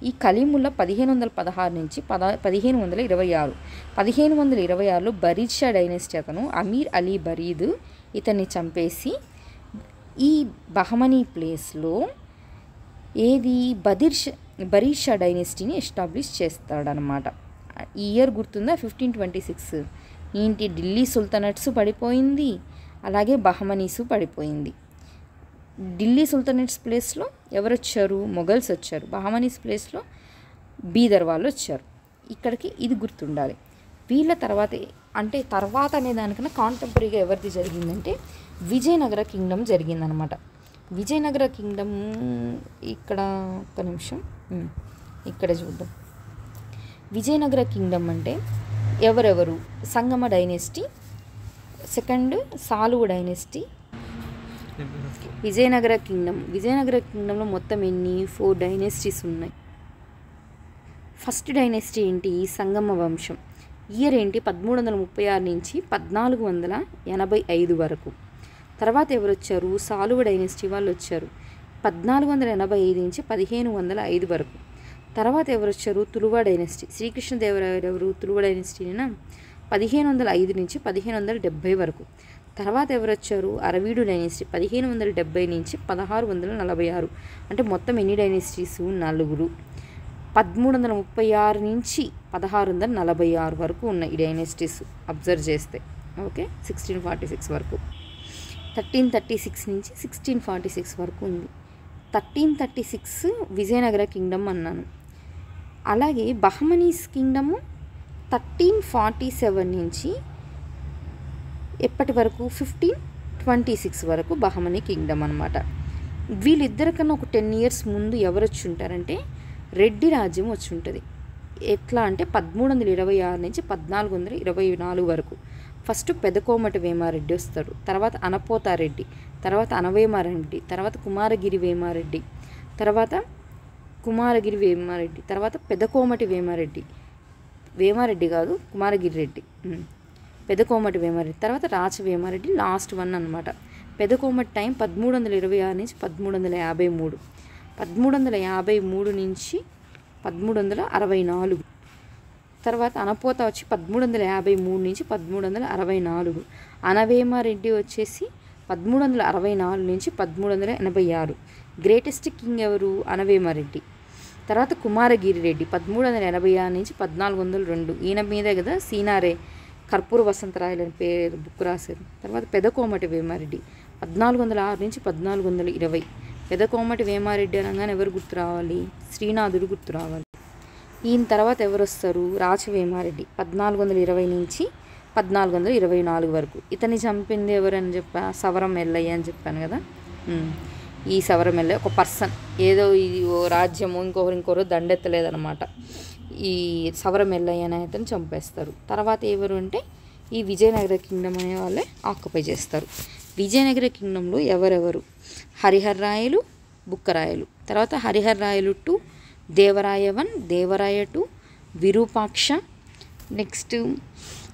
ఈ ఖలీముల్లా 1516 నుంచి 1526. 1526లో బరీద్ షా డైనెస్టీ అతను అమీర్ అలీ బరీద్ ఇతన్ని చంపేసి ఈ బహమనీ ప్లేస్లో బరీద్ షా డైనెస్టీని ఎస్టాబ్లిష్ చేస్తాడనమాట. ఈ ఇయర్ గుర్తుందా, 1526. ఏంటి, ఢిల్లీ సుల్తనట్స్ పడిపోయింది, అలాగే బహమనీసు పడిపోయింది. ఢిల్లీ సుల్తనట్స్ ప్లేస్లో ఎవరు వచ్చారు, మొఘల్స్ వచ్చారు. బహమనీస్ ప్లేస్లో బీదర్ వాళ్ళు వచ్చారు. ఇక్కడికి ఇది గుర్తుండాలి. వీళ్ళ తర్వాత అనే దానికన్నా కాంటెంపరీగా ఎవరిది జరిగిందంటే విజయనగర కింగ్డమ్ జరిగిందనమాట. విజయనగర కింగ్డమ్ ఇక్కడ ఒక్క నిమిషం ఇక్కడ చూద్దాం. విజయనగర కింగ్డమ్ అంటే ఎవరెవరు, సంగమ డైనెస్టీ, సెకండ్ సాలువ డైనెస్టీ. విజయనగర కింగ్డమ్లో మొత్తం 4 డైనెస్టీస్ ఉన్నాయి. ఫస్ట్ డైనెస్టీ ఏంటి, సంగమ వంశం. ఇయర్ ఏంటి 1336 నుంచి 1485 వరకు. తర్వాత ఎవరు వచ్చారు, సాలువ డైనెస్టీ వాళ్ళు వచ్చారు 1485 నుంచి 1505 వరకు. తర్వాత ఎవరు వచ్చారు, తులువ డైనెస్టీ. శ్రీకృష్ణదేవరాయలు ఎవరు, తులువ డైనెస్టీనా 1505 నుంచి 1570 వరకు. తర్వాత ఎవరు వచ్చారు, అరవీడు డైనెస్టీ 1570 నుంచి 1646. అంటే మొత్తం ఎన్ని డైనెస్టీస్, 4. 1336 నుంచి 1646 వరకు ఉన్నాయి ఈ డైనెస్టీస్ అబ్జర్వ్ చేస్తే. ఓకే, 1646 వరకు. 1336 నుంచి 1646 వరకు ఉంది. 1336 విజయనగర కింగ్డమ్ అన్నాను. అలాగే బహమనీస్ కింగ్డము 1347 నుంచి ఎప్పటి వరకు 1526 వరకు బహమనీ కింగ్డమ్ అనమాట. వీళ్ళిద్దరికన్నా ఒక 10 years ముందు ఎవరు వచ్చి ఉంటారంటే రెడ్డి రాజ్యం వచ్చి ఉంటుంది. ఎట్లా అంటే 1326 నుంచి 1424 వరకు. ఫస్ట్ పెదకోమటి వేమారెడ్డి వస్తాడు, తర్వాత అనపోతారెడ్డి, తర్వాత అనవేమారెడ్డి, తర్వాత కుమారగిరి వేమారెడ్డి, తర్వాత పెదకోమటి వేమారెడ్డి, వేమారెడ్డి కాదు కుమారగిరి రెడ్డి, పెదకోమటి వేమారెడ్డి, తర్వాత రాచవేమారెడ్డి, లాస్ట్ వన్ అనమాట. పెదకోమటి టైం 1326 నుంచి 1353, 1353 నుంచి 1364. తర్వాత అనపోత వచ్చి 1353 నుంచి 1364. అనవేమారెడ్డి వచ్చేసి 1364 నుంచి 1386. గ్రేటెస్ట్ కింగ్ ఎవరు? అనవేమారెడ్డి. తర్వాత కుమారగిరి రెడ్డి 1386 నుంచి 1402. ఈయన మీదే కదా సీనారే కర్పూర వసంతరాయలు అని పేరు బుక్ రాశారు. తర్వాత పెదకోమటి వేమారెడ్డి 1406 నుంచి 1420. పెదకోమటి వేమారెడ్డి అనగానే ఎవరు గుర్తు రావాలి? శ్రీనాథుడు గుర్తు రావాలి. ఈయన తర్వాత ఎవరు వస్తారు? రాచవేమారెడ్డి 1420 నుంచి 1424 వరకు. ఇతన్ని చంపింది ఎవరని చెప్పా? సవరం ఎల్లయ్య అని చెప్పాను కదా. ఈ సవరం ఎల్లయ్య ఒక పర్సన్, ఏదో ఇది ఓ రాజ్యము ఇంకొకరు దండెత్తలేదనమాట. ఈ సవరం ఎల్లయ్య అనే అతను చంపేస్తారు. తర్వాత ఎవరు అంటే ఈ విజయనగర కింగ్డమ్ అనే వాళ్ళే ఆక్యుపై చేస్తారు. విజయనగర కింగ్డంలో ఎవరెవరు? హరిహర రాయలు, బుక్కరాయలు. తర్వాత హరిహర రాయలు 2, దేవరాయ 1, దేవరాయ 2, విరూపాక్ష. నెక్స్ట్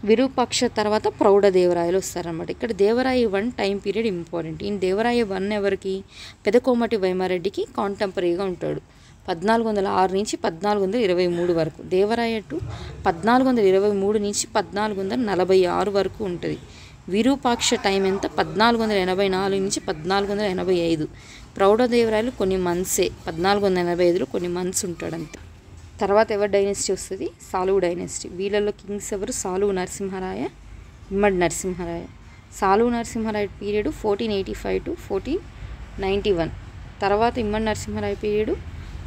విరూపాక్ష తర్వాత ప్రౌఢదేవరాయలు వస్తారన్నమాట. ఇక్కడ దేవరాయ 1 టైం పీరియడ్ ఇంపార్టెంట్. ఈయన దేవరాయ 1 ఎవరికి? పెదకోమటి వేమారెడ్డికి కాంటెంపరీగా ఉంటాడు. 1406 నుంచి 1423 వరకు. దేవరాయ 2 1423 నుంచి 1446 వరకు ఉంటుంది. విరూపాక్ష టైం ఎంత? 1484 నుంచి 1485. ప్రౌఢదేవరాయలు కొన్ని మంత్సే, 1485లో కొన్ని మంత్స్ ఉంటాడు అంతే. తర్వాత ఎవరు డైనెస్టీ వస్తుంది? సాలువ డైనెస్టీ. వీళ్ళల్లో కింగ్స్ ఎవరు? సాలువ నరసింహరాయ, ఇమ్మడి నరసింహరాయ. సాలువ నరసింహరాయ పీరియడ్ 1485 to 1491. తర్వాత ఇమ్మడి నరసింహరాయ పీరియడ్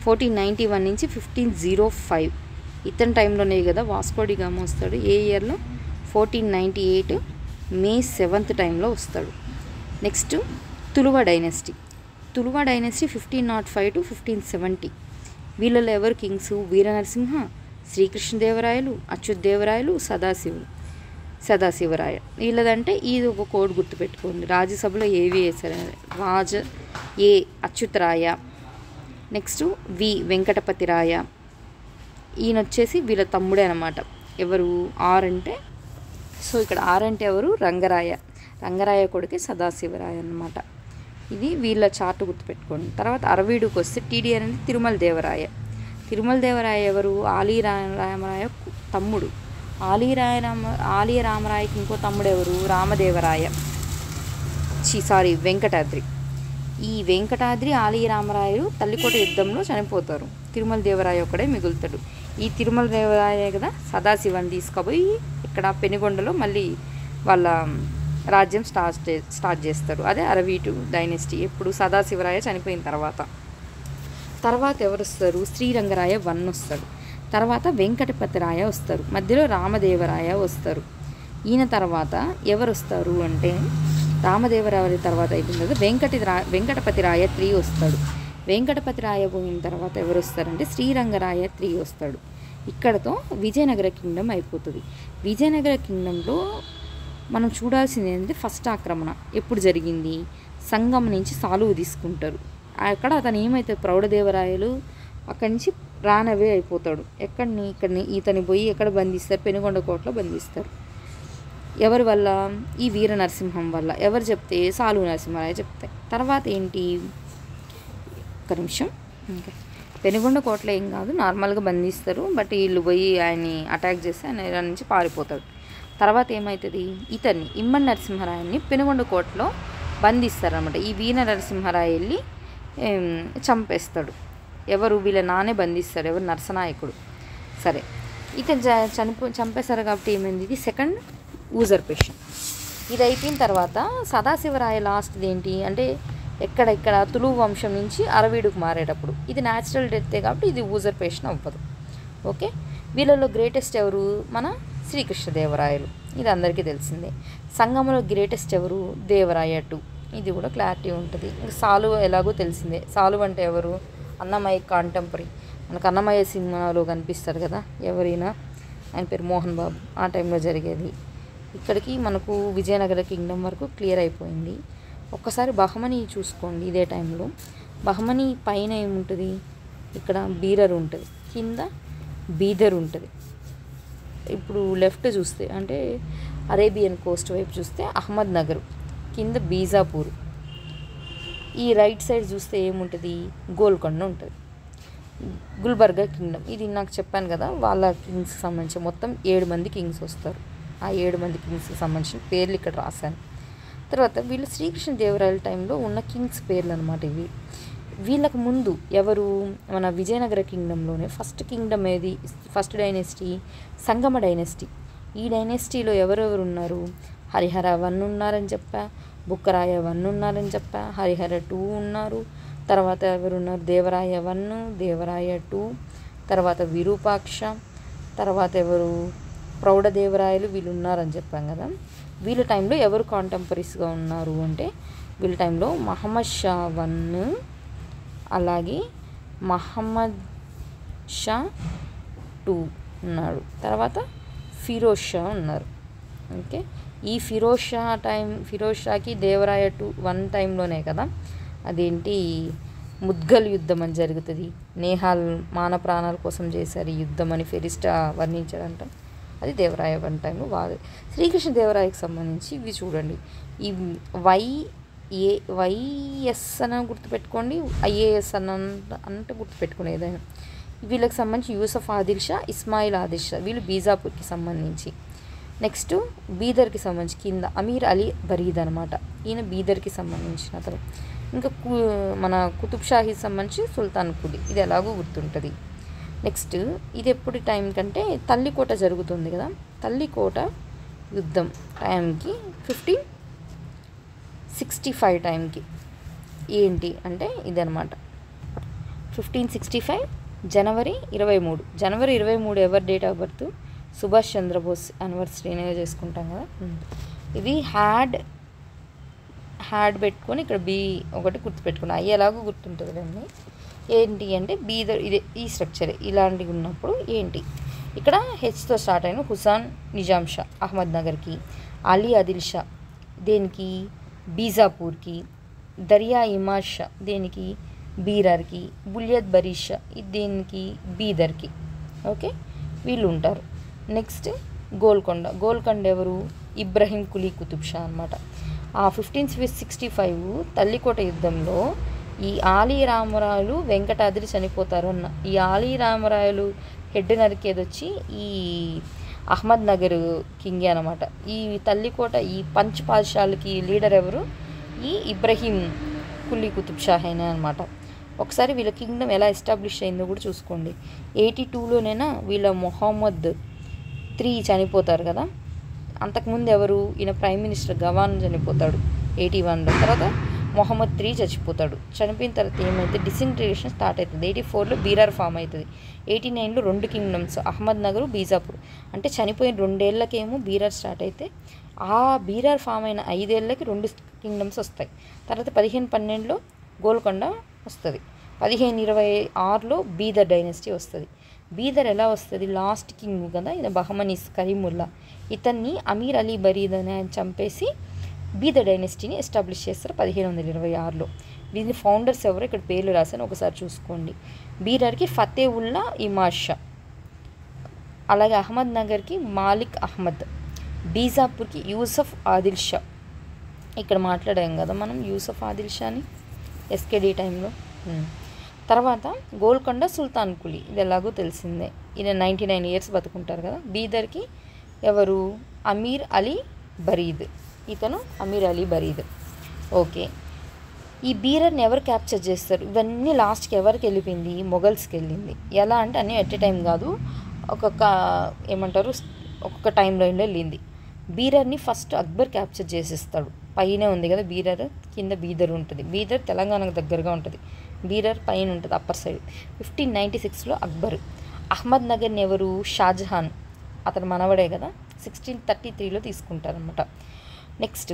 1491 నుంచి 1505. ఇతని టైంలోనే కదా వాస్కో డి గామా వస్తాడు. ఏ ఇయర్లో? 1498 May 7th టైంలో వస్తాడు. Next Tuluva dynasty. Tuluva dynasty 1505 to 1570. వీళ్ళలో ఎవరు కింగ్స్? వీరనరసింహ, శ్రీకృష్ణదేవరాయలు, అచ్యుతదేవరాయలు, సదాశివరాయ. వీళ్ళదంటే ఇది ఒక కోడ్ గుర్తుపెట్టుకోండి. రాజ్యసభలో ఏవి వేశారు? ఏ అచ్యుతరాయ. నెక్స్ట్ వి వెంకటపతిరాయ. ఈయన వచ్చేసి వీళ్ళ తమ్ముడే అనమాట. ఎవరు? ఆర్ అంటే, సో ఇక్కడ ఆర్ అంటే ఎవరు? రంగరాయ కొడుకే సదాశివరాయ అన్నమాట. ఇది వీళ్ళ చార్ట్ గుర్తుపెట్టుకోండి. తర్వాత అరవీడుకి వస్తే టీడీ అనేది తిరుమల దేవరాయ ఎవరు? ఆలీ రామరాయ తమ్ముడు. ఆలీ రామరాయకి ఇంకో తమ్ముడు ఎవరు? రామదేవరాయ. వెంకటాద్రి. ఈ వెంకటాద్రి ఆలీ రామరాయలు తల్లికోట యుద్ధంలో చనిపోతారు. తిరుమల దేవరాయ ఒక్కడే మిగులుతాడు. ఈ తిరుమల దేవరాయ కదా సదాశివాన్ని తీసుకుపోయి ఇక్కడ పెనుగొండలో మళ్ళీ వాళ్ళ రాజ్యం స్టార్ట్ చేస్తారు. అదే అరవీటు డైనెస్టీ. ఎప్పుడు? సదాశివరాయ చనిపోయిన తర్వాత ఎవరు వస్తారు? శ్రీరంగరాయ 1 వస్తాడు. తర్వాత వెంకటపతిరాయ వస్తారు. మధ్యలో రామదేవరాయ వస్తారు. ఈయన తర్వాత ఎవరు వస్తారు అంటే రామదేవరాయ తర్వాత అయిపోయిన తర్వాత వెంకటపతిరాయ 3 వస్తాడు. వెంకటపతిరాయ పోయిన తర్వాత ఎవరు వస్తారంటే శ్రీరంగరాయ 3 వస్తాడు. ఇక్కడతో విజయనగర కింగ్డమ్ అయిపోతుంది. విజయనగర కింగ్డంలో మనం చూడాల్సింది ఏంటంటే ఫస్ట్ ఆక్రమణ ఎప్పుడు జరిగింది? సంగం నుంచి సాలువ తీసుకుంటారు. అక్కడ అతను ఏమైతే ప్రౌఢదేవరాయలు అక్కడి నుంచి రానవే అయిపోతాడు. ఇక్కడిని ఇతని పోయి ఎక్కడ బంధిస్తారు? పెనుగొండ కోటలో బంధిస్తారు. ఎవరి వల్ల? ఈ వీర నరసింహం వల్ల. ఎవరు చెప్తే? సాలువ నరసింహరాయ చెప్తాయి. తర్వాత ఏంటి? ఒక్క నిమిషం. ఇంకా పెనుగొండ కోటలో ఏం కాదు, నార్మల్గా బంధిస్తారు. బట్ వీళ్ళు పోయి ఆయన్ని అటాక్ చేస్తే ఆయన నుంచి పారిపోతాడు. తర్వాత ఏమవుతుంది? ఇతన్ని ఇమ్మడి నరసింహరాయన్ని పెనుగొండ కోటలో బంధిస్తారనమాట. ఈ వీర నరసింహరాయ వెళ్ళి చంపేస్తాడు. ఎవరు వీళ్ళ నానే బంధిస్తాడు, ఎవరు నరసనాయకుడు. సరే ఇతను చంపేశారు కాబట్టి ఏమైంది, ఇది సెకండ్ ఊజర్పేషన్. ఇది అయిపోయిన తర్వాత సదాశివరాయ లాస్ట్ది ఏంటి అంటే ఇక్కడ తులు వంశం నుంచి అరవీడుకు మారేటప్పుడు ఇది న్యాచురల్ డెత్తే కాబట్టి ఇది ఊజర్పేషన్ అవ్వదు. ఓకే, వీళ్ళలో గ్రేటెస్ట్ ఎవరు, మన శ్రీకృష్ణదేవరాయలు, ఇది అందరికీ తెలిసిందే. సంగంలో గ్రేటెస్ట్ ఎవరు, దేవరాయ 2, ఇది కూడా క్లారిటీ ఉంటుంది. సాలువ ఎలాగో తెలిసిందే. సాలువ అంటే ఎవరు, అన్నమయ్య కాంటెంపరీ, మనకు అన్నమయ్య సినిమాలో కనిపిస్తారు కదా ఎవరైనా, ఆయన పేరు మోహన్ బాబు. ఆ టైంలో జరిగేది. ఇక్కడికి మనకు విజయనగర కింగ్డమ్ వరకు క్లియర్ అయిపోయింది. ఒక్కసారి బహమనీ చూసుకోండి. ఇదే టైంలో బహమనీ పైన ఏముంటుంది, ఇక్కడ బీరర్ ఉంటుంది, కింద బీదర్ ఉంటుంది. ఇప్పుడు లెఫ్ట్ చూస్తే అంటే అరేబియన్ కోస్ట్ వైపు చూస్తే అహ్మద్ నగర్, కింద బీజాపూర్. ఈ రైట్ సైడ్ చూస్తే ఏముంటుంది, గోల్కొండ ఉంటుంది. గుల్బర్గా కింగ్డమ్, ఇది నాకు చెప్పాను కదా వాళ్ళ కింగ్స్కి సంబంధించి మొత్తం 7 మంది కింగ్స్ వస్తారు. ఆ 7 మంది కింగ్స్కి సంబంధించిన పేర్లు ఇక్కడ రాశాను. తర్వాత వీళ్ళు శ్రీకృష్ణదేవరాయల టైంలో ఉన్న కింగ్స్ పేర్లు అనమాట ఇవి. వీళ్ళకు ముందు ఎవరు, మన విజయనగర కింగ్డమ్లోనే ఫస్ట్ కింగ్డమ్ ఏది, ఫస్ట్ డైనెస్టీ సంగమ డైనెస్టీ. ఈ డైనెస్టీలో ఎవరెవరు ఉన్నారు, హరిహర 1 ఉన్నారని చెప్పా, బుక్కరాయ 1 ఉన్నారని చెప్పా, హరిహర 2 ఉన్నారు. తర్వాత ఎవరున్నారు, దేవరాయ 1, దేవరాయ 2, తర్వాత విరూపాక్ష, తర్వాత ఎవరు ప్రౌఢదేవరాయలు, వీళ్ళు ఉన్నారని చెప్పాం కదా. వీళ్ళ టైంలో ఎవరు కాంటెంపరీస్గా ఉన్నారు అంటే వీళ్ళ టైంలో మహమ్మద్ షా 1, అలాగే మహమ్మద్ షా 2 ఉన్నాడు. తర్వాత ఫిరోజ్ షా ఉన్నారు. ఓకే, ఈ ఫిరోజ్ షాకి దేవరాయ 1 టైంలోనే కదా అదేంటి ముద్గల్ యుద్ధం అని జరుగుతుంది. నేహాల్ మాన ప్రాణాల కోసం చేశారు ఈ యుద్ధం అని ఫెరిస్టా వర్ణించాడంట. అది దేవరాయ 1 టైంలో. శ్రీకృష్ణదేవరాయకి సంబంధించి ఇవి చూడండి. ఈ వైఎస్ అని గుర్తుపెట్టుకోండి, ఐఏఎస్ అంటే గుర్తుపెట్టుకోండి ఏదైనా. వీళ్ళకి సంబంధించి యూసఫ్ ఆదిల్ షా, ఇస్మాయిల్ ఆదిల్ షా, వీళ్ళు బీజాపూర్కి సంబంధించి. నెక్స్ట్ బీదర్కి సంబంధించి కింద అమీర్ అలీ బరీద్ అనమాట, ఈయన బీదర్కి సంబంధించిన అతను. ఇంకా మన కుతుబ్ షాహీకి సంబంధించి సుల్తాన్ కులీ, ఇది ఎలాగో గుర్తుంటుంది. నెక్స్ట్ ఇది ఎప్పుడు టైం కంటే తల్లికోట జరుగుతుంది కదా, తల్లికోట యుద్ధం టైంకి 1565 టైంకి ఏంటి అంటే ఇదనమాట. 1565 జనవరి 23. జనవరి 23 ఎవరి date of birth, Subhash Chandrabose యానివర్సరీనే చేసుకుంటాం కదా. ఇది హ్యాడ్ పెట్టుకొని ఇక్కడ బీ ఒకటి గుర్తుపెట్టుకుని అయ్యేలాగా గుర్తుంటుంది కదండి. ఏంటి అంటే బీదర్, ఇదే ఈ స్ట్రక్చర్ ఇలాంటివి ఉన్నప్పుడు ఏంటి, ఇక్కడ హెచ్తో స్టార్ట్ అయిన హుసాన్ నిజాం షా అహ్మద్ నగర్కి, అలీ ఆదిల్ షా దేనికి బీజాపూర్కి, దరియా ఇమాద్ షా దేనికి బీరర్కి, బుల్యత్ బరీద్ షా ఇది దేనికి బీదర్కి. ఓకే, వీళ్ళు ఉంటారు. నెక్స్ట్ గోల్కొండ ఎవరు, ఇబ్రహీం కులీ కుతుబ్ షా అనమాట. ఆ 1565 తల్లికోట యుద్ధంలో ఈ ఆలీ రామరాయలు వెంకటాద్రి చనిపోతారు అన్న. ఈ ఆలీ రామరాయలు హెడ్ నరికేది వచ్చి ఈ అహ్మద్ నగర్ కింగే అనమాట. ఈ తల్లికోట ఈ పంచ్ పాద్షాలకి లీడర్ ఎవరు, ఈ ఇబ్రహీం కులీ కుతుబ్ షాహేనే అనమాట. ఒకసారి వీళ్ళ కింగ్డమ్ ఎలా ఎస్టాబ్లిష్ అయిందో కూడా చూసుకోండి. 82లోనైనా వీళ్ళ మొహమ్మద్ 3 చనిపోతారు కదా. అంతకుముందు ఎవరు, ఈయన ప్రైమ్ మినిస్టర్ గవాన్ చనిపోతాడు 81లో. తర్వాత మొహమ్మద్ 3 చచ్చిపోతాడు. చనిపోయిన తర్వాత ఏమైతే డిసింటిగ్రేషన్ స్టార్ట్ అవుతుంది. 84లో బీరార్ ఫామ్ అవుతుంది. 89లో 2 కింగ్డమ్స్ అహ్మద్ నగర్, బీజాపూర్. అంటే చనిపోయిన 2 ఏళ్ళకేమో బీరార్ స్టార్ట్ అయితే ఆ బీరార్ ఫామ్ అయిన 5 ఏళ్ళకి 2 కింగ్డమ్స్ వస్తాయి. తర్వాత 1512లో గోల్కొండ వస్తుంది. 1526లో బీదర్ డైనెస్టీ వస్తుంది. బీదర్ ఎలా వస్తుంది, లాస్ట్ కింగ్ కదా ఈయన బహమనీస్ కరీముల్లా, ఇతన్ని అమీర్ అలీ బరీద్ అని ఆయన చంపేసి బీదర్ డైనెస్టీని ఎస్టాబ్లిష్ చేస్తారు 1526లో. దీని ఫౌండర్స్ ఎవరు ఇక్కడ పేర్లు రాశాను, ఒకసారి చూసుకోండి. బీదర్కి ఫతేవుల్లా ఇమాద్ షా, అలాగే అహ్మద్ నగర్కి మాలిక్ అహ్మద్, బీజాపూర్కి యూసఫ్ ఆదిల్ షా. ఇక్కడ మాట్లాడాం కదా మనం యూసఫ్ ఆదిల్ షాని ఎస్కేడి టైంలో. తర్వాత గోల్కొండ సుల్తాన్ కులీ, ఇది ఎలాగో తెలిసిందే, ఈయన 99 ఇయర్స్ బతుకుంటారు కదా. బీదర్కి ఎవరు, అమీర్ అలీ బరీద్, ఇతను అమీర్ అలీ బరీద్. ఓకే, ఈ బీరర్ని ఎవరు క్యాప్చర్ చేస్తారు? ఇవన్నీ లాస్ట్కి ఎవరికి వెళ్ళిపోయింది? మొఘల్స్కి వెళ్ళింది. ఎలా అంటే అన్నీ ఎట్ ఏ టైం కాదు, ఒక్కొక్క ఒక్కొక్క టైం లైన్లో వెళ్ళింది. బీరర్ని ఫస్ట్ అక్బర్ క్యాప్చర్ చేసేస్తాడు. పైనే ఉంది కదా బీరర్, కింద బీదర్ ఉంటుంది. బీదర్ తెలంగాణకు దగ్గరగా ఉంటుంది, బీరర్ పైన ఉంటుంది అప్పర్ సైడ్. 1596లో అక్బర్. అహ్మద్ నగర్ని ఎవరు? షాజహాన్, అతను మనవడే కదా, 1633లో తీసుకుంటారనమాట. నెక్స్ట్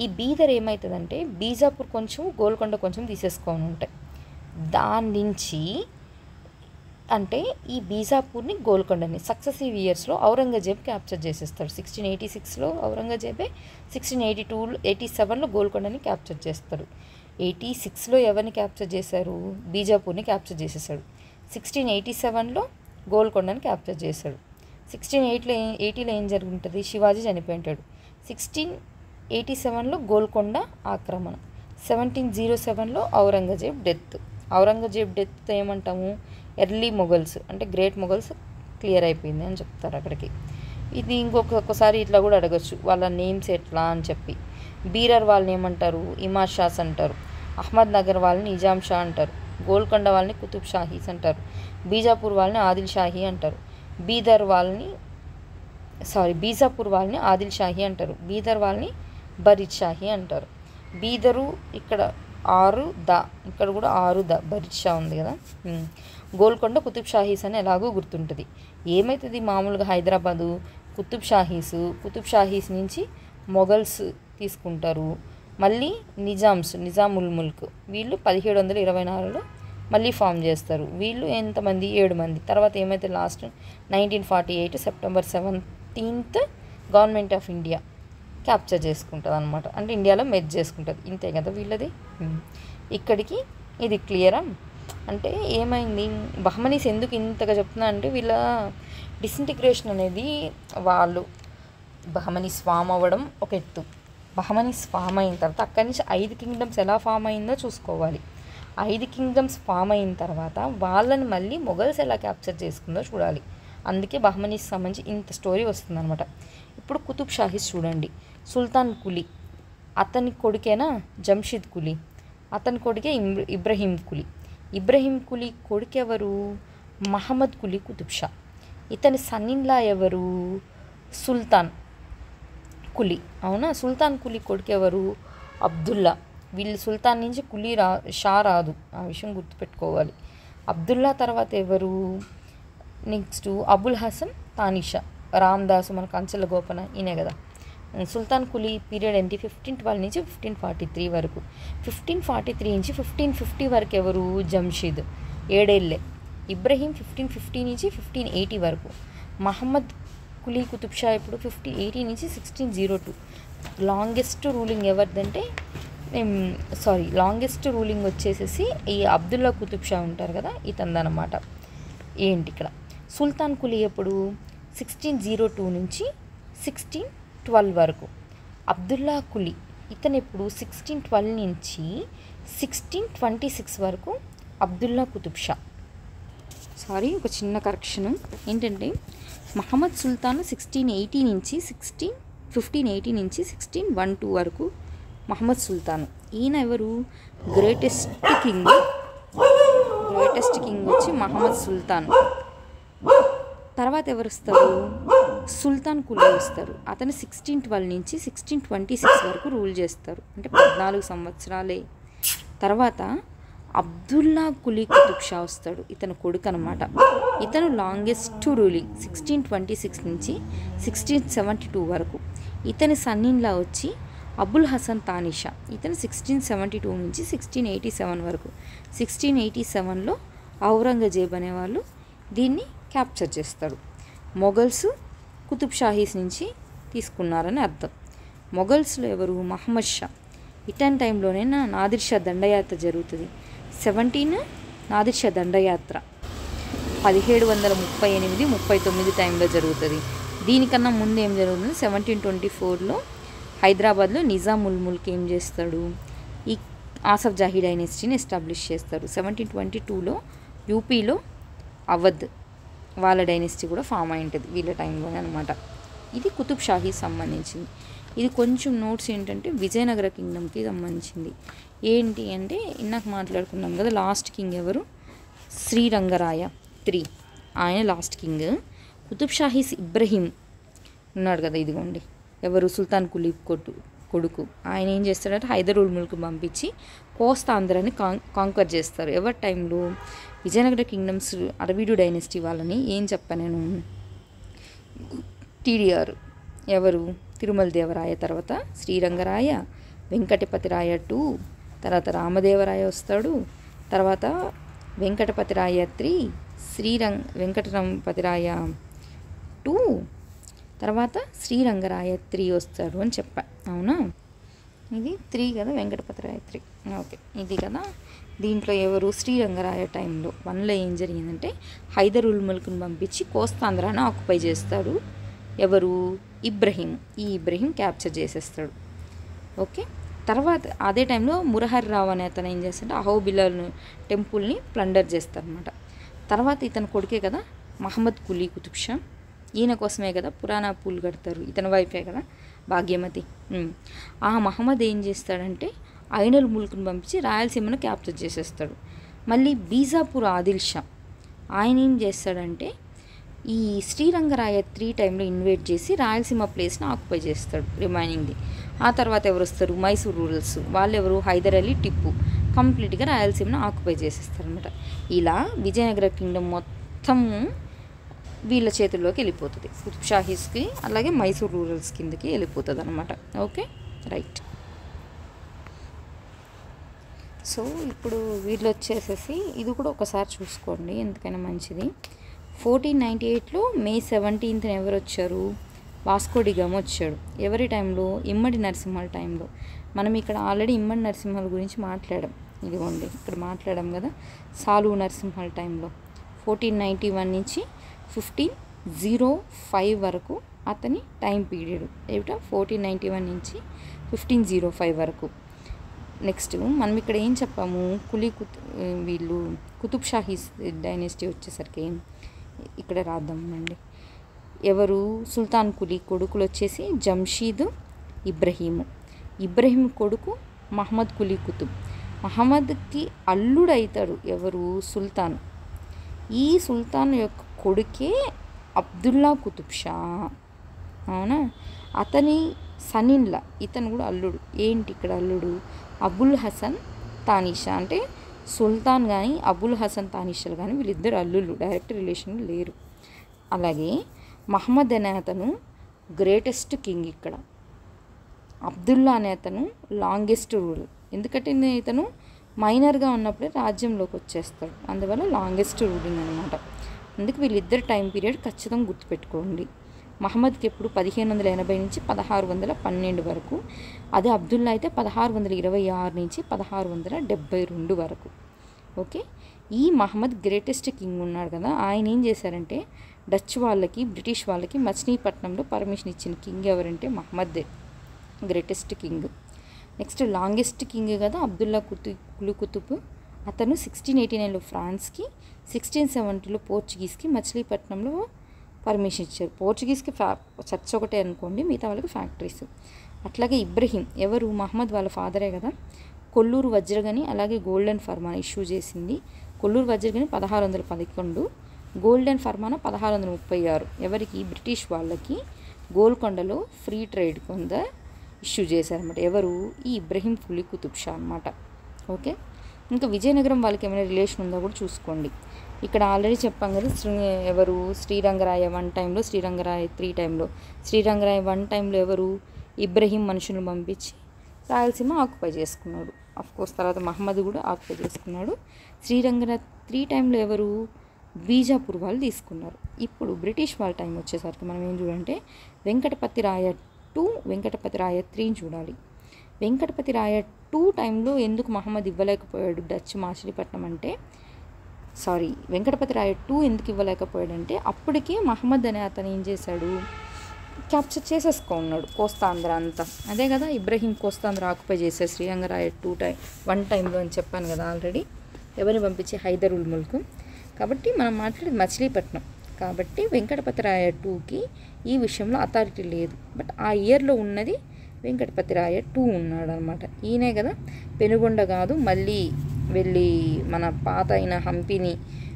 ఈ బీదర్ ఏమవుతుందంటే బీజాపూర్ కొంచెం, గోల్కొండ కొంచెం తీసేసుకొని ఉంటాయి. దాని నుంచి అంటే ఈ బీజాపూర్ని, గోల్కొండని సక్సెసివ్ ఇయర్స్లో ఔరంగజేబ్ క్యాప్చర్ చేసేస్తాడు. 1686లో ఔరంగజేబే, 1687లో గోల్కొండని క్యాప్చర్ చేస్తాడు. 86లో ఎవరిని క్యాప్చర్ చేశారు? బీజాపూర్ని క్యాప్చర్ చేసేసాడు. 1687లో గోల్కొండని క్యాప్చర్ చేశాడు. 1680లో ఏం జరుగుతుంది? శివాజీ చనిపోయింటాడు. 1687లో గోల్కొండ ఆక్రమణ. 1707లో ఔరంగజేబ్ డెత్. ఔరంగజేబ్ డెత్ ఏమంటాము? ఎర్లీ మొఘల్స్ అంటే గ్రేట్ మొఘల్స్ క్లియర్ అయిపోయింది అని చెప్తారు అక్కడికి. ఇది ఇంకొకసారి ఇట్లా కూడా అడగచ్చు, వాళ్ళ నేమ్స్ ఎట్లా అని చెప్పి. బీరర్ వాళ్ళని ఏమంటారు? ఇమాద్ షాస్ అంటారు. అహ్మద్ నగర్ వాళ్ళని నిజాం షా అంటారు. గోల్కొండ వాళ్ళని కుతుబ్ షాహీస్ అంటారు. బీజాపూర్ వాళ్ళని ఆదిల్ షాహీ అంటారు. బీజాపూర్ వాళ్ళని ఆదిల్ షాహీ అంటారు. బీదర్ వాళ్ళని బరీద్ షాహీ అంటారు. బీదరు ఇక్కడ 6 ద, ఇక్కడ కూడా 6 ద, బరీద్ షా ఉంది కదా. గోల్కొండ కుతుబ్ షాహీస్ అని ఎలాగో గుర్తుంటుంది. ఏమవుతుంది మామూలుగా హైదరాబాదు కుతుబ్ షాహీస్ నుంచి మొఘల్స్ తీసుకుంటారు. మళ్ళీ నిజాముల్ ముల్క్ వీళ్ళు 1724లో మళ్ళీ ఫామ్ చేస్తారు. వీళ్ళు ఎంతమంది? 7 మంది. తర్వాత ఏమైతే last 1948 September 17th government of India capture చేసుకుంటుంది అనమాట. అంటే ఇండియాలో మెర్జ్ చేసుకుంటుంది. ఇంతే కదా వీళ్ళది. ఇక్కడికి ఇది క్లియరా? అంటే ఏమైంది, బహమనీస్ ఎందుకు ఇంతగా చెప్తున్నా అంటే వీళ్ళ డిసింటిగ్రేషన్ అనేది, వాళ్ళు బహమనీస్ ఫామ్ అవ్వడం ఒక ఎత్తు. బహమనీస్ ఫామ్ అయిన తర్వాత అక్కడి నుంచి 5 కింగ్డమ్స్ ఎలా ఫామ్ అయిందో చూసుకోవాలి. 5 కింగ్డమ్స్ ఫామ్ అయిన తర్వాత వాళ్ళని మళ్ళీ మొఘల్స్ ఎలా క్యాప్చర్ చేసుకుందో చూడాలి. అందుకే బహమనీస్ సంబంధించి ఇంత స్టోరీ వస్తుందన్నమాట. ఇప్పుడు కుతుబ్ షాహీస్ చూడండి. సుల్తాన్ కులీ, అతని కొడుకేనా జంషీద్ కులీ, అతని కొడుకే ఇబ్రహీం కులీ. ఇబ్రహీం కులీ కొడుకెవరు? మహమ్మద్ కులీ కుతుబ్ షా. ఇతని సన్నిన్లా ఎవరు? సుల్తాన్ కులీ. అవునా? సుల్తాన్ కులీ కొడుకెవరు? అబ్దుల్లా. వీళ్ళు సుల్తాన్ నుంచి షా రాదు, ఆ విషయం గుర్తుపెట్టుకోవాలి. అబ్దుల్లా తర్వాత ఎవరు? నెక్స్ట్ అబుల్ హసన్ తానిషా. రామ్దాసు మన కంచెల గోపన ఈయనే కదా. సుల్తాన్ కులీ పీరియడ్ ఏంటి? 1512 నుంచి 1543 వరకు. 1543 నుంచి 1550 వరకు ఎవరు? జంషీద్, 7 ఏళ్ళే. ఇబ్రహీం 1550 నుంచి 1580 వరకు. మహమ్మద్ కులీ కుతుబ్ షా ఇప్పుడు 1580 నుంచి 1602. లాంగెస్ట్ రూలింగ్ ఎవరిదంటే లాంగెస్ట్ రూలింగ్ వచ్చేసేసి ఈ అబ్దుల్లా కుతుబ్ షా ఉంటారు కదా, ఇతందనమాట. ఏంటి ఇక్కడ సుల్తాన్ కులీ ఎప్పుడు? 1602 నుంచి 1612 వరకు. అబ్దుల్లా కులీ ఇతను ఎప్పుడు? 1612 నుంచి 1626 వరకు అబ్దుల్లా కుతుబ్ షా. ఒక చిన్న కరెక్షన్ ఏంటంటే మహమ్మద్ సుల్తాన్ 1580 నుంచి 1612 వరకు మహమ్మద్ సుల్తాన్. ఈయన ఎవరు? గ్రేటెస్ట్ కింగ్ వచ్చి మహమ్మద్ సుల్తాన్. తర్వాత ఎవరు వస్తారు? సుల్తాన్ కులీ వస్తారు. అతను 1612 నుంచి 1626 వరకు రూల్ చేస్తారు, అంటే 14 సంవత్సరాలే. తర్వాత అబ్దుల్లా కులీ కుతుబ్ షా వస్తాడు, ఇతను కొడుకు అనమాట. ఇతను లాంగెస్ట్ రూలింగ్ 1626 నుంచి 1672 వరకు. ఇతని సన్నిన్లా వచ్చి అబుల్ హసన్ తానిషా. ఇతను 1672 నుంచి 1687 వరకు. 1687లో ఔరంగజేబ్ అనేవాళ్ళు దీన్ని క్యాప్చర్ చేస్తాడు. మొఘల్స్ కుతుబ్ షాహీస్ నుంచి తీసుకున్నారని అర్థం. మొఘల్స్లో ఎవరు? మహమ్మద్ షా. ఇటన్ టైంలోనే నాదిర్ షా దండయాత్ర జరుగుతుంది. 17 నాదిర్ షా దండయాత్ర 1738-39 టైంలో జరుగుతుంది. దీనికన్నా ముందు ఏం జరుగుతుంది? 1724లో హైదరాబాద్లో నిజాముల్ ముల్క్ ఏం చేస్తాడు? ఈ ఆసఫ్ జాహీ డైనెస్టీని ఎస్టాబ్లిష్ చేస్తారు. 1722లో యూపీలో అవధ్ వాళ్ళ డైనెస్టీ కూడా ఫామ్ అయి ఉంటుంది వీళ్ళ టైంలోనే అనమాట. ఇది కుతుబ్ షాహీ సంబంధించింది. ఇది కొంచెం నోట్స్ ఏంటంటే విజయనగర కింగ్డమ్కి సంబంధించింది. ఏంటి అంటే ఇందాక మాట్లాడుకున్నాం కదా, లాస్ట్ కింగ్ ఎవరు, శ్రీరంగరాయ 3, ఆయన లాస్ట్ కింగ్. కుతుబ్ షాహీస్ ఇబ్రహీం ఉన్నాడు కదా, ఇదిగోండి ఎవరు, సుల్తాన్ కులీబ్ కొడుకు. ఆయన ఏం చేస్తాడంటే హైదర్ ఉల్ ముల్క్ పంపించి కోస్తాంధ్రాని కాంకర్ చేస్తారు. ఎవరి టైంలో, విజయనగర కింగ్డమ్స్ అరవీడు డైనెస్టీ వాళ్ళని. ఏం చెప్పాను నేను, టీడీఆర్ ఎవరు, తిరుమల దేవరాయ, తర్వాత శ్రీరంగరాయ, వెంకటపతిరాయ 2, తర్వాత రామదేవరాయ వస్తాడు, తర్వాత వెంకటపతిరాయ 3, వెంకటపతిరాయ 2, తర్వాత శ్రీరంగరాయ 3 వస్తాడు అని చెప్పా. అవునా, ఇది 3 కదా, వెంకటపతిరాయ 3. ఓకే, ఇది కదా. దీంట్లో ఎవరు, శ్రీరంగరాయ టైంలో 1లో ఏం జరిగిందంటే హైదర్ ఉల్ ముల్క్ని పంపించి కోస్తాంధ్రాన్ని ఆక్యుపై చేస్తాడు. ఎవరు, ఇబ్రహీం. ఈ ఇబ్రహీం క్యాప్చర్ చేసేస్తాడు. ఓకే, తర్వాత అదే టైంలో మురహర్ రావు అనే అతను ఏం చేస్తాడంటే అహోబిలాల్ టెంపుల్ని ప్లండర్ చేస్తారనమాట. తర్వాత ఇతని కొడుకే కదా మహమ్మద్ కులీ కుతుబ్ షా. ఈయన కోసమే కదా పురాణా పూల్ కడతారు, ఇతని వైఫే కదా భాగ్యమతి. ఆ మహమ్మద్ ఏం చేస్తాడంటే ఐనల్ ముల్క్ని పంపించి రాయలసీమను క్యాప్చర్ చేసేస్తాడు. మళ్ళీ బీజాపూర్ ఆదిల్ షా ఆయన ఏం చేస్తాడంటే ఈ శ్రీరంగరాయ 3 టైంలో ఇన్వైట్ చేసి రాయలసీమ ప్లేస్ని ఆక్యుపై చేస్తాడు, రిమైనింగ్ది. ఆ తర్వాత ఎవరు వస్తారు, మైసూర్ రూరల్స్ వాళ్ళు ఎవరు, హైదర్ అలీ, టిప్పు కంప్లీట్గా రాయలసీమను ఆక్యుపై చేసేస్తారు అనమాట. ఇలా విజయనగర కింగ్డమ్ మొత్తం వీళ్ళ చేతుల్లోకి వెళ్ళిపోతుంది, కుతుబ్ షాహీస్కి అలాగే మైసూర్ రూరల్స్ కిందకి వెళ్ళిపోతుంది అనమాట. Okay, right. సో ఇప్పుడు వీళ్ళు వచ్చేసేసి ఇది కూడా ఒకసారి చూసుకోండి, ఎందుకైనా మంచిది. 1498లో మే 17th ఎవరు వచ్చారు, వాస్కో డి గామా వచ్చాడు. ఎవరి టైంలో, ఇమ్మడి నరసింహల టైంలో. మనం ఇక్కడ ఆల్రెడీ ఇమ్మడి నరసింహల గురించి మాట్లాడాం, ఇదిగోండి ఇక్కడ మాట్లాడాం కదా, సాలు నరసింహల టైంలో 1491 నుంచి 1505 వరకు అతని టైం పీరియడ్. ఏమిటో 1491 నుంచి 1505 వరకు. నెక్స్ట్ మనం ఇక్కడ ఏం చెప్పాము, వీళ్ళు కుతుబ్ షాహీస్ డైనెస్టీ వచ్చేసరికి ఇక్కడ రాద్దామండి. ఎవరు, సుల్తాన్ కులీ కొడుకులు వచ్చేసి జంషీద్, ఇబ్రహీం కొడుకు మహమ్మద్ కులీ కుతుబ్. మహమ్మద్కి అల్లుడు అవుతాడు ఎవరు, సుల్తాన్. ఈ సుల్తాన్ యొక్క కొడుకే అబ్దుల్లా కుతుబ్ షా. అవునా, అతని సనిన్లా ఇతను కూడా అల్లుడు. ఏంటి ఇక్కడ అల్లుడు, అబుల్ హసన్ తానిషా. అంటే సుల్తాన్ కానీ అబుల్ హసన్ తానిషాలు కానీ వీళ్ళిద్దరు అల్లుళ్ళు, డైరెక్ట్ రిలేషన్ లేరు. అలాగే మహమ్మద్ అనే అతను గ్రేటెస్ట్ కింగ్ ఇక్కడ. అబ్దుల్లా అనే అతను లాంగెస్ట్ రూల్, ఎందుకంటే ఇతను మైనర్గా ఉన్నప్పుడే రాజ్యంలోకి వచ్చేస్తాడు, అందువల్ల లాంగెస్ట్ రూలింగ్ అనమాట. అందుకు వీళ్ళిద్దరు టైం పీరియడ్ ఖచ్చితంగా గుర్తుపెట్టుకోండి. మహమ్మద్కి ఎప్పుడు 1580 నుంచి 1612 వరకు, అదే అబ్దుల్లా అయితే 1626 నుంచి 1672 వరకు. ఓకే, ఈ మహమ్మద్ గ్రేటెస్ట్ కింగ్ ఉన్నాడు కదా, ఆయన ఏం చేశారంటే డచ్ వాళ్ళకి, బ్రిటిష్ వాళ్ళకి మచిలీపట్నంలో పర్మిషన్ ఇచ్చిన కింగ్ ఎవరంటే మహమ్మద్దే, greatest king. Next longest king కదా అబ్దుల్లా కులీ కుతుబ్. అతను 1689లో ఫ్రాన్స్కి, 1670లో పోర్చుగీస్కి మచిలీపట్నంలో పర్మిషన్ ఇచ్చారు. పోర్చుగీస్కి చర్చ్ ఒకటే అనుకోండి, మిగతా వాళ్ళకి ఫ్యాక్టరీస్. అట్లాగే ఇబ్రహీం ఎవరు, మహమ్మద్ వాళ్ళ ఫాదరే కదా, కొల్లూరు వజ్రగని అలాగే గోల్డెన్ ఫర్మానా ఇష్యూ చేసింది. కొల్లూరు వజ్రగని 1611, గోల్డెన్ ఫర్మానా 1636. ఎవరికి, బ్రిటిష్ వాళ్ళకి గోల్కొండలో ఫ్రీ ట్రేడ్ కింద ఇష్యూ చేశారన్నమాట. ఎవరు, ఈ ఇబ్రహీం కులీ కుతుబ్ షా అనమాట. ఓకే, ఇంకా విజయనగరం వాళ్ళకి ఏమైనా రిలేషన్ ఉందో కూడా చూసుకోండి. ఇక్కడ ఆల్రెడీ చెప్పాం కదా, ఎవరు, శ్రీరంగరాయ 1 టైంలో, శ్రీరంగరాయ 3 టైంలో. శ్రీరంగరాయ 1 టైంలో ఎవరు, ఇబ్రహీం మనుషులను పంపించి రాయలసీమ ఆక్యుపై చేసుకున్నాడు. అఫ్కోర్స్ తర్వాత మహమ్మద్ కూడా ఆక్యుపై చేసుకున్నాడు. శ్రీరంగరాయ 3 టైంలో ఎవరు, బీజాపూర్ వాళ్ళు తీసుకున్నారు. ఇప్పుడు బ్రిటిష్ వాళ్ళ టైం వచ్చేసరికి మనం ఏం చూడాలంటే వెంకటపతిరాయ 2, వెంకటపతిరాయ 3 చూడాలి. వెంకటపతిరాయ 2 టైంలో ఎందుకు మహమ్మద్ ఇవ్వలేకపోయాడు డచ్ మచిలీపట్నం అంటే, వెంకటపతిరాయ 2 ఎందుకు ఇవ్వలేకపోయాడంటే అప్పటికే మహమ్మద్ అనే అతను ఏం చేశాడు, క్యాప్చర్ చేసేసుకున్నాడు కోస్తాంధ్ర అంతా. అదే కదా ఇబ్రహీం కోస్తాంధ్ర ఆక్యుపై చేశారు శ్రీరంగరాయ 1 టైంలో అని చెప్పాను కదా ఆల్రెడీ. ఎవరిని పంపించి, హైదర్ ఉల్ ముల్క్. కాబట్టి మనం మాట్లాడేది మచిలీపట్నం. కాబట్టి వెంకటపతిరాయ టూకి ఈ విషయంలో అథారిటీ లేదు. బట్ ఆ ఇయర్లో ఉన్నది వెంకటపతిరాయ టూ ఉన్నాడు అనమాట. ఈయనే కదా పెనుగొండ కాదు మళ్ళీ వెళ్ళి మన పాత అయిన హంపిని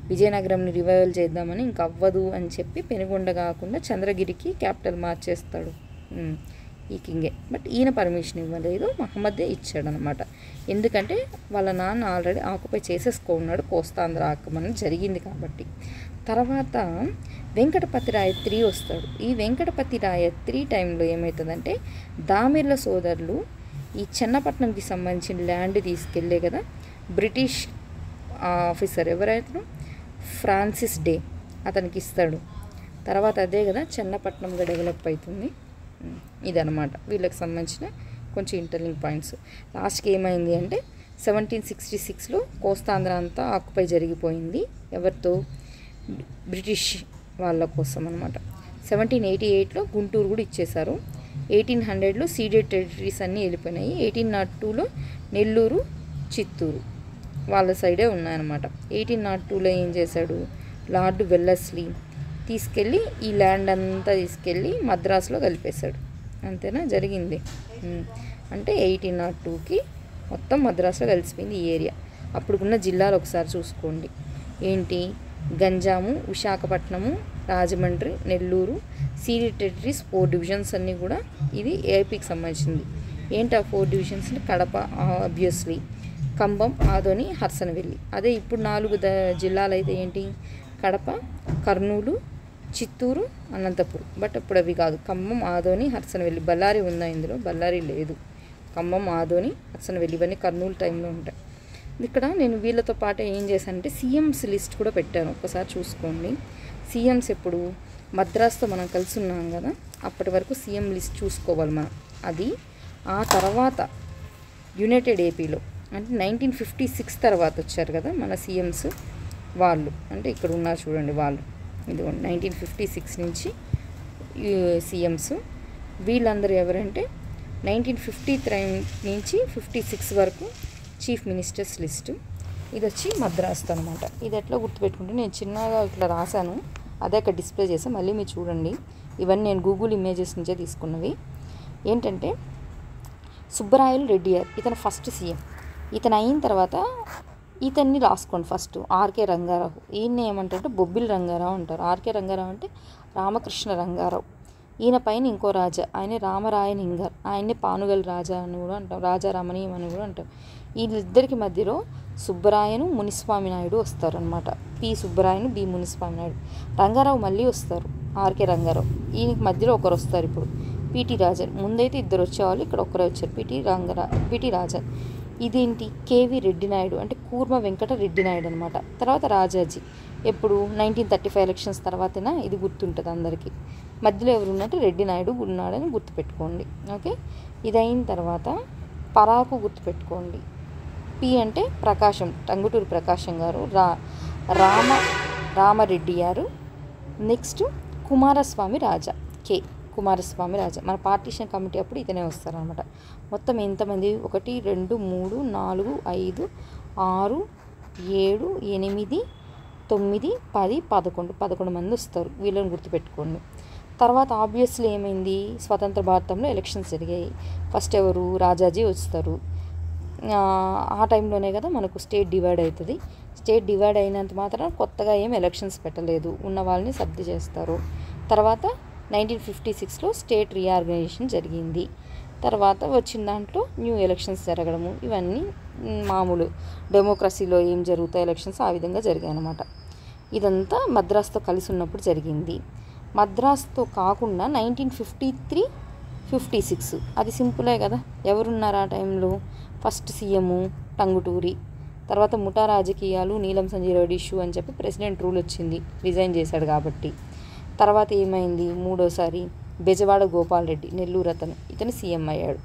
విజయనగరంని రివైవల్ చేద్దామని ఇంక అవ్వదు అని చెప్పి పెనుగొండ కాకుండా చంద్రగిరికి క్యాపిటల్ మార్చేస్తాడు ఈ కింగే. బట్ ఈయన పర్మిషన్ ఇవ్వలేదు, మహమ్మదే ఇచ్చాడనమాట. ఎందుకంటే వాళ్ళ నాన్న ఆల్రెడీ ఆక్యుపై చేసేసుకున్నాడు, కోస్తాంధ్ర ఆక్రమణ జరిగింది కాబట్టి. తర్వాత వెంకటపతిరాయ 3 వస్తాడు. ఈ వెంకటపతిరాయ 3 టైంలో ఏమవుతుందంటే దామిర్ల సోదరులు ఈ చెన్నపట్నంకి సంబంధించిన ల్యాండ్ తీసుకెళ్ళే కదా బ్రిటిష్ ఆఫీసర్ ఎవరైతే ఫ్రాన్సిస్ డే అతనికి ఇస్తాడు. తర్వాత అదే కదా చెన్నపట్నంగా డెవలప్ అవుతుంది. ఇదనమాట వీళ్ళకి సంబంధించిన కొంచెం ఇంటర్లింక్ పాయింట్స్. లాస్ట్కి ఏమైంది అంటే 1766లో కోస్తాంధ్ర అంతా ఆక్యుపై జరిగిపోయింది. ఎవరితో? బ్రిటిష్ వాళ్ళ కోసం అనమాట. 1788లో గుంటూరు కూడా ఇచ్చేశారు. 1800లో సీడెడ్ టెరిటరీస్ అన్నీ వెళ్ళిపోయినాయి. 1802లో నెల్లూరు, చిత్తూరు వాళ్ళ సైడే ఉన్నాయన్నమాట. 1802లో ఏం చేశాడు లార్డ్ వెల్లస్లీ తీసుకెళ్ళి ఈ ల్యాండ్ అంతా తీసుకెళ్ళి మద్రాసులో కలిపేశాడు. అంతేనా జరిగింది. అంటే 1802కి మొత్తం మద్రాసులో కలిసిపోయింది ఈ ఏరియా. అప్పుడున్న జిల్లాలు ఒకసారి చూసుకోండి. ఏంటి? Ganjam, Visakhapatnam, Rajahmundry, Nellore, ceded territories 4 divisions అన్నీ కూడా ఇది ఏపీకి సంబంధించింది. ఏంటి ఆ 4 డివిజన్స్? కడప ఆబ్వియస్లీ, కంబం, ఆదోని, హర్సనవెల్లి. అదే ఇప్పుడు 4 జిల్లాలు అయితే ఏంటి? కడప, కర్నూలు, చిత్తూరు, అనంతపురం. బట్ ఇప్పుడు అవి కాదు. ఖమ్మం, ఆదోని, హర్సనవెల్లి. బళ్ళారి ఉందా ఇందులో? బళ్ళారి లేదు. ఖమ్మం, ఆదోని, హర్సనవెల్లి ఇవన్నీ కర్నూలు టైంలో ఉంటాయి. ఇక్కడ నేను వీళ్ళతో పాటు ఏం చేశానంటే సీఎంస్ లిస్ట్ కూడా పెట్టాను, ఒకసారి చూసుకోండి. సీఎంస్ ఎప్పుడు మద్రాసుతో మనం కలిసి ఉన్నాం కదా, అప్పటి వరకు సీఎం లిస్ట్ చూసుకోవాలి మనం. అది ఆ తర్వాత యునైటెడ్ ఏపీలో అంటే 1956 తర్వాత వచ్చారు కదా మన సీఎంస్. వాళ్ళు అంటే ఇక్కడ ఉన్నారు చూడండి, వాళ్ళు ఇది 1956 నుంచి సీఎంస్. వీళ్ళందరూ ఎవరంటే 1953 నుంచి 56 వరకు చీఫ్ మినిస్టర్స్ లిస్టు. ఇది వచ్చి మద్రాసు అనమాట. ఇది ఎట్లా గుర్తుపెట్టుకుంటే నేను చిన్నగా ఇట్లా రాశాను, అదే అక్కడ డిస్ప్లే చేసాను, మళ్ళీ మీరు చూడండి. ఇవన్నీ నేను గూగుల్ ఇమేజెస్ నుంచే తీసుకున్నవి. ఏంటంటే సుబ్బరాయలు రెడ్డియార్ ఇతను ఫస్ట్ సీఎం. ఇతను అయిన తర్వాత ఇతన్ని రాసుకోండి ఫస్ట్. ఆర్కే రంగారావు. ఈయన్ని ఏమంటారంటే బొబ్బిలి రంగారావు అంటారు. ఆర్కే రంగారావు అంటే రామకృష్ణ రంగారావు. ఈయన పైన ఇంకో రాజా, ఆయన రామరాయన్ ఇంగర్, ఆయన్ని పానుగల్ రాజా అని కూడా అంటాం, రాజారామణీయం అని కూడా అంటాం. వీళ్ళిద్దరికి మధ్యలో సుబ్బరాయను, మునిస్వామి నాయుడు వస్తారు అనమాట. P Subbarayan, B Muniswami Naidu. రంగారావు మళ్ళీ వస్తారు, ఆర్కే రంగారావు. ఈయనకి మధ్యలో ఒకరు వస్తారు ఇప్పుడు, పిటి రాజన్. ముందైతే ఇద్దరు వచ్చేవాళ్ళు, ఇక్కడ ఒకరే వచ్చారు, పిటి రాజన్. ఇదేంటి? కేవి రెడ్డి నాయుడు అంటే కూర్మ వెంకట రెడ్డి నాయుడు అనమాట. తర్వాత రాజాజీ ఎప్పుడు 1935 ఎలక్షన్స్ తర్వాతనా, ఇది గుర్తుంటుంది అందరికీ. మధ్యలో ఎవరు ఉన్నట్టు రెడ్డి నాయుడు ఉన్నాడని గుర్తుపెట్టుకోండి. ఓకే, ఇదైన తర్వాత పరాకు గుర్తుపెట్టుకోండి. పి అంటే ప్రకాశం, టంగుటూరి ప్రకాశం గారు. రామరెడ్డి గారు. నెక్స్ట్ కుమారస్వామి రాజా, కే కుమారస్వామి రాజా. మన పార్టీషన్ కమిటీ అప్పుడు ఇతనే వస్తారనమాట. మొత్తం ఎంతమంది? 1 2 3 4 5 6 7 8 9 10 11 మంది వస్తారు. వీళ్ళని గుర్తుపెట్టుకోండి. తర్వాత ఆబ్వియస్లీ ఏమైంది? స్వతంత్ర భారతంలో ఎలక్షన్స్ జరిగాయి. ఫస్ట్ ఎవరు? రాజాజీ వస్తారు. ఆ టైంలోనే కదా మనకు స్టేట్ డివైడ్ అవుతుంది. స్టేట్ డివైడ్ అయినంత మాత్రం కొత్తగా ఏం ఎలక్షన్స్ పెట్టలేదు, ఉన్న వాళ్ళని సర్ది చేస్తారు. తర్వాత 1956లో స్టేట్ రీఆర్గనైజేషన్ జరిగింది. తర్వాత వచ్చిన దాంట్లో న్యూ ఎలక్షన్స్ జరగడము, ఇవన్నీ మామూలు డెమోక్రసీలో ఏం జరుగుతాయి ఎలక్షన్స్ ఆ విధంగా జరిగాయి అన్నమాట. ఇదంతా మద్రాసుతో కలిసి ఉన్నప్పుడు జరిగింది. మద్రాసుతో కాకుండా 1953, 56 అది సింపులే కదా. ఎవరున్నారు ఆ టైంలో? First CM Tanguturi. తర్వాత ముఠా రాజకీయాలు, నీలం సంజయ్ రెడ్డి ఇష్యూ అని చెప్పి ప్రెసిడెంట్ రూల్ వచ్చింది, రిజైన్ చేశాడు కాబట్టి. తర్వాత ఏమైంది? మూడోసారి బెజవాడ గోపాల్ రెడ్డి, నెల్లూరు అతను, ఇతను సీఎం అయ్యాడు.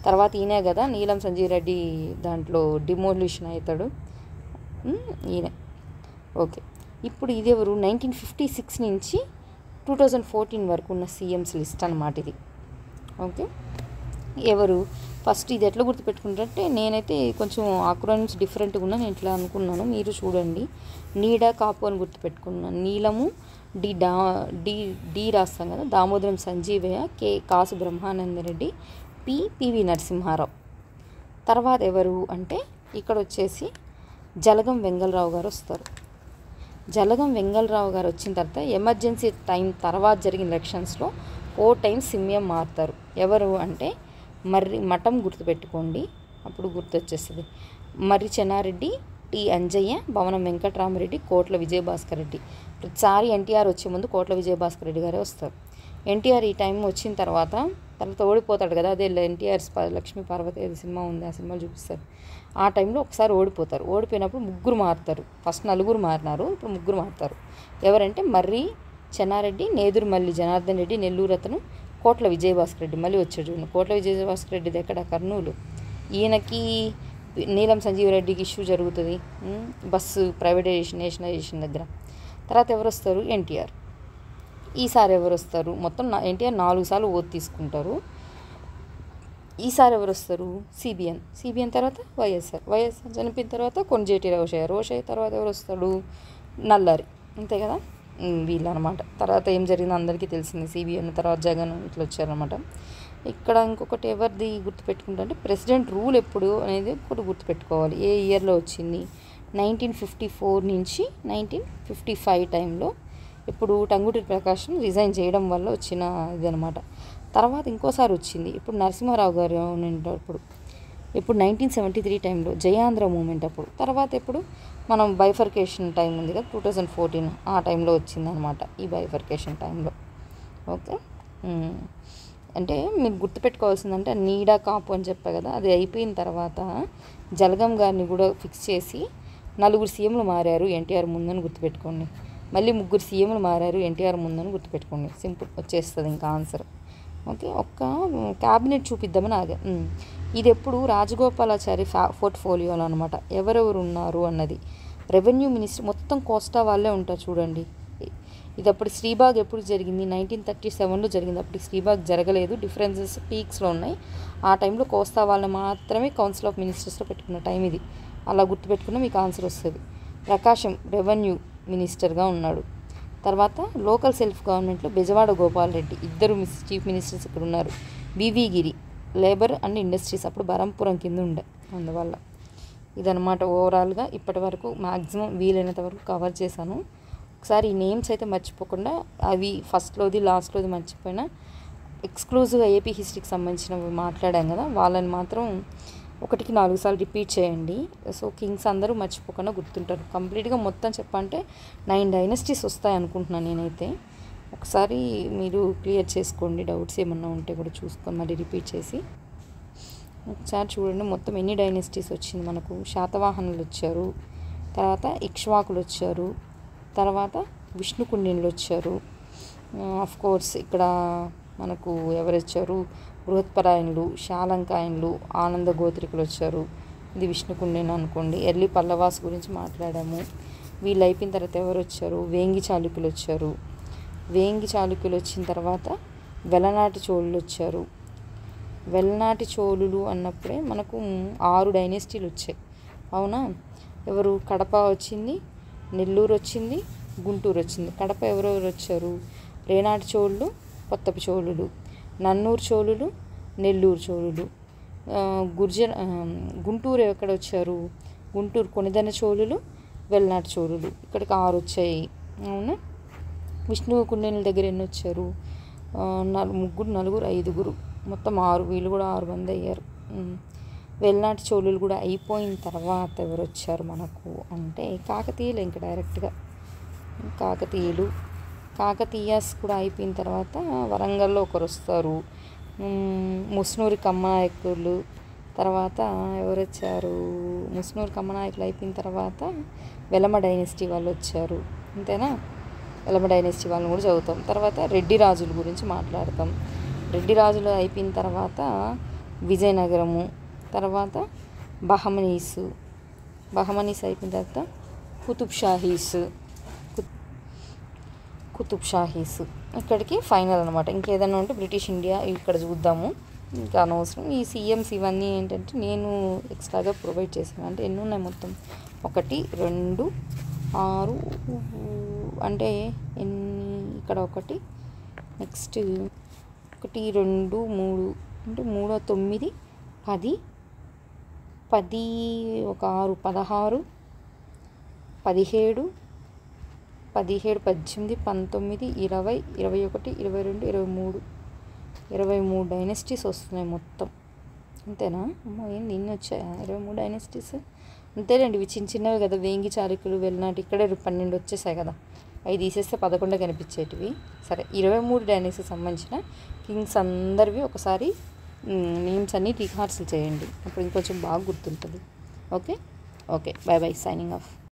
తర్వాత ఈయనే కదా నీలం సంజయ్ రెడ్డి దాంట్లో డిమోలిషన్ అవుతాడు, ఈయన. ఓకే, ఇప్పుడు ఇది ఎవరు? 1956 నుంచి 2014 వరకు ఉన్న సీఎంస్ లిస్ట్ అన్నమాట ఇది. ఓకే, ఎవరు? ఫస్ట్ ఇది ఎట్లా గుర్తుపెట్టుకుంటే, నేనైతే కొంచెం ఆక్రోనిమ్స్ డిఫరెంట్గా ఉన్నా నేను ఇట్లా అనుకున్నాను, మీరు చూడండి. నీడ కాపు అని గుర్తుపెట్టుకున్నాను. నీలము డి రాస్తాం కదా, దామోదరం సంజీవయ్య, కాసు బ్రహ్మానందరెడ్డి, పివి నరసింహారావు. తర్వాత ఎవరు అంటే ఇక్కడ వచ్చేసి జలగం వెంగళరావు గారు వస్తారు. జలగం వెంగళరావు గారు వచ్చిన తర్వాత ఎమర్జెన్సీ టైం తర్వాత జరిగిన ఎలక్షన్స్లో 4 times సీఎం మారుతారు. ఎవరు అంటే మఠం గుర్తుపెట్టుకోండి, అప్పుడు గుర్తొచ్చేస్తుంది. మర్రి చెన్నారెడ్డి, టి అంజయ్య, భవనం వెంకటరామరెడ్డి, కోట్ల విజయభాస్కర్ రెడ్డి. ప్రతిసారి ఎన్టీఆర్ వచ్చే ముందు కోట్ల విజయభాస్కర్ రెడ్డి గారే వస్తారు. ఎన్టీఆర్ ఈ టైం వచ్చిన తర్వాత ఓడిపోతాడు కదా, అదే ఎన్టీఆర్ లక్ష్మీ పార్వతి ఏది సినిమా ఉంది, ఆ సినిమాలు చూపిస్తారు. ఆ టైంలో ఒకసారి ఓడిపోతారు. ఓడిపోయినప్పుడు 3 మారుతారు. ఫస్ట్ 4 మారినారు, ఇప్పుడు 3 మారుతారు. ఎవరంటే మర్రి చెన్నారెడ్డి, నేదురుమల్లి జనార్దన్ రెడ్డి, నెల్లూరు అతను, కోట్ల విజయభాస్కర్ రెడ్డి. మళ్ళీ వచ్చాడు చూడండి, కోట్ల విజయభాస్కర్ రెడ్డిది ఎక్కడ, కర్నూలు. ఈయనకి నీలం సంజీవరెడ్డికి ఇష్యూ జరుగుతుంది, బస్సు ప్రైవేటైజేషన్ నేషనలైజేషన్ దగ్గర. తర్వాత ఎవరు వస్తారు, ఎన్టీఆర్. ఈసారి ఎవరు వస్తారు, మొత్తం ఎన్టీఆర్ 4 సార్లు ఓటు తీసుకుంటారు. ఈసారి ఎవరు వస్తారు, సిబిఎన్ తర్వాత వైఎస్ఆర్ చనిపోయిన తర్వాత కొంజేటి రోషయ్య తర్వాత ఎవరు వస్తాడు, నల్లారి. అంతే కదా, వీళ్ళు అనమాట. తర్వాత ఏం జరిగిందో అందరికీ తెలిసింది. సిబిఎన్ తర్వాత జగన్ ఇట్లా వచ్చారనమాట. ఇక్కడ ఇంకొకటి ఎవరిది గుర్తుపెట్టుకుంటే, ప్రెసిడెంట్ రూల్ ఎప్పుడు అనేది ఒకటి గుర్తుపెట్టుకోవాలి. ఏ ఇయర్లో వచ్చింది, 1954 నుంచి 1955 టైంలో. ఇప్పుడు టంగుటూరి ప్రకాశం రిజైన్ చేయడం వల్ల వచ్చిన ఇది అనమాట. తర్వాత ఇంకోసారి వచ్చింది, ఇప్పుడు నరసింహారావు గారు ఇప్పుడు 1973 టైంలో జయాంధ్ర మూమెంట్ అప్పుడు. తర్వాత ఇప్పుడు మనం బైఫర్కేషన్ టైం ఉంది కదా, 2014 ఆ టైంలో వచ్చిందనమాట, ఈ బైఫర్కేషన్ టైంలో. ఓకే, అంటే మీరు గుర్తుపెట్టుకోవాల్సిందంటే నీడ కాపు అని చెప్పా కదా, అది అయిపోయిన తర్వాత జలగం గారిని కూడా ఫిక్స్ చేసి 4 సీఎంలు మారారు ఎన్టీఆర్ ముందని గుర్తుపెట్టుకోండి. మళ్ళీ 3 సీఎంలు మారారు ఎన్టీఆర్ ముందని గుర్తుపెట్టుకోండి. సింపుల్ వచ్చేస్తుంది ఇంకా ఆన్సర్. ఓకే, ఒక్క క్యాబినెట్ చూపిద్దామని ఆగా. ఇది ఎప్పుడు రాజగోపాలాచారి పోర్ట్ఫోలియోలో అనమాట. ఎవరెవరు ఉన్నారు అన్నది. రెవెన్యూ మినిస్టర్ మొత్తం కోస్టా వాళ్ళే ఉంటారు చూడండి. ఇది అప్పుడు శ్రీబాగ్ ఎప్పుడు జరిగింది, 1937లో జరిగింది. అప్పుడు శ్రీబాగ్ జరగలేదు, డిఫరెన్సెస్ పీక్స్లో ఉన్నాయి. ఆ టైంలో కోస్తా వాళ్ళని మాత్రమే కౌన్సిల్ ఆఫ్ మినిస్టర్స్లో పెట్టుకున్న టైం ఇది. అలా గుర్తుపెట్టుకున్న మీకు ఆన్సర్ వస్తుంది. ప్రకాశం రెవెన్యూ మినిస్టర్గా ఉన్నాడు. తర్వాత లోకల్ సెల్ఫ్ గవర్నమెంట్లో బెజవాడ గోపాల్ రెడ్డి, 2 చీఫ్ మినిస్టర్స్ ఇక్కడ ఉన్నారు. వివి గిరి లేబర్ అండ్ ఇండస్ట్రీస్, అప్పుడు బరంపురం కింద ఉండే. అందువల్ల ఇదనమాట ఓవరాల్గా ఇప్పటి వరకు మ్యాక్సిమం వీలైనంత వరకు కవర్ చేశాను. ఒకసారి ఈ నేమ్స్ అయితే మర్చిపోకుండా, అవి ఫస్ట్లోది లాస్ట్లోది మర్చిపోయినా, ఎక్స్క్లూజివ్గా ఏపీ హిస్టరీకి సంబంధించినవి మాట్లాడాం కదా, వాళ్ళని మాత్రం 1కి 4 సార్లు రిపీట్ చేయండి. సో కింగ్స్ అందరూ మర్చిపోకుండా గుర్తుంటారు. కంప్లీట్గా మొత్తం చెప్పంటే 9 డైనస్టీస్ వస్తాయి అనుకుంటున్నాను నేనైతే. ఒకసారి మీరు క్లియర్ చేసుకోండి, డౌట్స్ ఏమన్నా ఉంటే కూడా చూసుకొని మళ్ళీ రిపీట్ చేసి ఒకసారి చూడండి. మొత్తం ఎన్ని డైనస్టీస్ వచ్చింది మనకు. శాతవాహనులు వచ్చారు, తర్వాత ఇక్ష్వాకులు వచ్చారు, తర్వాత విష్ణుకుండినులు వచ్చారు. ఆఫ్ కోర్స్ ఇక్కడ మనకు ఎవరు వచ్చారు, బృహత్పరాయణులు, శాలంకాయనులు, ఆనంద గోత్రికులు వచ్చారు. ఇది విష్ణుకుండిన అనుకోండి. ఎర్లీ పల్లవాస్ గురించి మాట్లాడాము. వీళ్ళు అయిపోయిన తర్వాత ఎవరు వచ్చారు, వేంగి చాళుక్యులు వచ్చారు. వేంగి చాళుక్యులు వచ్చిన తర్వాత వెలనాటి చోళులు వచ్చారు. వెలనాటి చోళులు అన్నప్పుడే మనకు 6 డైనెస్టీలు వచ్చాయి, అవునా. ఎవరు, కడప వచ్చింది, నెల్లూరు వచ్చింది, గుంటూరు వచ్చింది. కడప ఎవరెవరు వచ్చారు, రేనాటి చోళులు, కొత్తపి చోళులు, నన్నూరు చోళులు, నెల్లూరు చోళులు. గుంటూరు ఎక్కడ వచ్చారు, గుంటూరు కొనిదన చోళులు, వెలనాటి చోళులు. ఇక్కడికి 6 వచ్చాయి, అవునా. విష్ణుకుండినుల దగ్గర ఎన్ని వచ్చారు, 3, 4, 5, మొత్తం 6. వీళ్ళు కూడా 6 మంది అయ్యారు. వెలనాటి చోళులు కూడా అయిపోయిన తర్వాత ఎవరు వచ్చారు మనకు అంటే కాకతీయులు. ఇంకా డైరెక్ట్గా కాకతీయస్ కూడా అయిపోయిన తర్వాత వరంగల్లో ఒకరు వస్తారు, ముస్నూరి కమ్మనాయకులు. తర్వాత ఎవరు వచ్చారు, ముస్నూరి కమ్మనాయకులు అయిపోయిన తర్వాత వెలమ డైనెస్టీ వాళ్ళు వచ్చారు, అంతేనా. వెలమ డైనెస్టీ వాళ్ళని కూడా చదువుతాం. తర్వాత రెడ్డి రాజుల గురించి మాట్లాడతాం. రెడ్డి రాజులు అయిపోయిన తర్వాత విజయనగరము, తర్వాత బహమనీస్ అయిపోయిన తర్వాత కుతుబ్ షాహీస్ ఇక్కడికి ఫైనల్ అనమాట. ఇంకేదైనా ఉంటే బ్రిటిష్ ఇండియా ఇక్కడ చూద్దాము. ఇంకా అనవసరం. ఈ సీఎంస్ ఇవన్నీ ఏంటంటే నేను ఎక్స్ట్రాగా ప్రొవైడ్ చేశాను. అంటే ఎన్ని ఉన్నాయి మొత్తం 1 2 6 అంటే ఎన్ని ఇక్కడ 1 నెక్స్ట్ 1 2 3 అంటే 3 9 10 10 ఒక 6 16 17 17 18 19 20 21 22 23 డైనెస్టీస్ వస్తున్నాయి మొత్తం. అంతేనా? అమ్మో ఏంది ఇన్ని వచ్చాయా? 23 డైనెస్టీస్ అంతేనండి. ఇవి చిన్నవి కదా, వేంగి చాళుక్యులు వెళ్ళినాటి ఇక్కడే 12 వచ్చేసాయి కదా, అవి తీసేస్తే 11 కనిపించేటివి. సరే 23 డైనెస్టీకి సంబంధించిన కింగ్స్ అందరివి ఒకసారి నేమ్స్ అన్నీ రీహార్సల్ చేయండి, అప్పుడు ఇంకొంచెం బాగా గుర్తుంటుంది. Okay okay, by by, signing off.